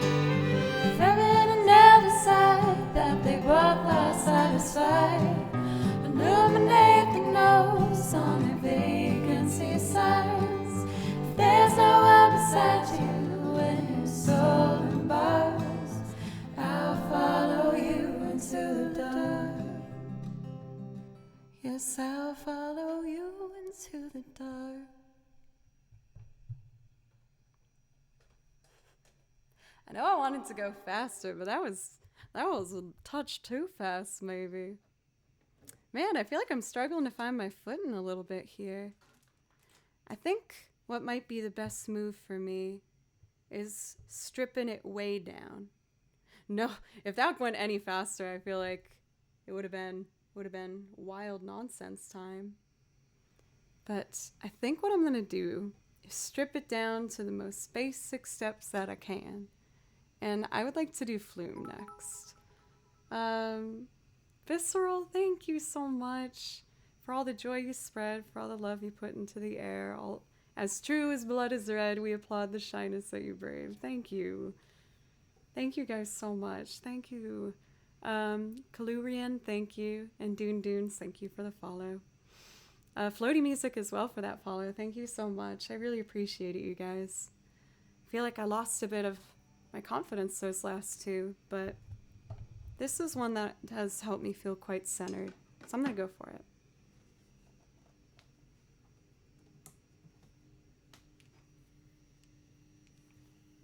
Famine and never side that they both lie side by side. Illuminate the nose on the vacancy signs. If there's no one beside you when your soul and bars, I'll follow you into the dark. Yes, I'll follow you into the dark. I know I wanted to go faster, but that was a touch too fast, maybe. Man, I feel like I'm struggling to find my footing a little bit here. I think what might be the best move for me is stripping it way down. No, if that went any faster, I feel like it would have been wild nonsense time. But I think what I'm gonna do is strip it down to the most basic steps that I can. And I would like to do Flume next. Visceral, thank you so much for all the joy you spread, for all the love you put into the air. All, as true as blood is red, we applaud the shyness that you brave. Thank you. Thank you guys so much. Thank you. Kalurian, thank you. And Dune Dunes, thank you for the follow. Floaty Music as well for that follow. Thank you so much. I really appreciate it, you guys. I feel like I lost a bit of my confidence those last two, but this is one that has helped me feel quite centered. So I'm going to go for it.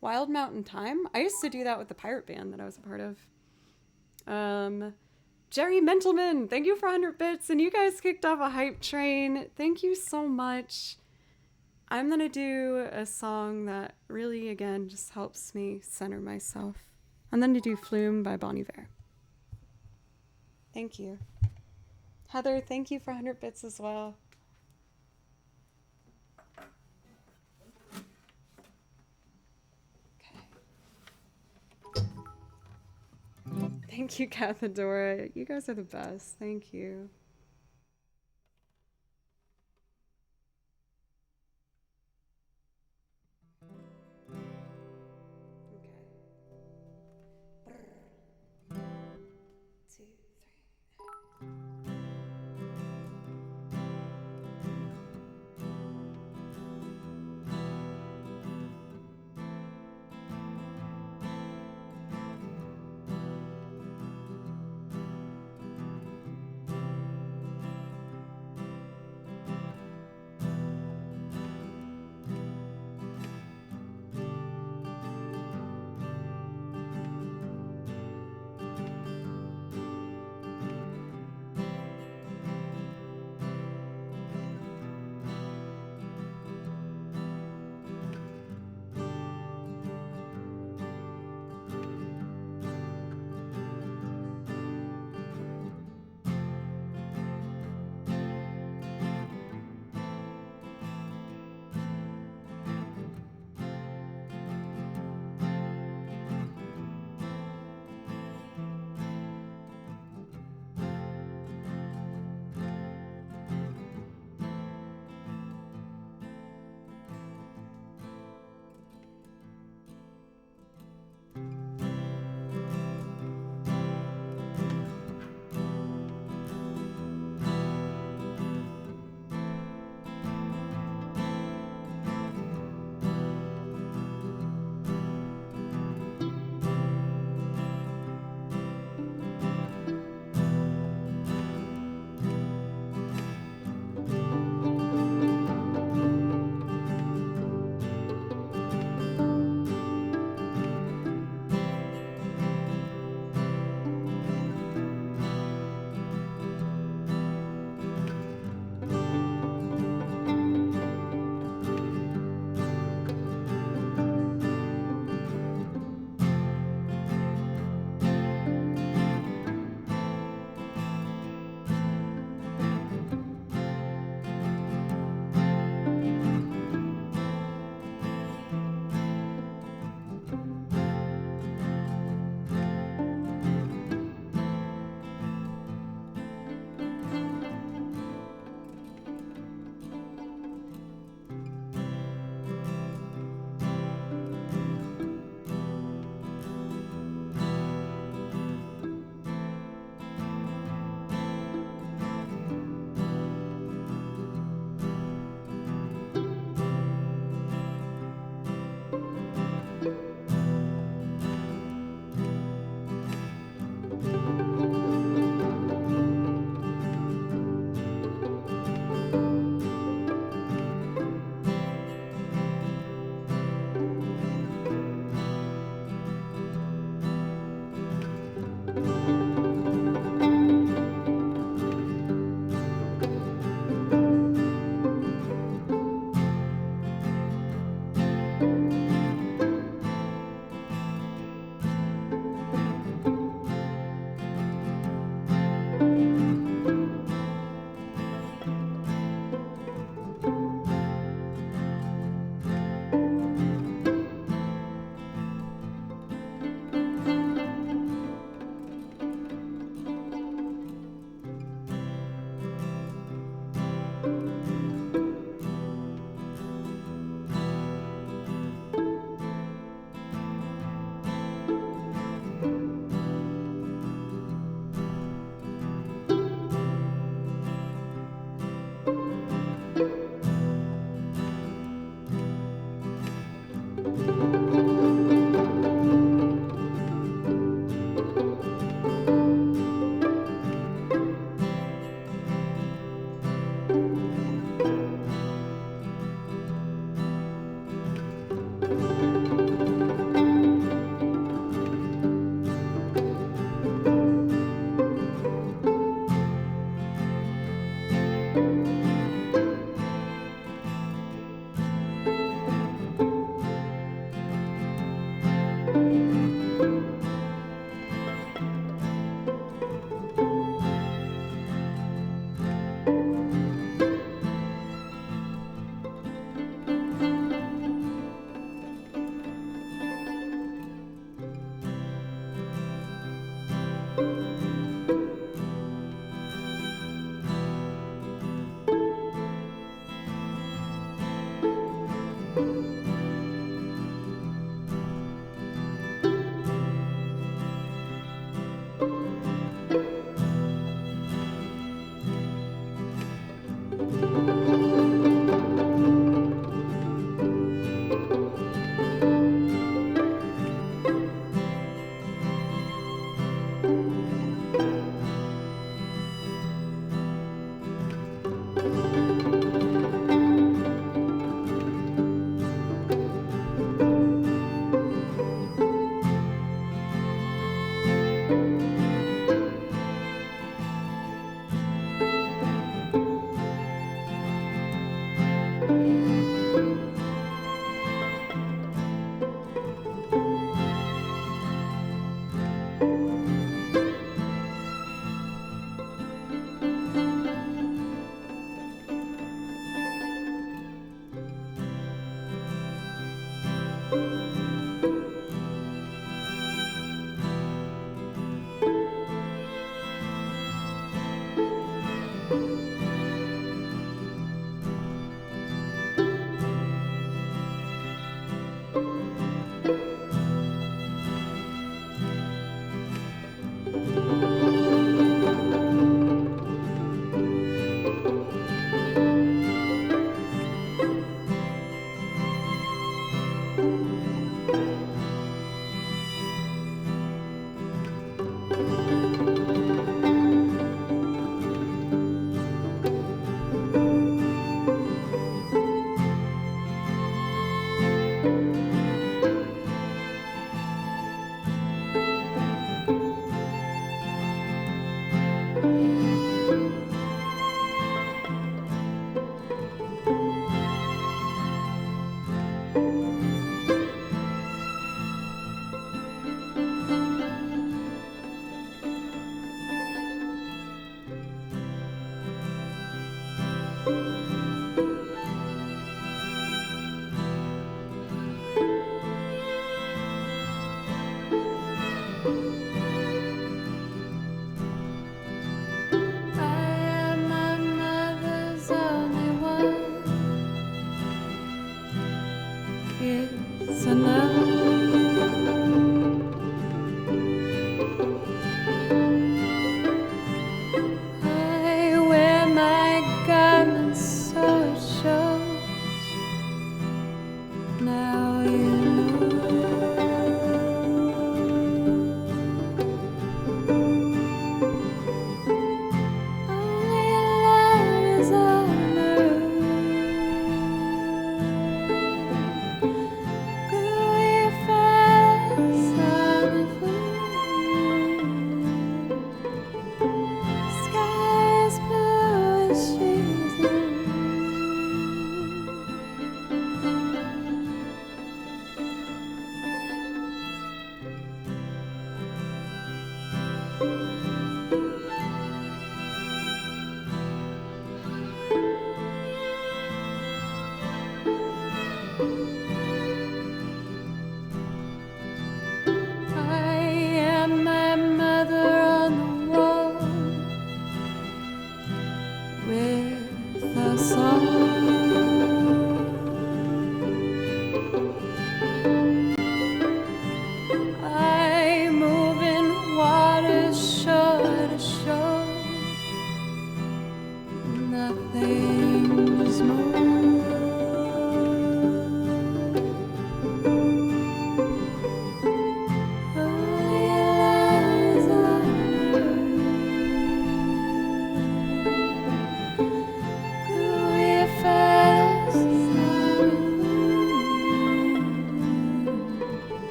Wild Mountain Time? I used to do that with the pirate band that I was a part of. Jerry Mentalman, thank you for 100 bits. And you guys kicked off a hype train. Thank you so much. I'm going to do a song that really, again, just helps me center myself. I'm going to do Flume by Bon Iver. Thank you. Heather, thank you for 100 bits as well. Okay. Thank you, Cathadora. You guys are the best. Thank you.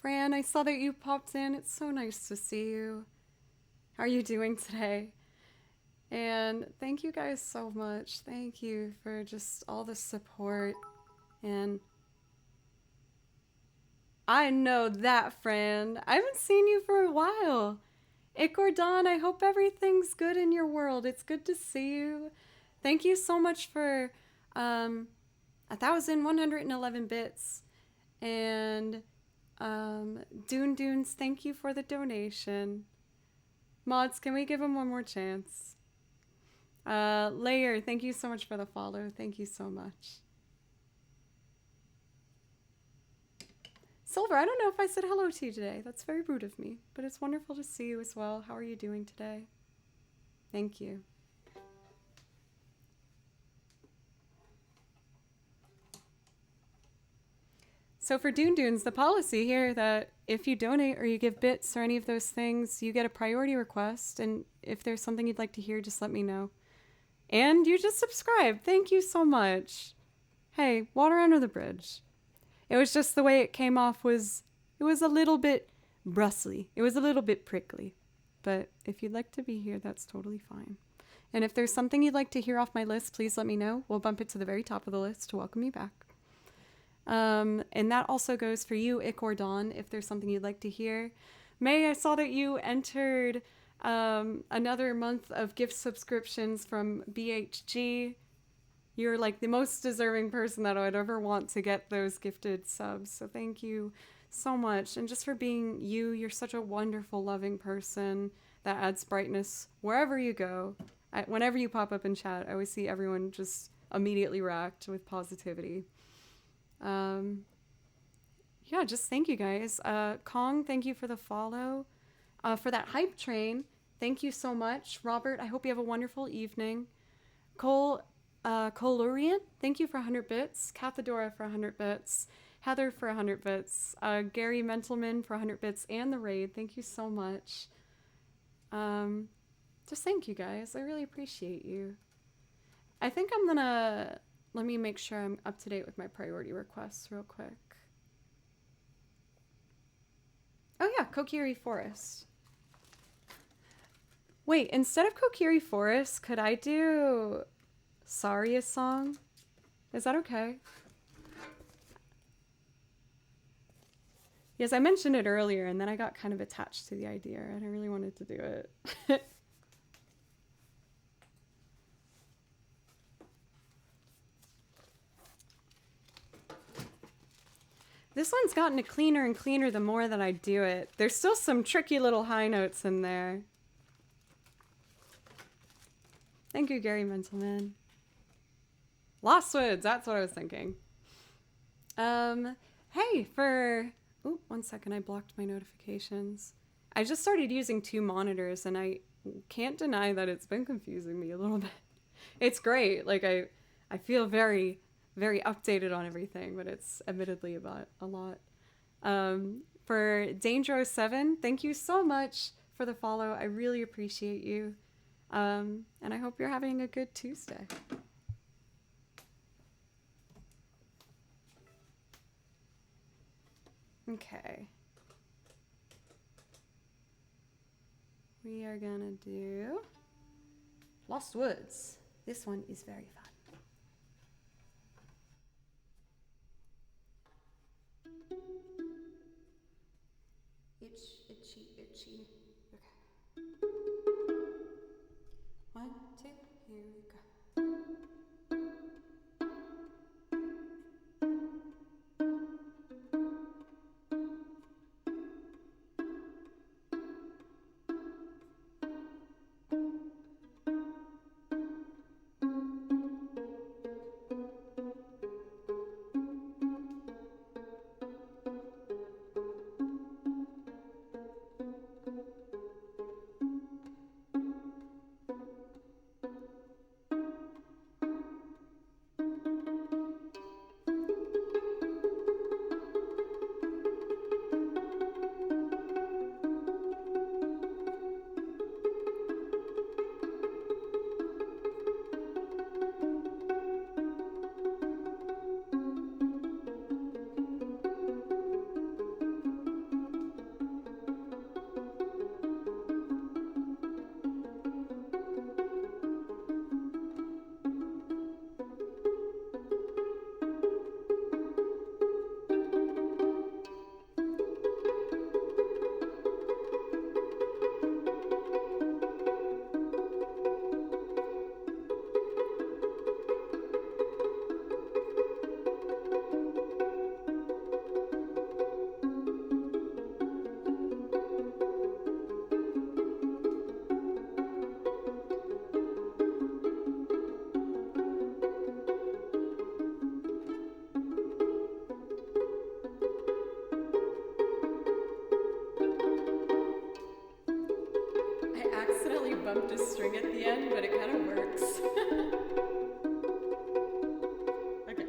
Fran, I saw that you popped in. It's so nice to see you. How are you doing today? And thank you guys so much. Thank you for just all the support. And I know that, Fran. I haven't seen you for a while. Ikordon, I hope everything's good in your world. It's good to see you. Thank you so much for 1,111 bits. And Dune Dunes, thank you for the donation. Mods, can we give him one more chance? Layer, thank you so much for the follow. Thank you so much. Silver, I don't know if I said hello to you today. That's very rude of me, but it's wonderful to see you as well. How are you doing today? Thank you. So for Dune Dunes, the policy here that if you donate or you give bits or any of those things, you get a priority request. And if there's something you'd like to hear, just let me know. And you just subscribe. Thank you so much. Hey, water under the bridge. It was just the way it came off it was a little bit brustly. It was a little bit prickly. But if you'd like to be here, that's totally fine. And if there's something you'd like to hear off my list, please let me know. We'll bump it to the very top of the list to welcome you back. And that also goes for you, Ikordon, if there's something you'd like to hear. May, I saw that you entered another month of gift subscriptions from BHG. You're like the most deserving person that I would ever want to get those gifted subs. So thank you so much. And just for being you, you're such a wonderful, loving person that adds brightness wherever you go. Whenever you pop up in chat, I always see everyone just immediately react with positivity. Yeah, just thank you guys. Kong, thank you for the follow. For that hype train, thank you so much. Robert, I hope you have a wonderful evening. Colurian, thank you for 100 bits. Cathedora for 100 bits. Heather for 100 bits. Gary Mentalman for 100 bits and the raid. Thank you so much. Just thank you guys. I really appreciate you. I think I'm gonna... Let me make sure I'm up to date with my priority requests real quick. Oh yeah, Kokiri Forest. Wait, instead of Kokiri Forest, could I do Saria's song? Is that okay? Yes, I mentioned it earlier and then I got kind of attached to the idea and I really wanted to do it. This one's gotten cleaner and cleaner the more that I do it. There's still some tricky little high notes in there. Thank you, Gary Mentalman. Lost Woods, that's what I was thinking. Hey, Ooh, 1 second, I blocked my notifications. I just started using 2 monitors and I can't deny that it's been confusing me a little bit. It's great, like I feel very updated on everything, but it's admittedly about a lot. For Dangerous7, thank you so much for the follow. I really appreciate you. And I hope you're having a good Tuesday. Okay. We are gonna do Lost Woods. This one is very fun. Itchy. Okay. 1, 2, here we go. I accidentally bumped a string at the end, but it kind of works. Okay.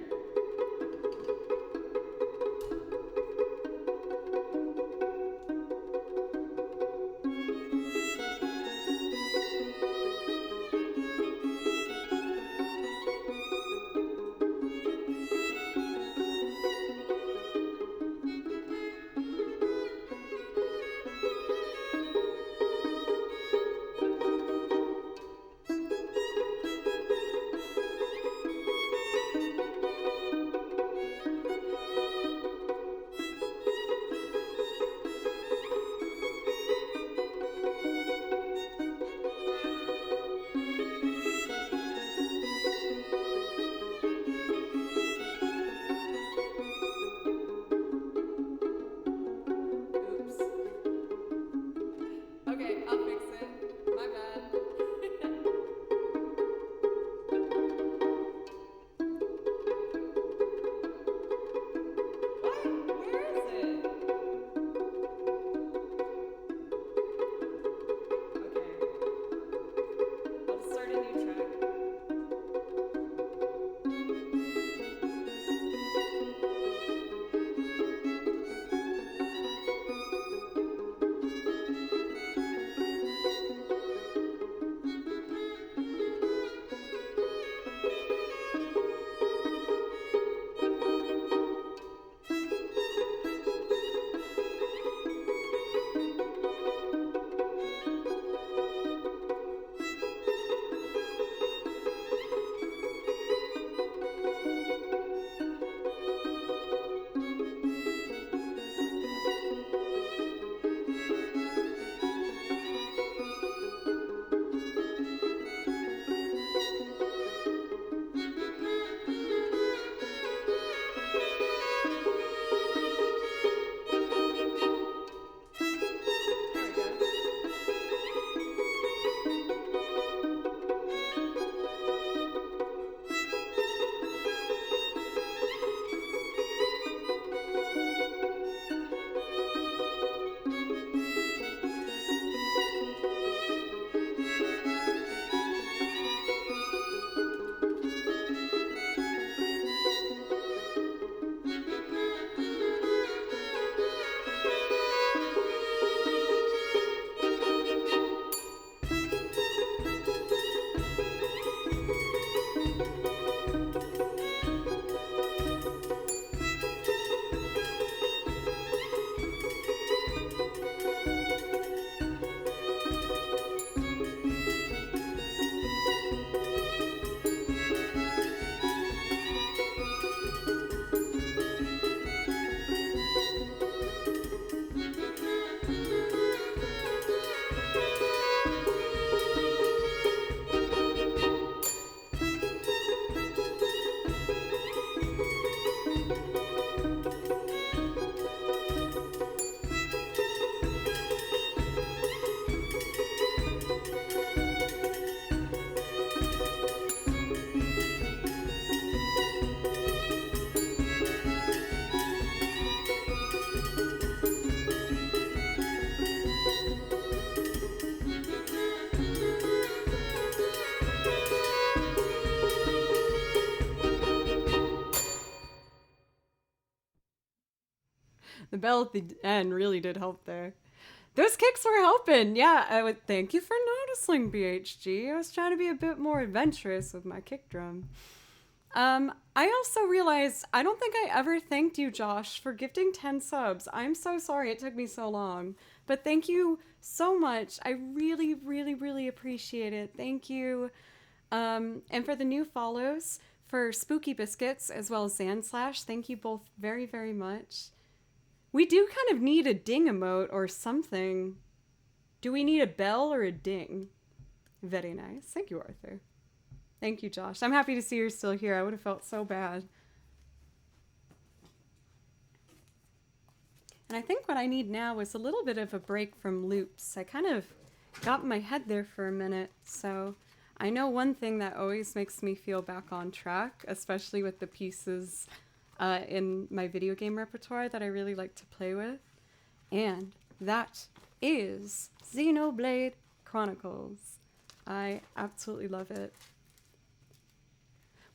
Oops. Okay, I'll fix it. My bad. What? Where is it? Okay. I'll just start a new track. There we go. The bell at the end really did help there. Those kicks were helping. Yeah, I would thank you for noticing, BHG. I was trying to be a bit more adventurous with my kick drum. I also realized I don't think I ever thanked you, Josh, for gifting 10 subs. I'm so sorry it took me so long. But thank you so much. I really, really, really appreciate it. Thank you. And for the new follows, for Spooky Biscuits as well as Zanslash, thank you both very, very much. We do kind of need a ding emote or something. Do we need a bell or a ding? Very nice. Thank you, Arthur. Thank you, Josh. I'm happy to see you're still here. I would have felt so bad. And I think what I need now is a little bit of a break from loops. I kind of got in my head there for a minute. So I know one thing that always makes me feel back on track, especially with the pieces in my video game repertoire that I really like to play with. And that is Xenoblade Chronicles. I absolutely love it.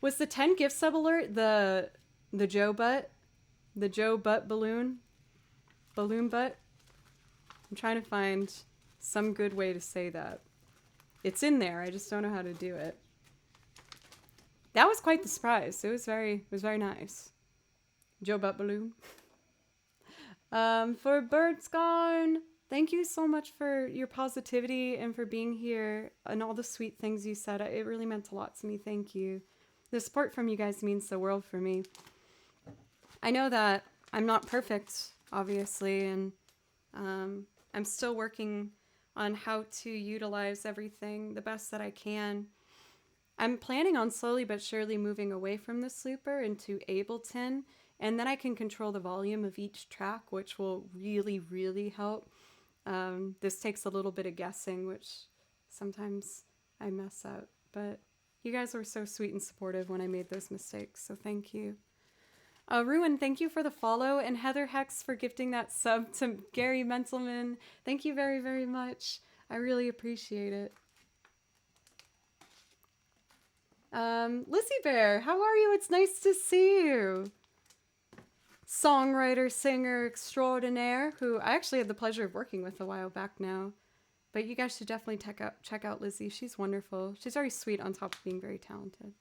Was the 10 gift sub alert the Joe butt? The Joe butt balloon? Balloon butt? I'm trying to find some good way to say that. It's in there. I just don't know how to do it. That was quite the surprise. It was very nice. Joe butt balloon. For Birds Gone, thank you so much for your positivity and for being here and all the sweet things you said. It really meant a lot to me. Thank you. The support from you guys means the world for me. I know that I'm not perfect, obviously, and I'm still working on how to utilize everything the best that I can. I'm planning on slowly but surely moving away from the Slooper into Ableton, and then I can control the volume of each track, which will really, really help. This takes a little bit of guessing, which sometimes I mess up, but you guys were so sweet and supportive when I made those mistakes, so thank you. Ruin, thank you for the follow, and Heather Hex for gifting that sub to Gary Mentelman. Thank you very, very much. I really appreciate it. Lizzie Bear, how are you? It's nice to see you. Songwriter, singer extraordinaire, who I actually had the pleasure of working with a while back now. But you guys should definitely check out Lizzie. She's wonderful. She's very sweet on top of being very talented.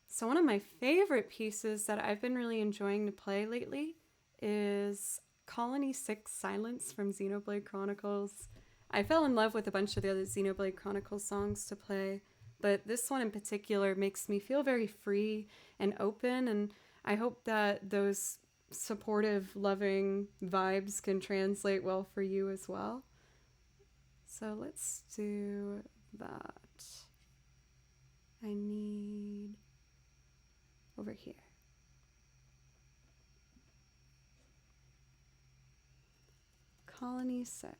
So one of my favorite pieces that I've been really enjoying to play lately is Colony 6 Silence from Xenoblade Chronicles. I fell in love with a bunch of the other Xenoblade Chronicles songs to play, but this one in particular makes me feel very free and open, and I hope that those supportive, loving vibes can translate well for you as well. So let's do that. I need over here. Colony 6.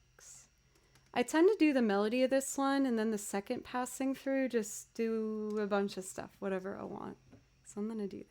I tend to do the melody of this one, and then the second passing through, just do a bunch of stuff, whatever I want. So I'm gonna do that.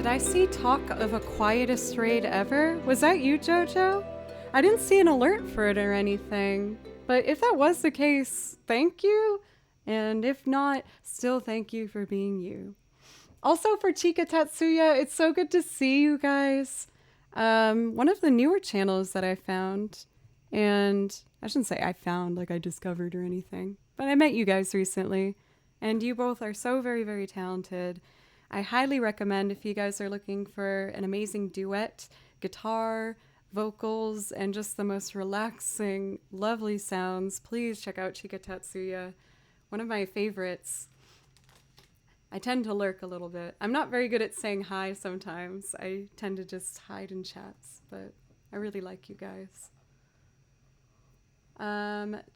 Did I see talk of a quietest raid ever? Was that you, JoJo? I didn't see an alert for it or anything. But if that was the case, thank you. And if not, still thank you for being you. Also for Chika Tatsuya, it's so good to see you guys. One of the newer channels that I found, and I shouldn't say I found like I discovered or anything, but I met you guys recently, and you both are so very, very talented. I highly recommend if you guys are looking for an amazing duet, guitar, vocals, and just the most relaxing, lovely sounds, please check out Chika Tatsuya. One of my favorites. I tend to lurk a little bit. I'm not very good at saying hi sometimes. I tend to just hide in chats, but I really like you guys.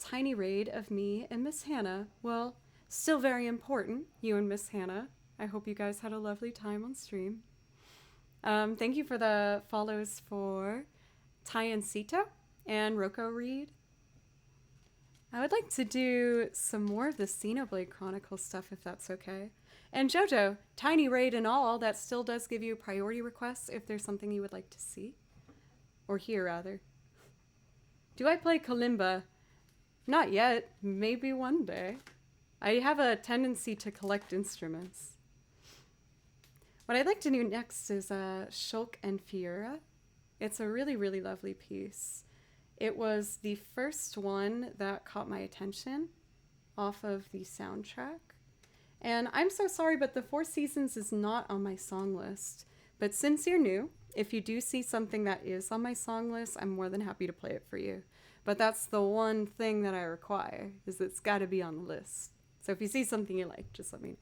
Tiny raid of me and Miss Hannah. Well, still very important, you and Miss Hannah. I hope you guys had a lovely time on stream. Thank you for the follows for Tyan Sito and Roko Reed. I would like to do some more of the Xenoblade Chronicles stuff if that's okay. And JoJo, tiny raid and all, that still does give you priority requests if there's something you would like to see. Or hear, rather. Do I play kalimba? Not yet. Maybe one day. I have a tendency to collect instruments. What I'd like to do next is Shulk and Fiora. It's a really, really lovely piece. It was the first one that caught my attention off of the soundtrack. And I'm so sorry, but the Four Seasons is not on my song list. But since you're new, if you do see something that is on my song list, I'm more than happy to play it for you. But that's the one thing that I require, is it's got to be on the list. So if you see something you like, just let me know.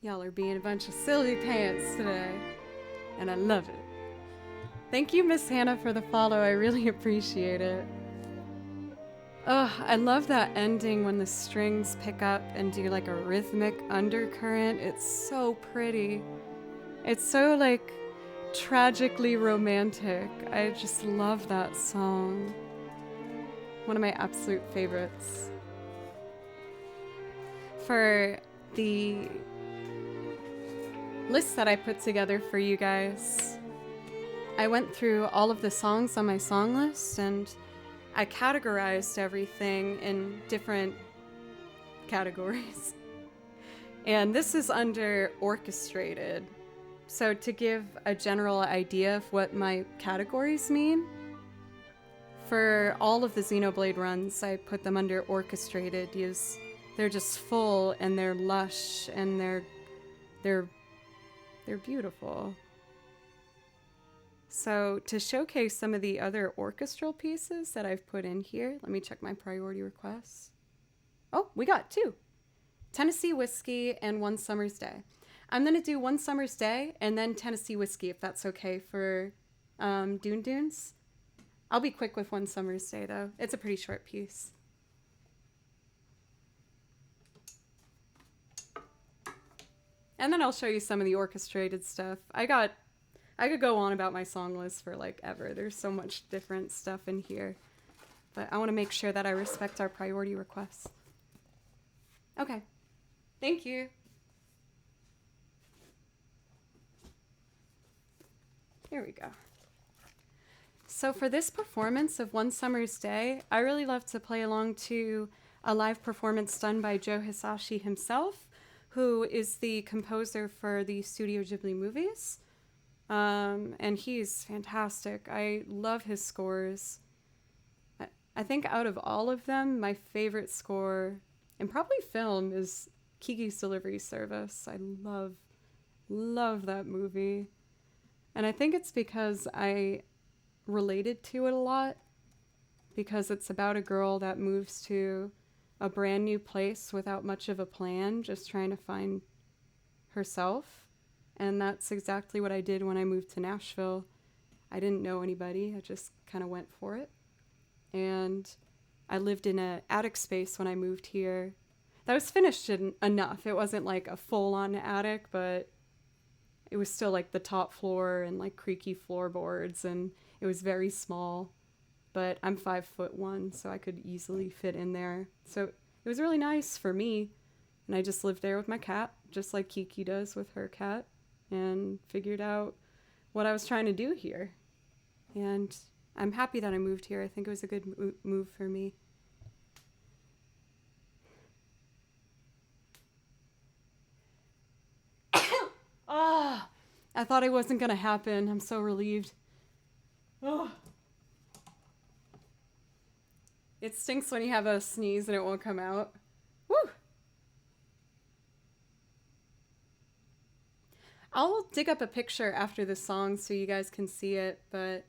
Y'all are being a bunch of silly pants today, and I love it. Thank you, Miss Hannah, for the follow. I really appreciate it. Oh, I love that ending when the strings pick up and do like a rhythmic undercurrent. It's so pretty. It's so like tragically romantic. I just love that song. One of my absolute favorites. For the list that I put together for you guys, I went through all of the songs on my song list and I categorized everything in different categories. And this is under orchestrated. So to give a general idea of what my categories mean, for all of the Xenoblade runs, I put them under orchestrated because they're just full and they're lush and they're beautiful. So to showcase some of the other orchestral pieces that I've put in here, let me check my priority requests. Oh, we got 2. Tennessee Whiskey and One Summer's Day. I'm going to do One Summer's Day and then Tennessee Whiskey, if that's okay for Dune Dunes. I'll be quick with One Summer's Day, though. It's a pretty short piece. And then I'll show you some of the orchestrated stuff. I could go on about my song list for like ever. There's so much different stuff in here. But I want to make sure that I respect our priority requests. Okay. Thank you. Here we go. So for this performance of One Summer's Day, I really love to play along to a live performance done by Joe Hisashi himself, who is the composer for the Studio Ghibli movies. And he's fantastic. I love his scores. I think out of all of them, my favorite score, and probably film, is Kiki's Delivery Service. I love that movie. And I think it's because I related to it a lot, because it's about a girl that moves to a brand new place without much of a plan, just trying to find herself. And that's exactly what I did when I moved to Nashville. I didn't know anybody. I just kind of went for it. And I lived in an attic space when I moved here. That was finished enough. It wasn't like a full-on attic, but it was still like the top floor and like creaky floorboards, and it was very small. But I'm 5'1", so I could easily fit in there. So it was really nice for me. And I just lived there with my cat, just like Kiki does with her cat, and figured out what I was trying to do here. And I'm happy that I moved here. I think it was a good move for me. Ah, I thought it wasn't going to happen. I'm so relieved. Oh. It stinks when you have a sneeze and it won't come out. Woo! I'll dig up a picture after this song so you guys can see it, but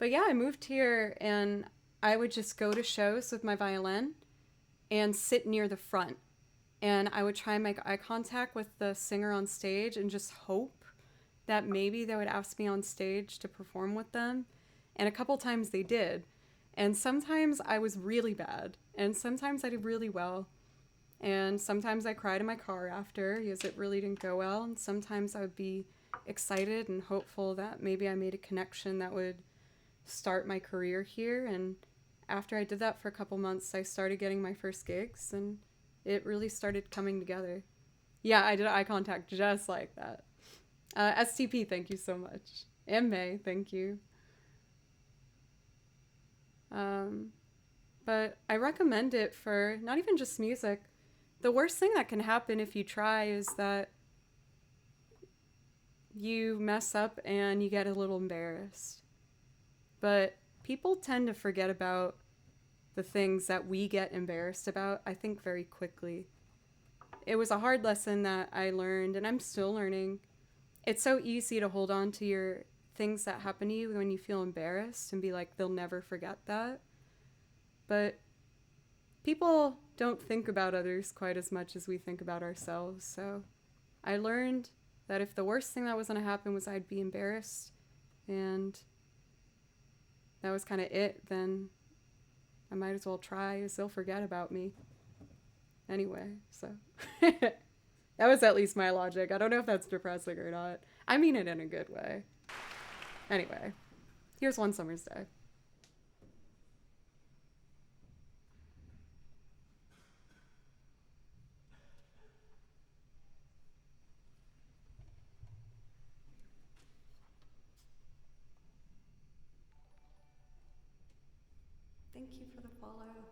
yeah, I moved here and I would just go to shows with my violin and sit near the front. And I would try and make eye contact with the singer on stage and just hope that maybe they would ask me on stage to perform with them. And a couple times they did. And sometimes I was really bad. And sometimes I did really well. And sometimes I cried in my car after because it really didn't go well. And sometimes I would be excited and hopeful that maybe I made a connection that would start my career here. And after I did that for a couple months, I started getting my first gigs, and it really started coming together. Yeah, I did eye contact just like that. STP, thank you so much. And May, thank you. But I recommend it for not even just music. The worst thing that can happen if you try is that you mess up and you get a little embarrassed. But people tend to forget about the things that we get embarrassed about, I think, very quickly. It was a hard lesson that I learned, and I'm still learning. It's so easy to hold on to your things that happen to you when you feel embarrassed and be like, they'll never forget that. But people don't think about others quite as much as we think about ourselves, so I learned that if the worst thing that was going to happen was I'd be embarrassed and that was kind of it, then I might as well try, as they'll forget about me. Anyway, so that was at least my logic. I don't know if that's depressing or not. I mean it in a good way. Anyway, here's One Summer's Day. Thank you for the follow.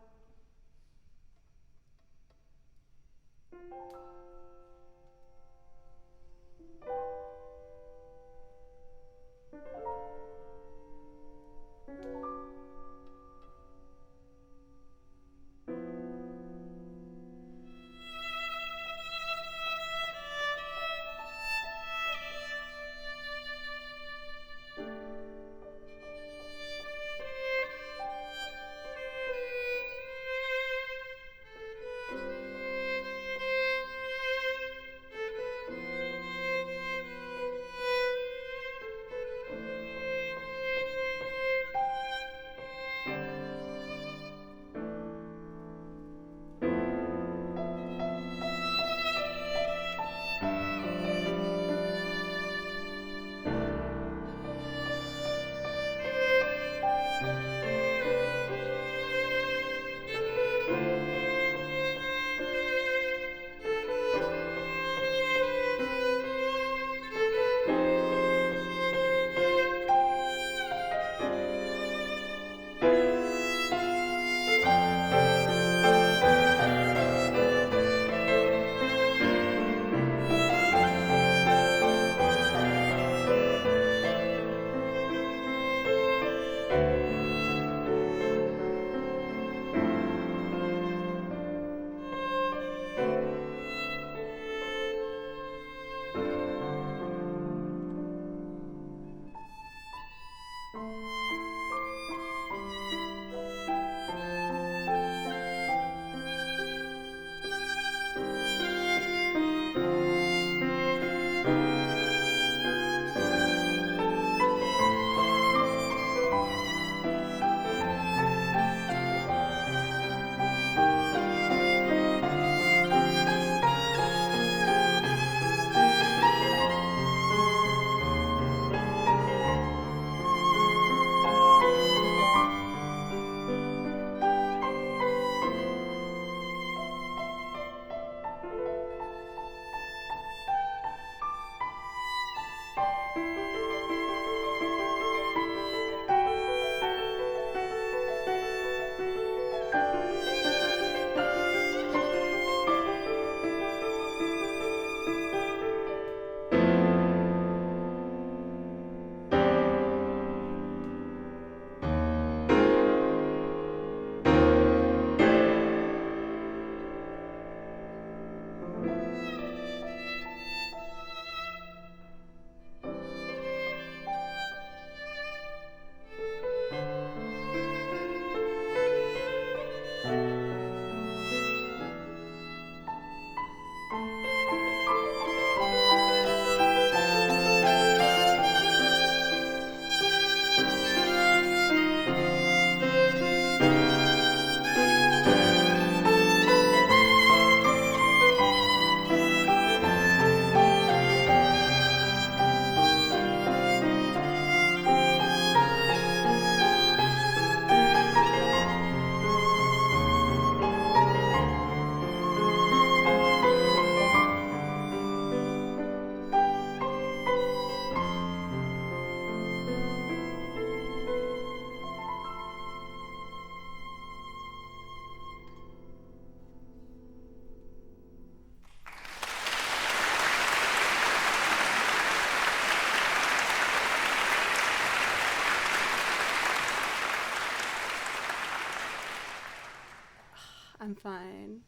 I'm fine.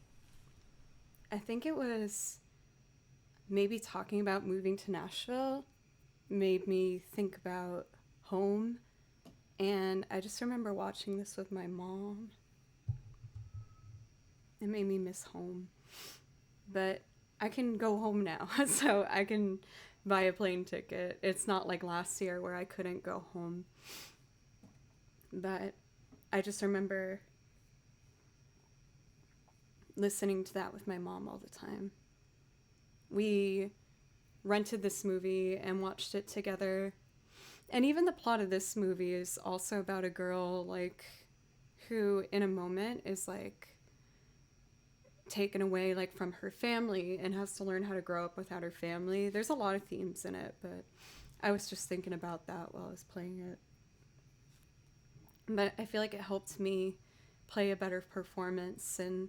I think it was maybe talking about moving to Nashville made me think about home. And I just remember watching this with my mom. It made me miss home. But I can go home now, so I can buy a plane ticket. It's not like last year where I couldn't go home. But I just remember listening to that with my mom all the time. We rented this movie and watched it together. And even the plot of this movie is also about a girl like who in a moment is like taken away like from her family and has to learn how to grow up without her family. There's a lot of themes in it, but I was just thinking about that while I was playing it. But I feel like it helped me play a better performance, and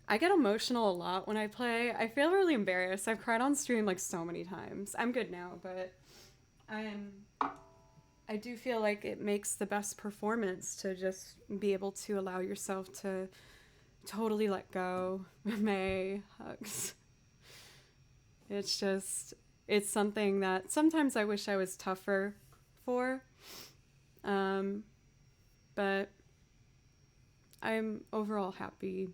I get emotional a lot when I play. I feel really embarrassed. I've cried on stream like so many times. I'm good now, but I do feel like it makes the best performance to just be able to allow yourself to totally let go. May hugs. It's just, it's something that sometimes I wish I was tougher for. But I'm overall happy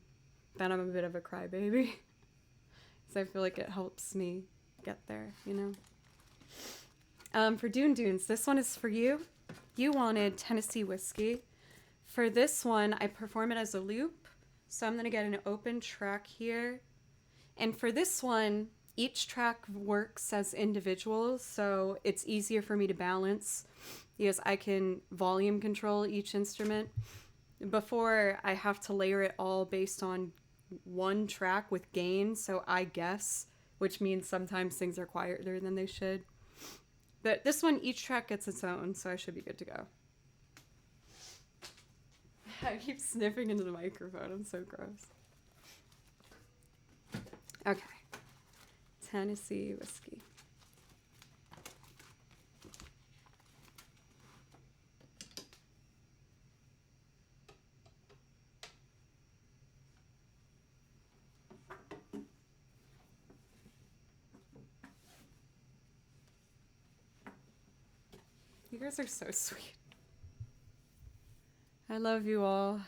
that I'm a bit of a crybaby. So I feel like it helps me get there, you know? For Dune Dunes, this one is for you. You wanted Tennessee Whiskey. For this one, I perform it as a loop. So I'm going to get an open track here. And for this one, each track works as individuals, so it's easier for me to balance because I can volume control each instrument. Before, I have to layer it all based on one track with gain, so I guess, which means sometimes things are quieter than they should. But this one, each track gets its own, so I should be good to go. I keep sniffing into the microphone. I'm so gross. Okay. Tennessee Whiskey. You guys are so sweet. I love you all.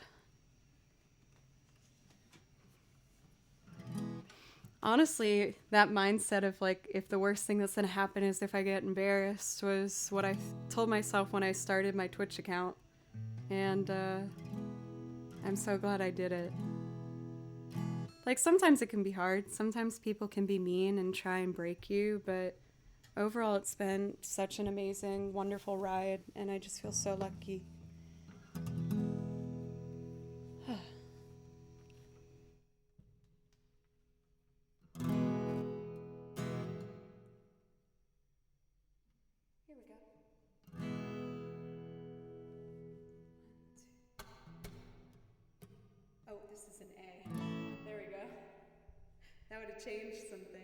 Honestly, that mindset of like, if the worst thing that's gonna happen is if I get embarrassed was what I told myself when I started my Twitch account. And I'm so glad I did it. Like, sometimes it can be hard. Sometimes people can be mean and try and break you, but overall it's been such an amazing, wonderful ride, and I just feel so lucky. Here we go. Oh, this is an A. There we go. That would have changed some things.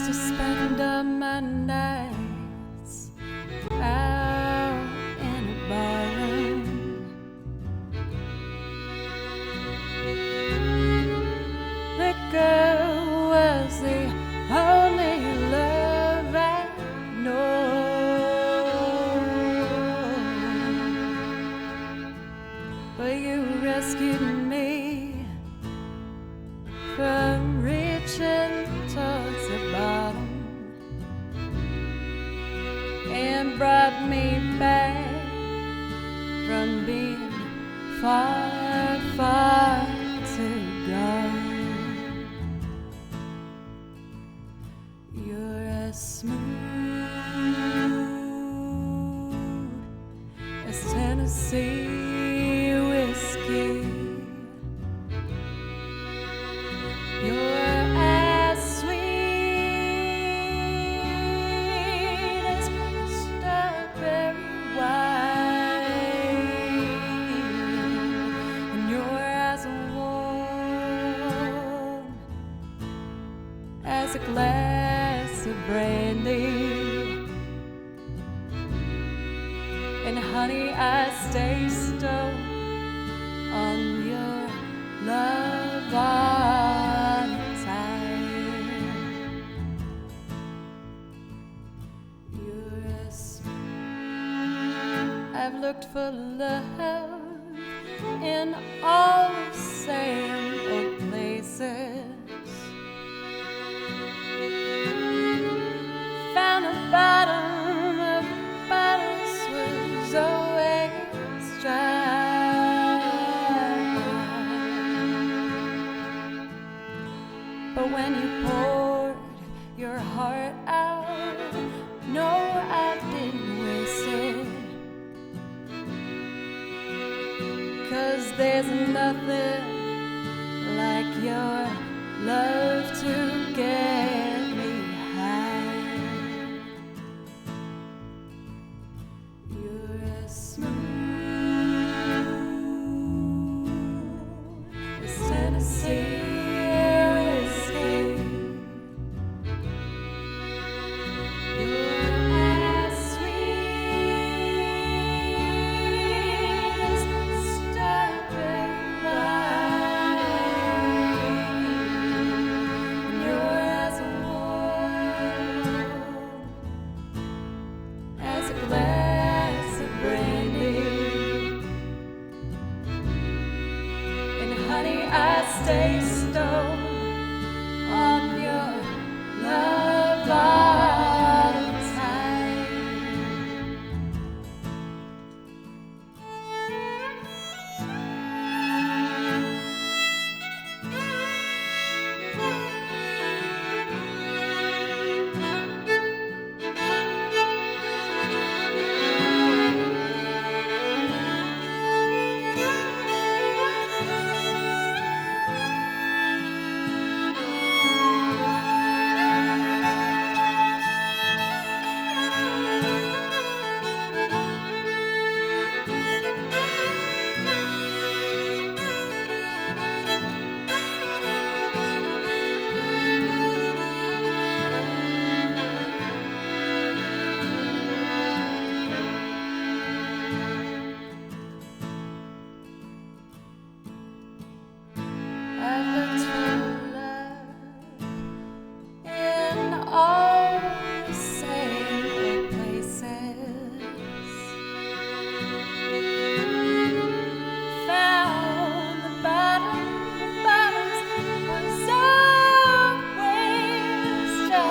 to spend my nights out in a barroom. Liquor was the only love I know. But you rescued me from reaching towards the bottom and brought me back from being far, far too gone. You're as smooth as Tennessee whiskey. You're as sweet as strawberry wine, and you're as warm as a glass of brandy. And honey, I stay stoned on your love all the time. You're as I've looked for love in all the same old places. Found a bottom of bottles was always dry. But when you poured your heart out, no, I didn't waste it. 'Cause there's nothing like your love to get me high. You're as smooth as Tennessee whiskey. You're as sweet as strawberry wine, and you're as warm as a glass of brandy. And honey, I stay stoned on your love all the time. I've looked for love in all the same old places. Found the bottom of bottles was always dry.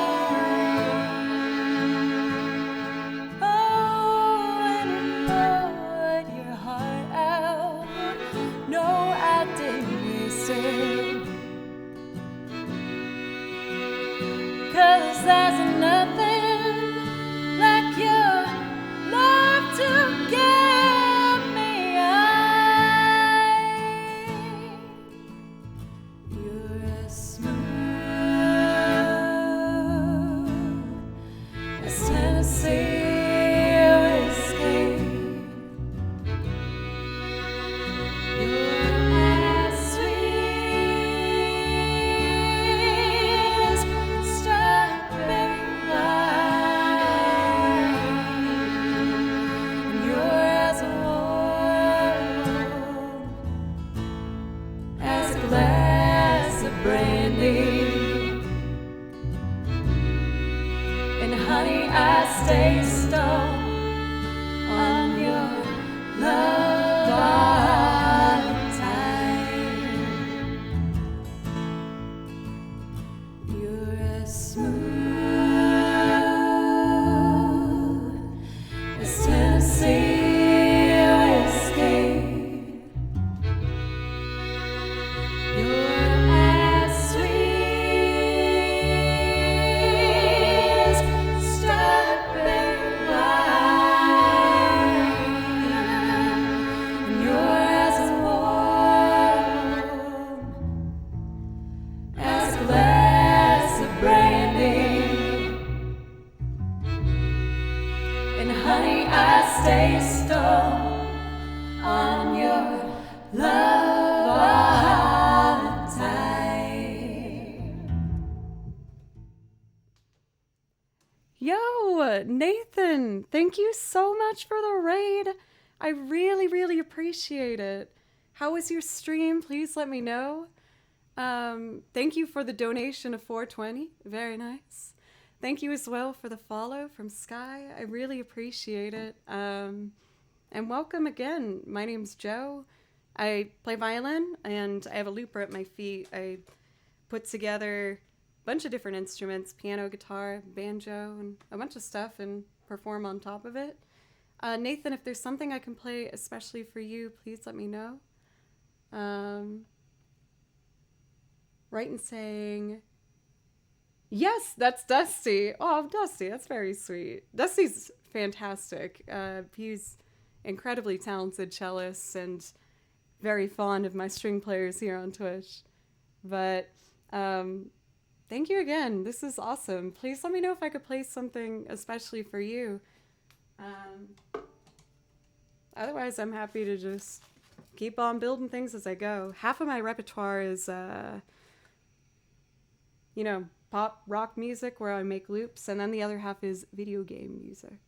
Oh, when you poured your heart out, no, I didn't waste it. 'Cause there's nothing like your love to get me high. You're as smooth as Tennessee whiskey. You're as sweet as strawberry I stay stuck on your love all the time. You're as smooth as Tennessee whiskey. You're as sweet as strawberry wine, and you're as warm as a glass of brandy. And honey, I stay stuck on your love all the time. Yo, Nathan, thank you so much for the raid. I really, really appreciate it. How was your stream? Please let me know. Thank you for the donation of 420. Very nice. Thank you as well for the follow from Sky. I really appreciate it. And welcome again. My name's Joe. I play violin and I have a looper at my feet. I put together a bunch of different instruments, piano, guitar, banjo, and a bunch of stuff and perform on top of it. Nathan, if there's something I can play especially for you, please let me know. Right in saying, yes, that's Dusty. Oh, Dusty, that's very sweet. Dusty's fantastic. He's incredibly talented cellist and very fond of my string players here on Twitch. But thank you again. This is awesome. Please let me know if I could play something especially for you. Otherwise, I'm happy to just keep on building things as I go. Half of my repertoire is, pop rock music where I make loops, and then the other half is video game music.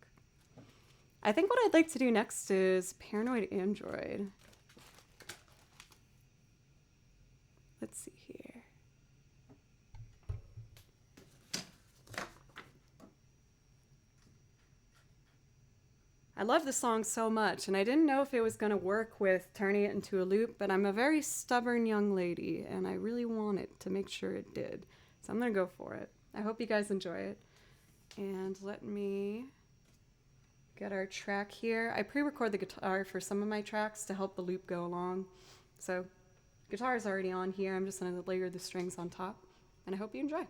I think what I'd like to do next is Paranoid Android. Let's see here. I love the song so much, and I didn't know if it was going to work with turning it into a loop, but I'm a very stubborn young lady, and I really wanted to make sure it did. So I'm going to go for it. I hope you guys enjoy it. And let me get our track here. I pre-record the guitar for some of my tracks to help the loop go along. So guitar is already on here. I'm just going to layer the strings on top, and I hope you enjoy.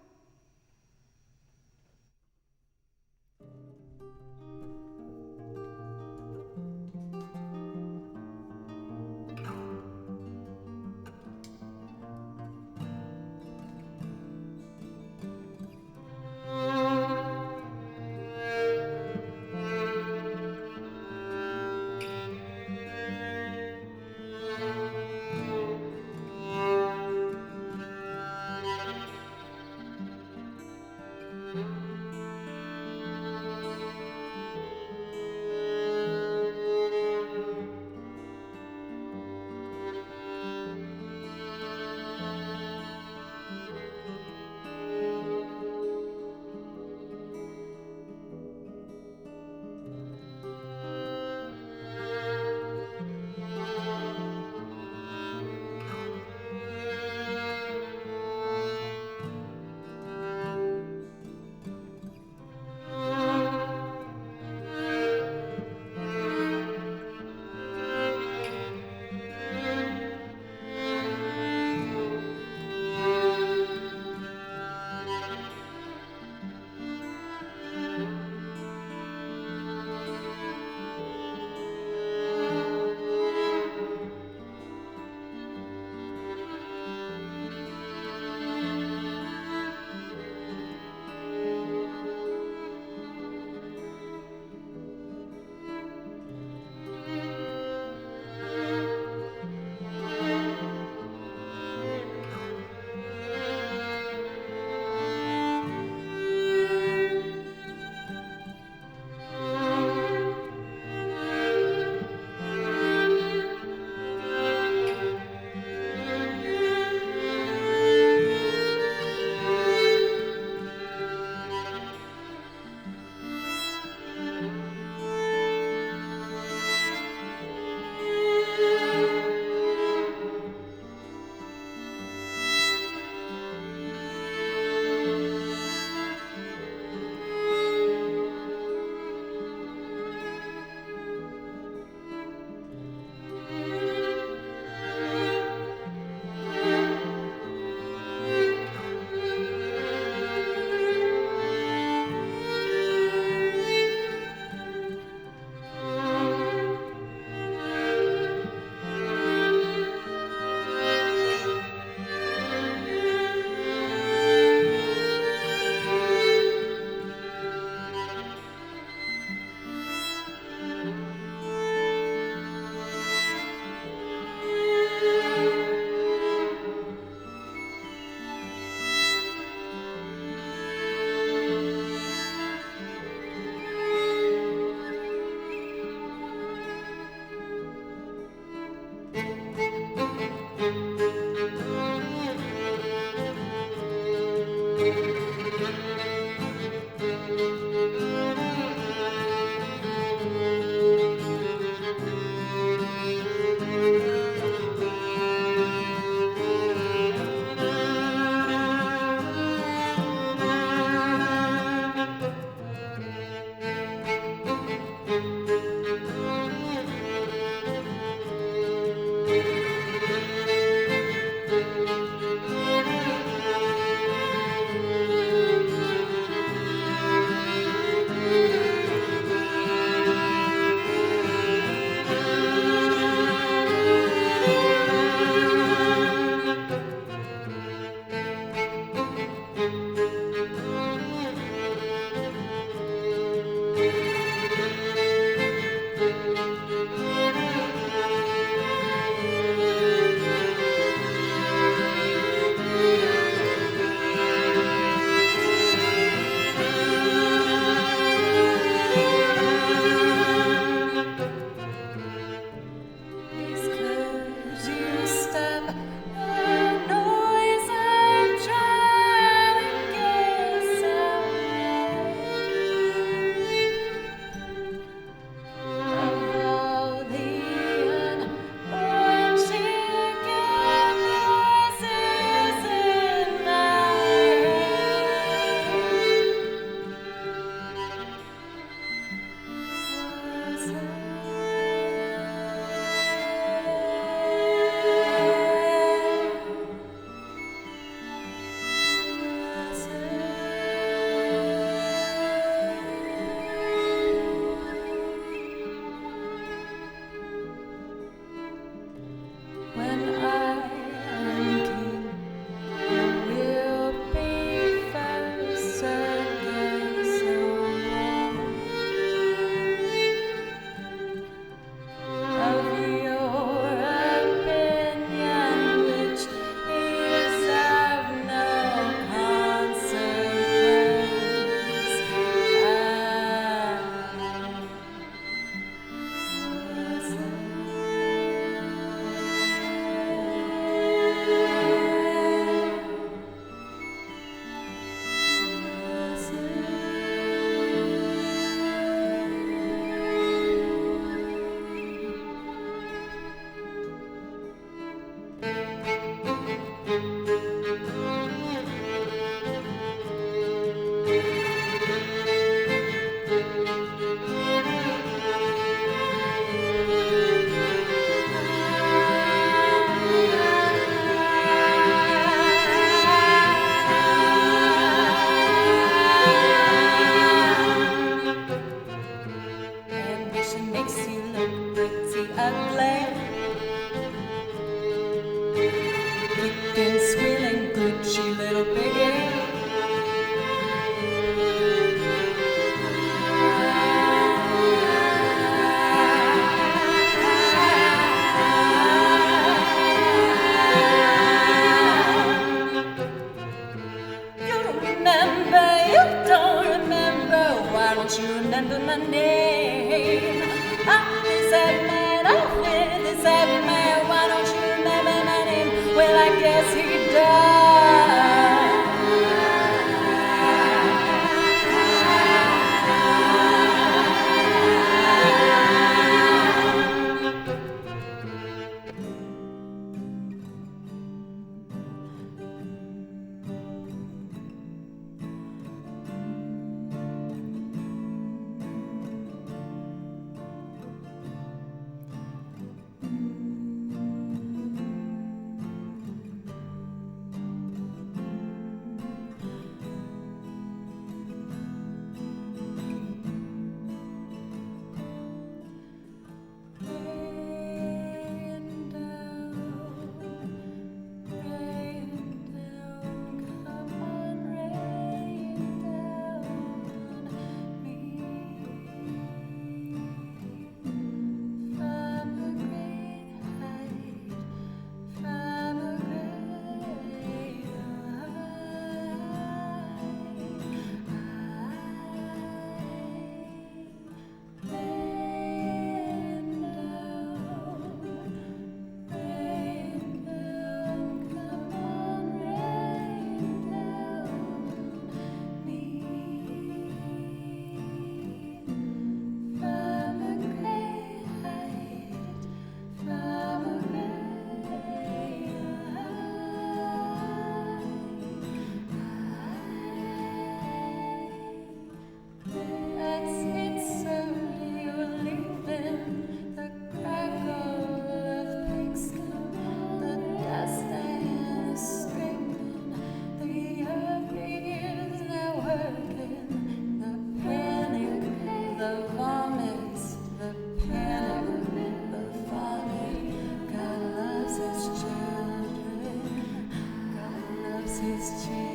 loves his children.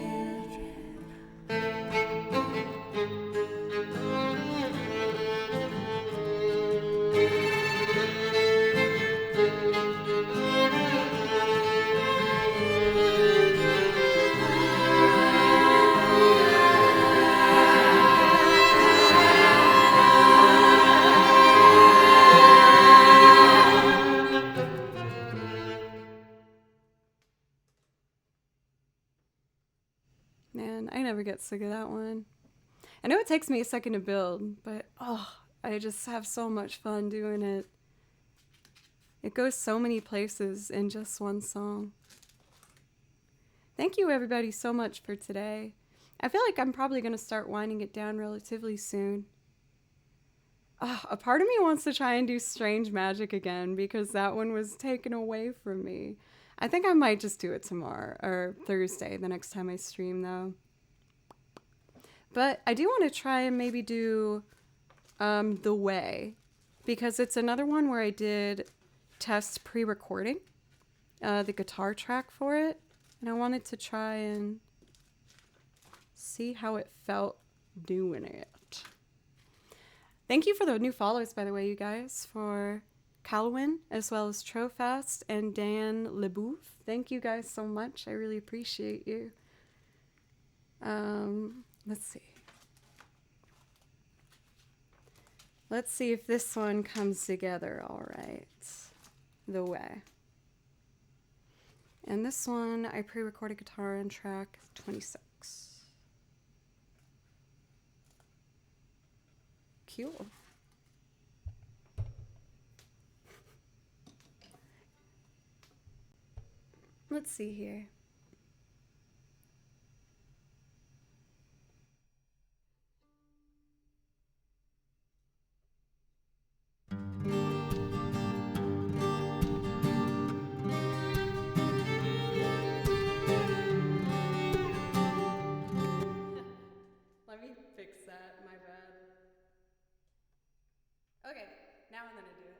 Man, I never get sick of that one. I know it takes me a second to build, but I just have so much fun doing it. It goes so many places in just one song. Thank you everybody so much for today. I feel like I'm probably going to start winding it down relatively soon. A part of me wants to try and do Strange Magic again because that one was taken away from me. I think I might just do it tomorrow or Thursday, the next time I stream though. But I do want to try and maybe do The Way, because it's another one where I did test pre-recording the guitar track for it, and I wanted to try and see how it felt doing it. Thank you for the new follows, by the way, you guys, for Calwin, as well as Trofast and Dan LeBouf. Thank you guys so much. I really appreciate you. Let's see. Let's see if this one comes together all right. The Way. And this one, I pre-recorded guitar on track 26. Cool. Let's see here. Let me fix that, my bad. Okay, now I'm gonna do it.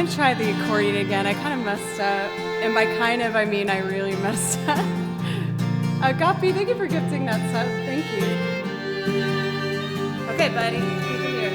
gonna try the accordion again. I kind of messed up. And by kind of, I mean I really messed up. Gapi, thank you for gifting that sub. Thank you. Okay, buddy. You can do it.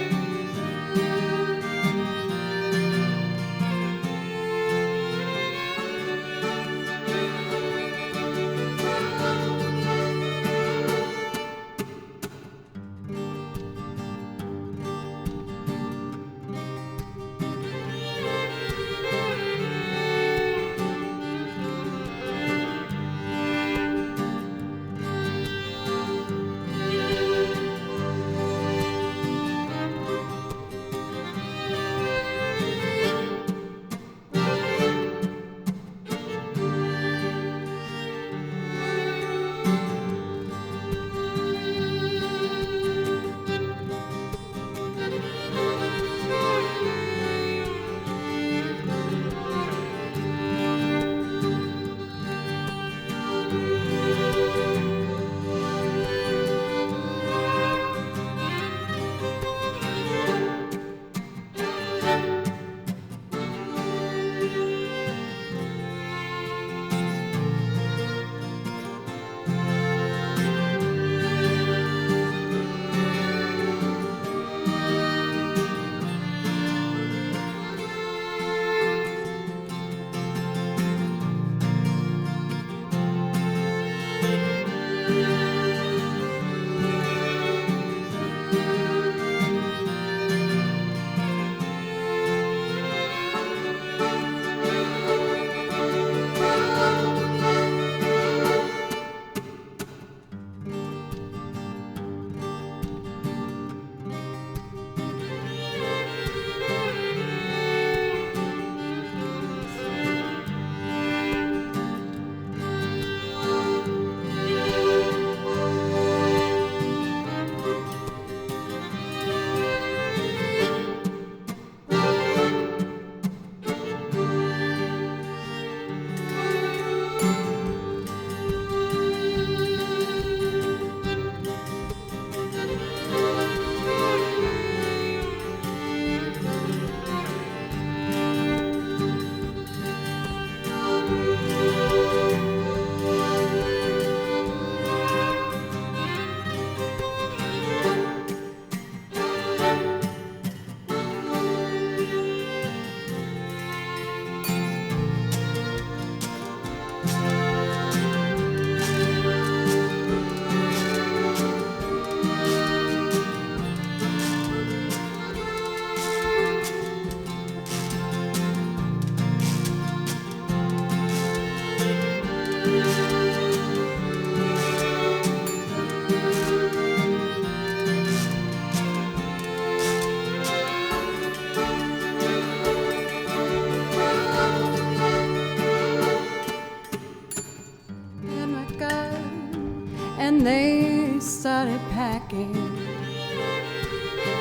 And they started packing.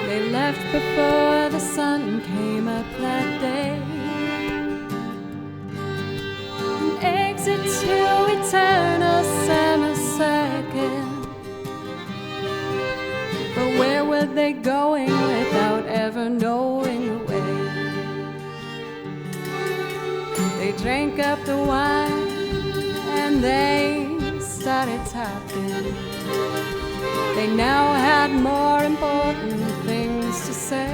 They left before the sun came up that day. An exit to eternal summer circuit. But where were they going without ever knowing the way? They drank up the wine and they started talking. They now had more important things to say.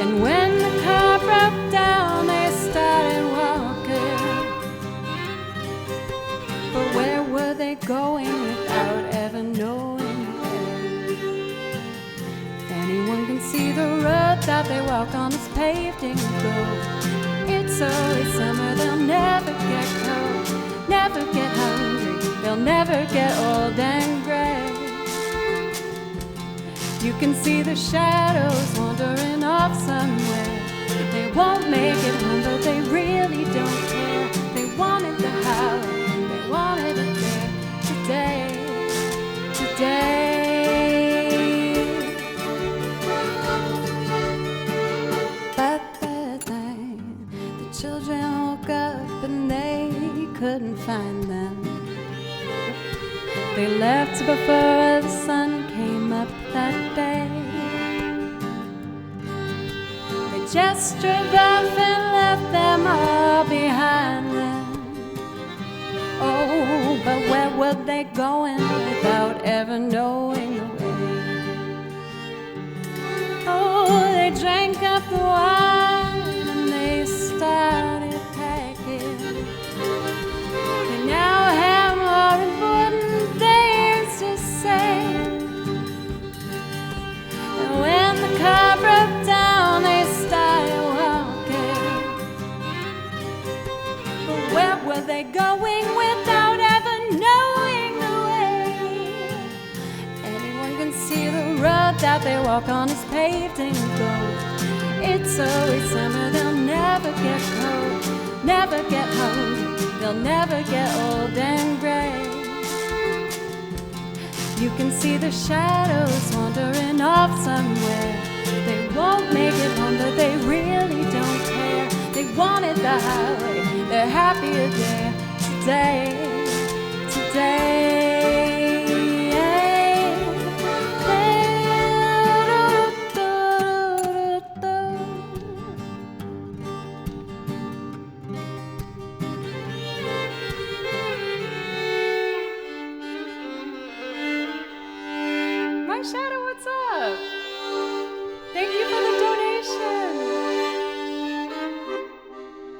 And when the car broke down, they started walking. But where were they going without ever knowing the way? Anyone can see the road that they walk on is paved in gold. It's always summer, they'll never get cold, never get hungry, they'll never get old and gray. You can see the shadows wandering off somewhere. They won't make it home, but they really don't care. They wanted the house, they wanted it there today, today. Children woke up and they couldn't find them. They left before the sun came up that day. gesture off and left them all behind them. Oh, but where were they going without ever knowing the way? Oh, they drank up the wine and they started packing. They now have more important things to say. And when the car broke down, they started walking. But where were they going without ever knowing the way? Anyone can see the road that they walk on is paved in gold. It's always summer, they'll never get cold, never get home, they'll never get old and gray. You can see the shadows wandering off somewhere. They won't make it home, but they really don't care. They wanted the highway, they're happier there today, today. My Shadow, what's up? Thank you for the donation.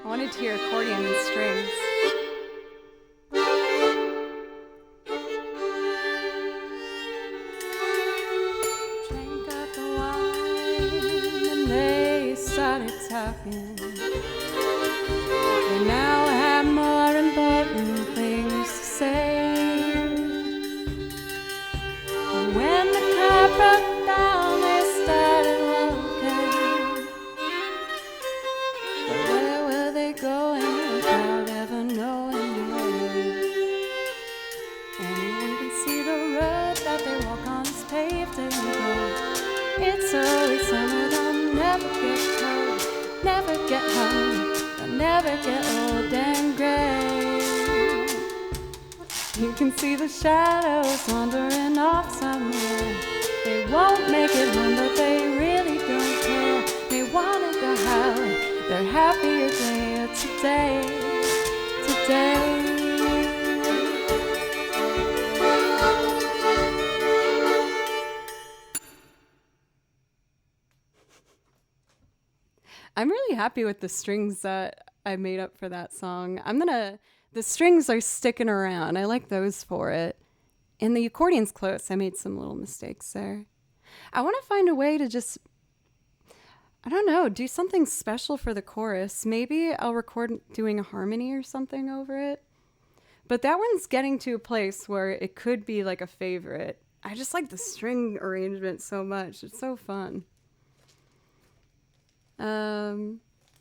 I wanted to hear accordion and strings. Drank up the wine and they started talking. They now have more important things to say. When the car broke down, they started walking. But where were they going without ever knowing the way? Anyone can see the road that they walk on is paved in gold. It's always summer, they'll never get cold, never get home, they'll never get old and gray. You can see the shadows wandering off somewhere. They won't make it home, but they really don't care. They wanted the highway, they're happier there today, today. I'm really happy with the strings that I made up for that song. The strings are sticking around. I like those for it. And the accordion's close. I made some little mistakes there. I want to find a way to just, I don't know, do something special for the chorus. Maybe I'll record doing a harmony or something over it. But that one's getting to a place where it could be like a favorite. I just like the string arrangement so much. It's so fun.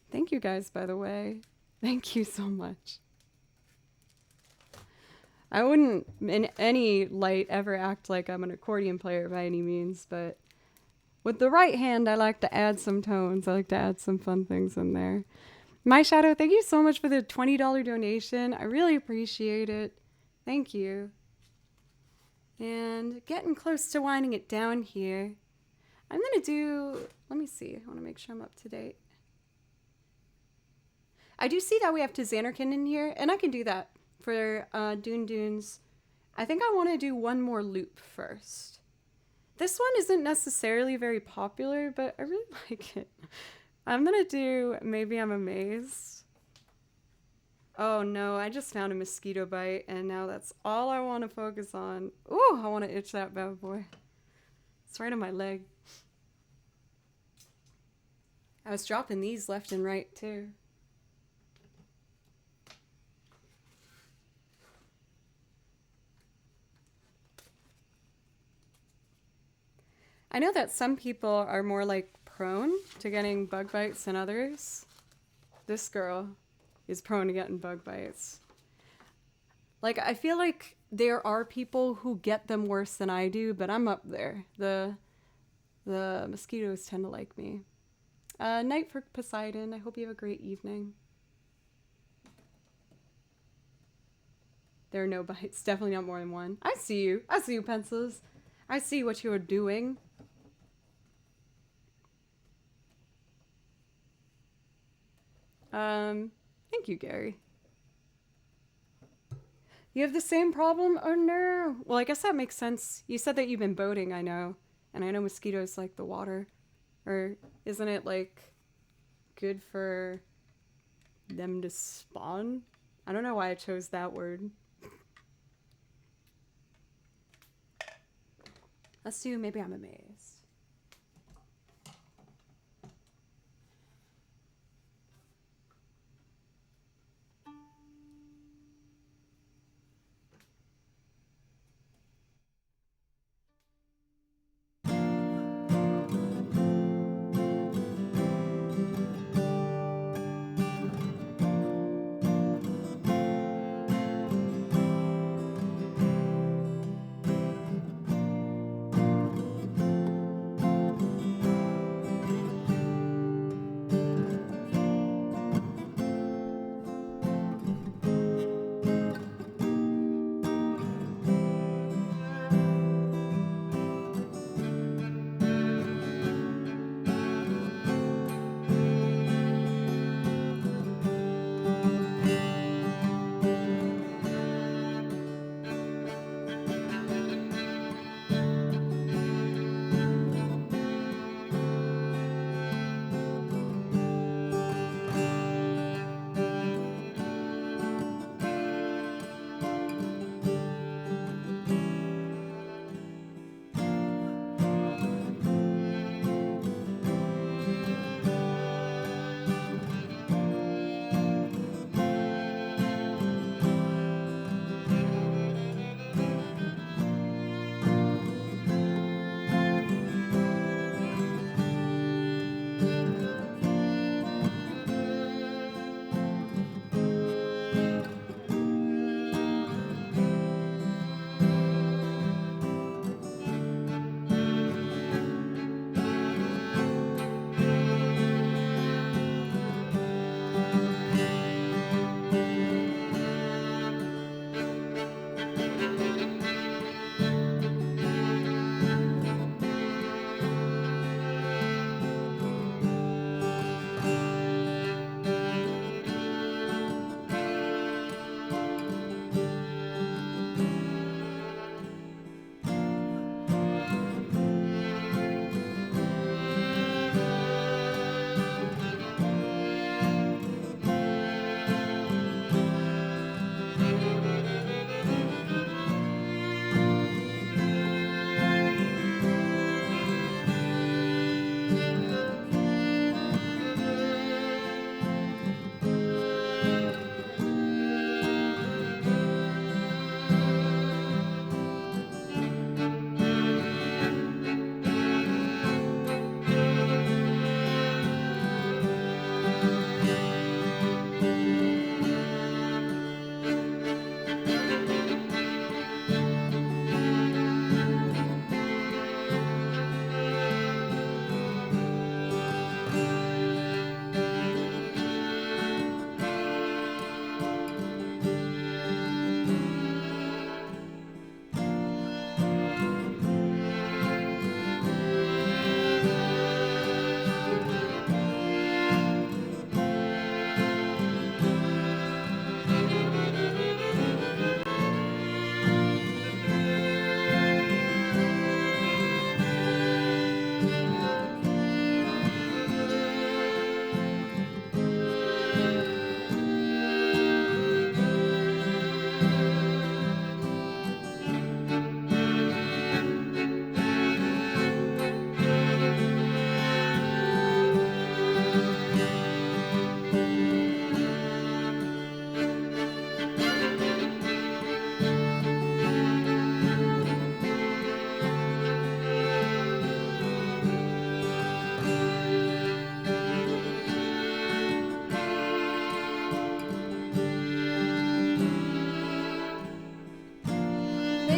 Thank you guys, by the way. Thank you so much. I wouldn't in any light ever act like I'm an accordion player by any means, but with the right hand, I like to add some tones. I like to add some fun things in there. My Shadow, thank you so much for the $20 donation. I really appreciate it. Thank you. And getting close to winding it down here. I'm going to do, let me see. I want to make sure I'm up to date. I do see that we have to Xanarkin in here, and I can do that. For Dune Dunes, I think I want to do one more loop first. This one isn't necessarily very popular, but I really like it. I'm going to do Maybe I'm Amazed. Oh no, I just found a mosquito bite, and now that's all I want to focus on. Ooh, I want to itch that bad boy. It's right on my leg. I was dropping these left and right, too. I know that some people are more like prone to getting bug bites than others. This girl is prone to getting bug bites. Like, I feel like there are people who get them worse than I do, but I'm up there. The mosquitoes tend to like me. Night for Poseidon. I hope you have a great evening. There are no bites. Definitely not more than one. I see you. I see you, pencils. I see what you are doing. Thank you, Gary. You have the same problem? Oh no. Well, I guess that makes sense. You said that you've been boating, I know. And I know mosquitoes like the water. Or isn't it like good for them to spawn? I don't know why I chose that word. Let's do Maybe I'm Amazed.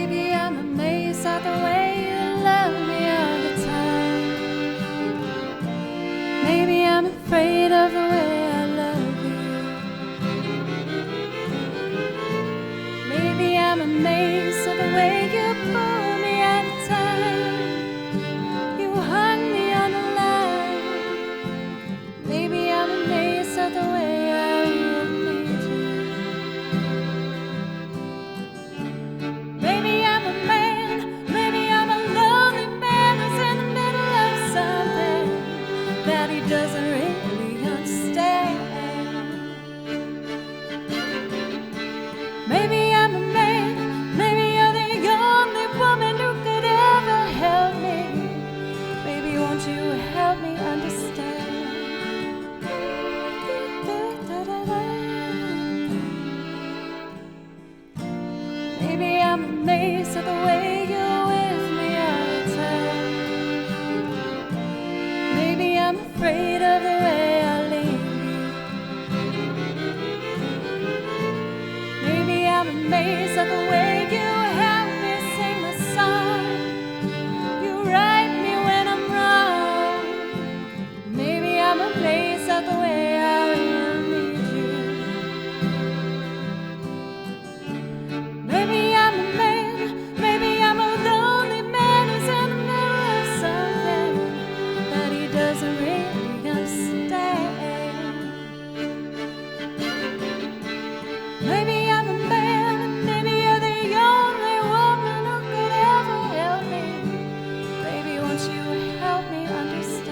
Maybe I'm amazed at the way you love me all the time. Maybe I'm afraid of the way I love you. Maybe I'm amazed at the way you pull me at the time. You hung me on a line. Maybe I'm amazed at the way I Maybe I'm amazed at the way you're with me all the time. Maybe I'm afraid of the way I leave you. Maybe I'm amazed at the way you help me sing the song. You right me when I'm wrong. Maybe I'm amazed at the way I really need you. Maybe I'm a man, maybe I'm a lonely man who's in the middle of something that he doesn't really understand. Maybe I'm a man, maybe you're the only woman who could ever help me. Baby, won't you help me understand?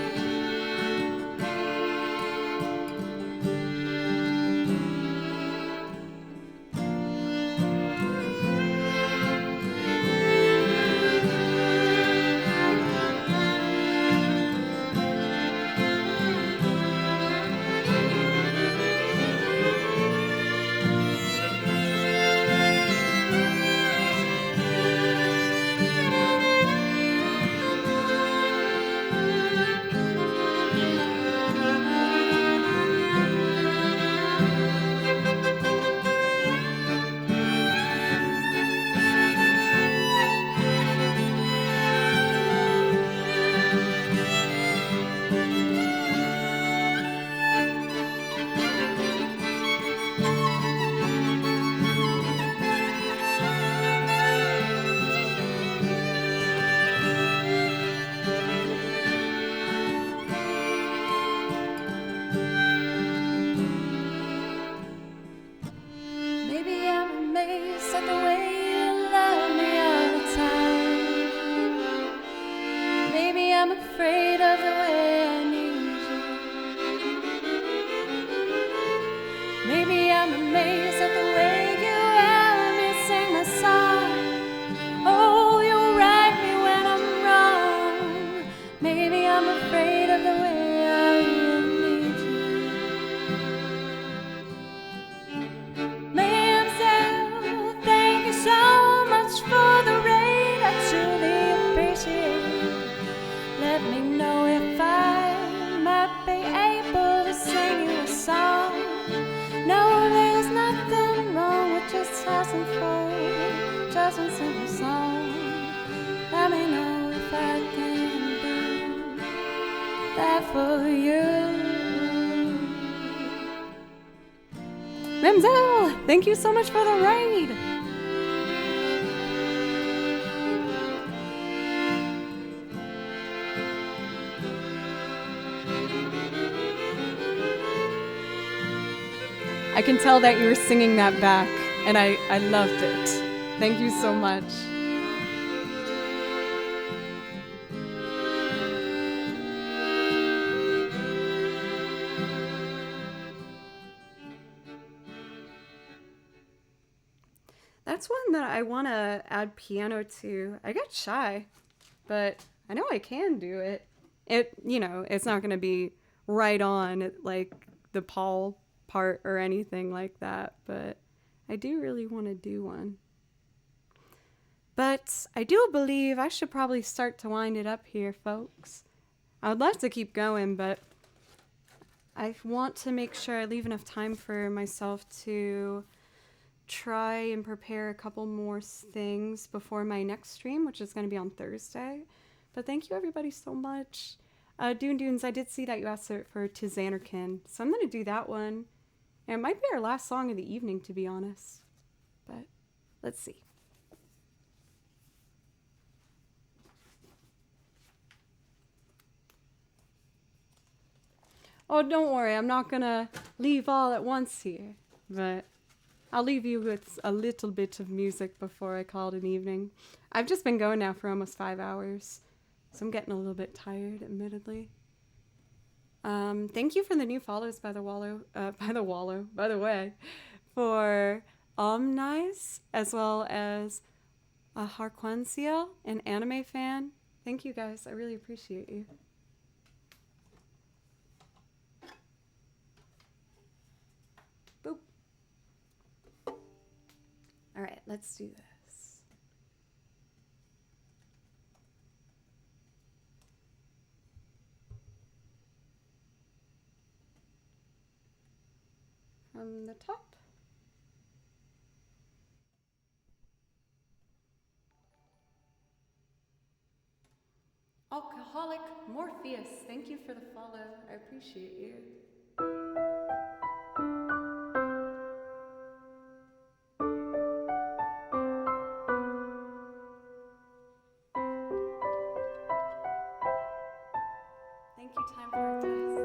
Maybe I'm amazed at the way you love me all the time. Maybe I'm afraid of the way I need you. Maybe I'm amazed at the way you help me sing my song. Oh, you right me when I'm wrong. Maybe I'm afraid of the way I really need you. Mamselle, thank you so much for the rain. I truly appreciate. Let me know if I might be able to sing you a song. No, there's nothing wrong with just passing through, just one simple song. Let me know if I can do that for you. Mamselle, thank you so much for the raid. I can tell that you were singing that back, and I loved it. Thank you so much. That's one that I want to add piano to. I got shy, but I know I can do it. It's not going to be right on like the Paul part or anything like that, but I do really want to do one. But I do believe I should probably start to wind it up here, folks. I would love to keep going, but I want to make sure I leave enough time for myself to try and prepare a couple more things before my next stream, which is going to be on Thursday. But thank you everybody so much. Dune Dunes, I did see that you asked for Tizanarkin, so I'm going to do that one. And it might be our last song of the evening, to be honest. But let's see. Oh, don't worry, I'm not going to leave all at once here. But I'll leave you with a little bit of music before I call it an evening. I've just been going now for almost 5 hours, so I'm getting a little bit tired, admittedly. Thank you for the new follows by the way, for Omnice, as well as Harquanciel, an anime fan. Thank you guys, I really appreciate you. Boop. All right, let's do this. from the top. Alcoholic Morpheus, thank you for the follow. I appreciate you. Thank you, Time for Artists.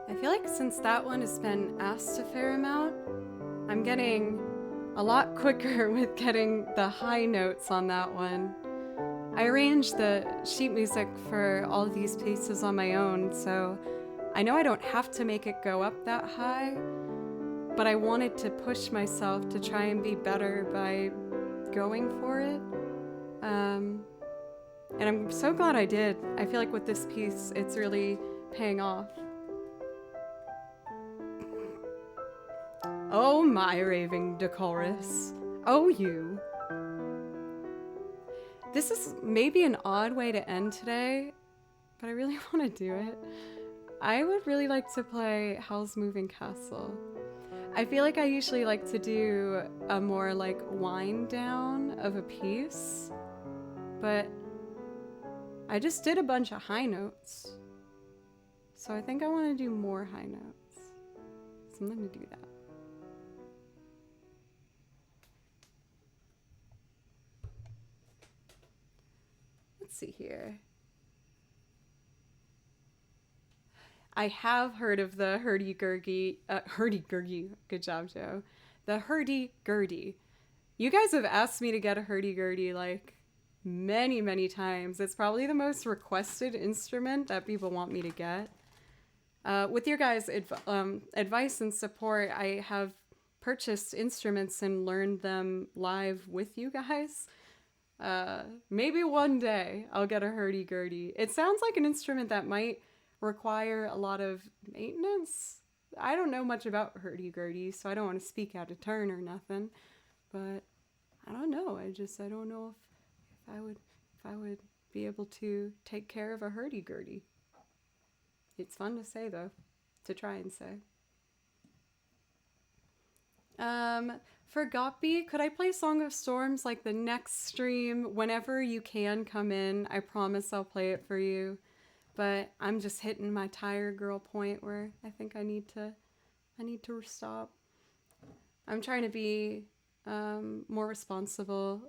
I feel like since that one has been asked a fair amount, I'm getting a lot quicker with getting the high notes on that one. I arranged the sheet music for all of these pieces on my own, so I know I don't have to make it go up that high, but I wanted to push myself to try and be better by going for it. And I'm so glad I did. I feel like with this piece, it's really paying off. Oh, my raving decorous. Oh, you. This is maybe an odd way to end today, but I really want to do it. I would really like to play Howl's Moving Castle. I feel like I usually like to do a more like wind down of a piece, but I just did a bunch of high notes. So I think I want to do more high notes. So I'm going to do that. Let's see here. I have heard of the hurdy-gurdy, good job, Joe. The hurdy-gurdy. You guys have asked me to get a hurdy-gurdy like many, many times. It's probably the most requested instrument that people want me to get. With your guys' advice and support, I have purchased instruments and learned them live with you guys. Maybe one day I'll get a hurdy-gurdy. It sounds like an instrument that might require a lot of maintenance. I don't know much about hurdy-gurdy, so I don't want to speak out of turn or nothing. But I don't know. I don't know if I would be able to take care of a hurdy-gurdy. It's fun to say, though, to try and say. For Goppy, could I play Song of Storms like the next stream? Whenever you can come in, I promise I'll play it for you. But I'm just hitting my tired girl point where I think I need to stop. I'm trying to be more responsible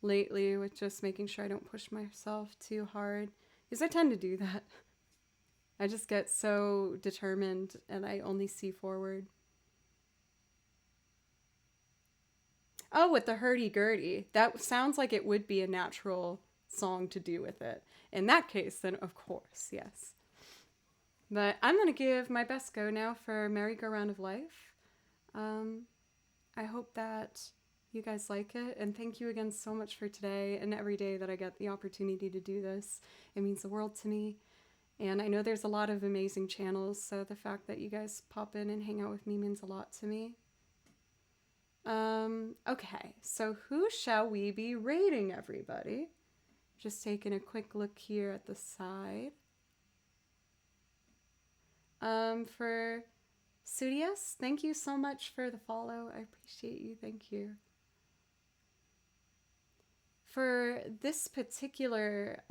lately with just making sure I don't push myself too hard, because I tend to do that. I just get so determined and I only see forward. Oh, with the hurdy-gurdy. That sounds like it would be a natural song to do with it. In that case, then of course, yes. But I'm going to give my best go now for Merry-Go-Round of Life. I hope that you guys like it. And thank you again so much for today and every day that I get the opportunity to do this. It means the world to me. And I know there's a lot of amazing channels, so the fact that you guys pop in and hang out with me means a lot to me. Okay, so who shall we be rating, everybody? Just taking a quick look here at the side. For Sudius, thank you so much for the follow. I appreciate you. Thank you. For this particular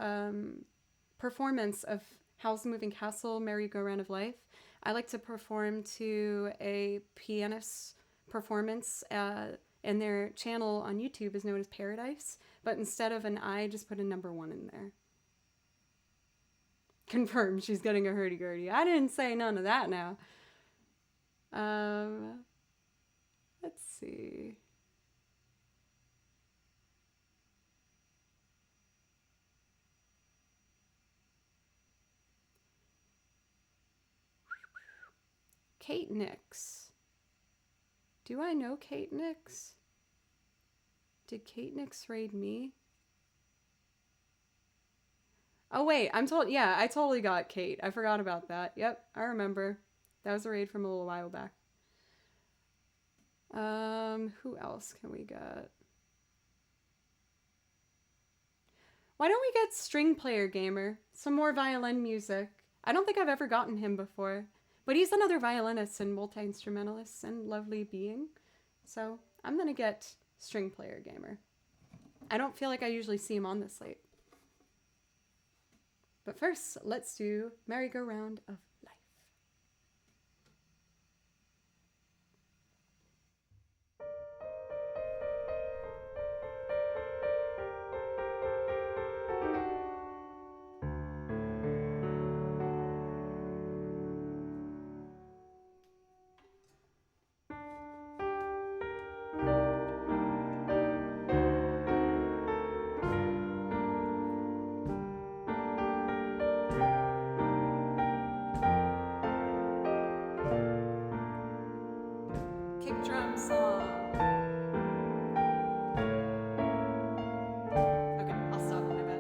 performance of Howl's the Moving Castle, Merry-Go-Round of Life, I like to perform to a pianist performance, and their channel on YouTube is known as Paradise, but instead of an I, just put a number 1 in there. Confirmed she's getting a hurdy-gurdy. I didn't say none of that now. Let's see. Kate Nix. Do I know Kate Nix? Did Kate Nix raid me? Oh wait, yeah, I totally got Kate. I forgot about that. Yep, I remember. That was a raid from a little while back. Who else can we get? Why don't we get String Player Gamer? Some more violin music. I don't think I've ever gotten him before, but he's another violinist and multi-instrumentalist and lovely being. So I'm gonna get String Player Gamer. I don't feel like I usually see him on this late. But first, let's do Merry-Go-Round of Life. Kick drum song. Okay, I'll stop. My bad.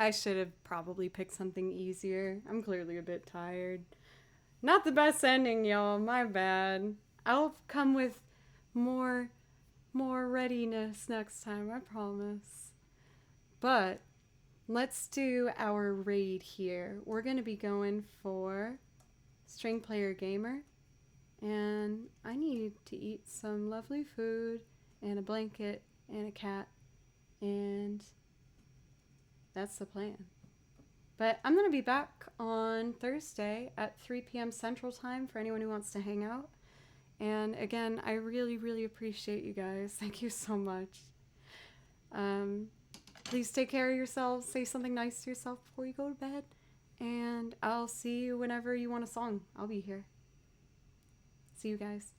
I should have probably picked something easier. I'm clearly a bit tired. Not the best ending, y'all. My bad. I'll come with more readiness next time, I promise. But let's do our raid here. We're going to be going for String Player Gamer. And I need to eat some lovely food and a blanket and a cat. And that's the plan. But I'm going to be back on Thursday at 3 p.m. Central Time for anyone who wants to hang out. And again, I really, really appreciate you guys. Thank you so much. Please take care of yourselves. Say something nice to yourself before you go to bed. And I'll see you whenever you want a song. I'll be here. See you guys.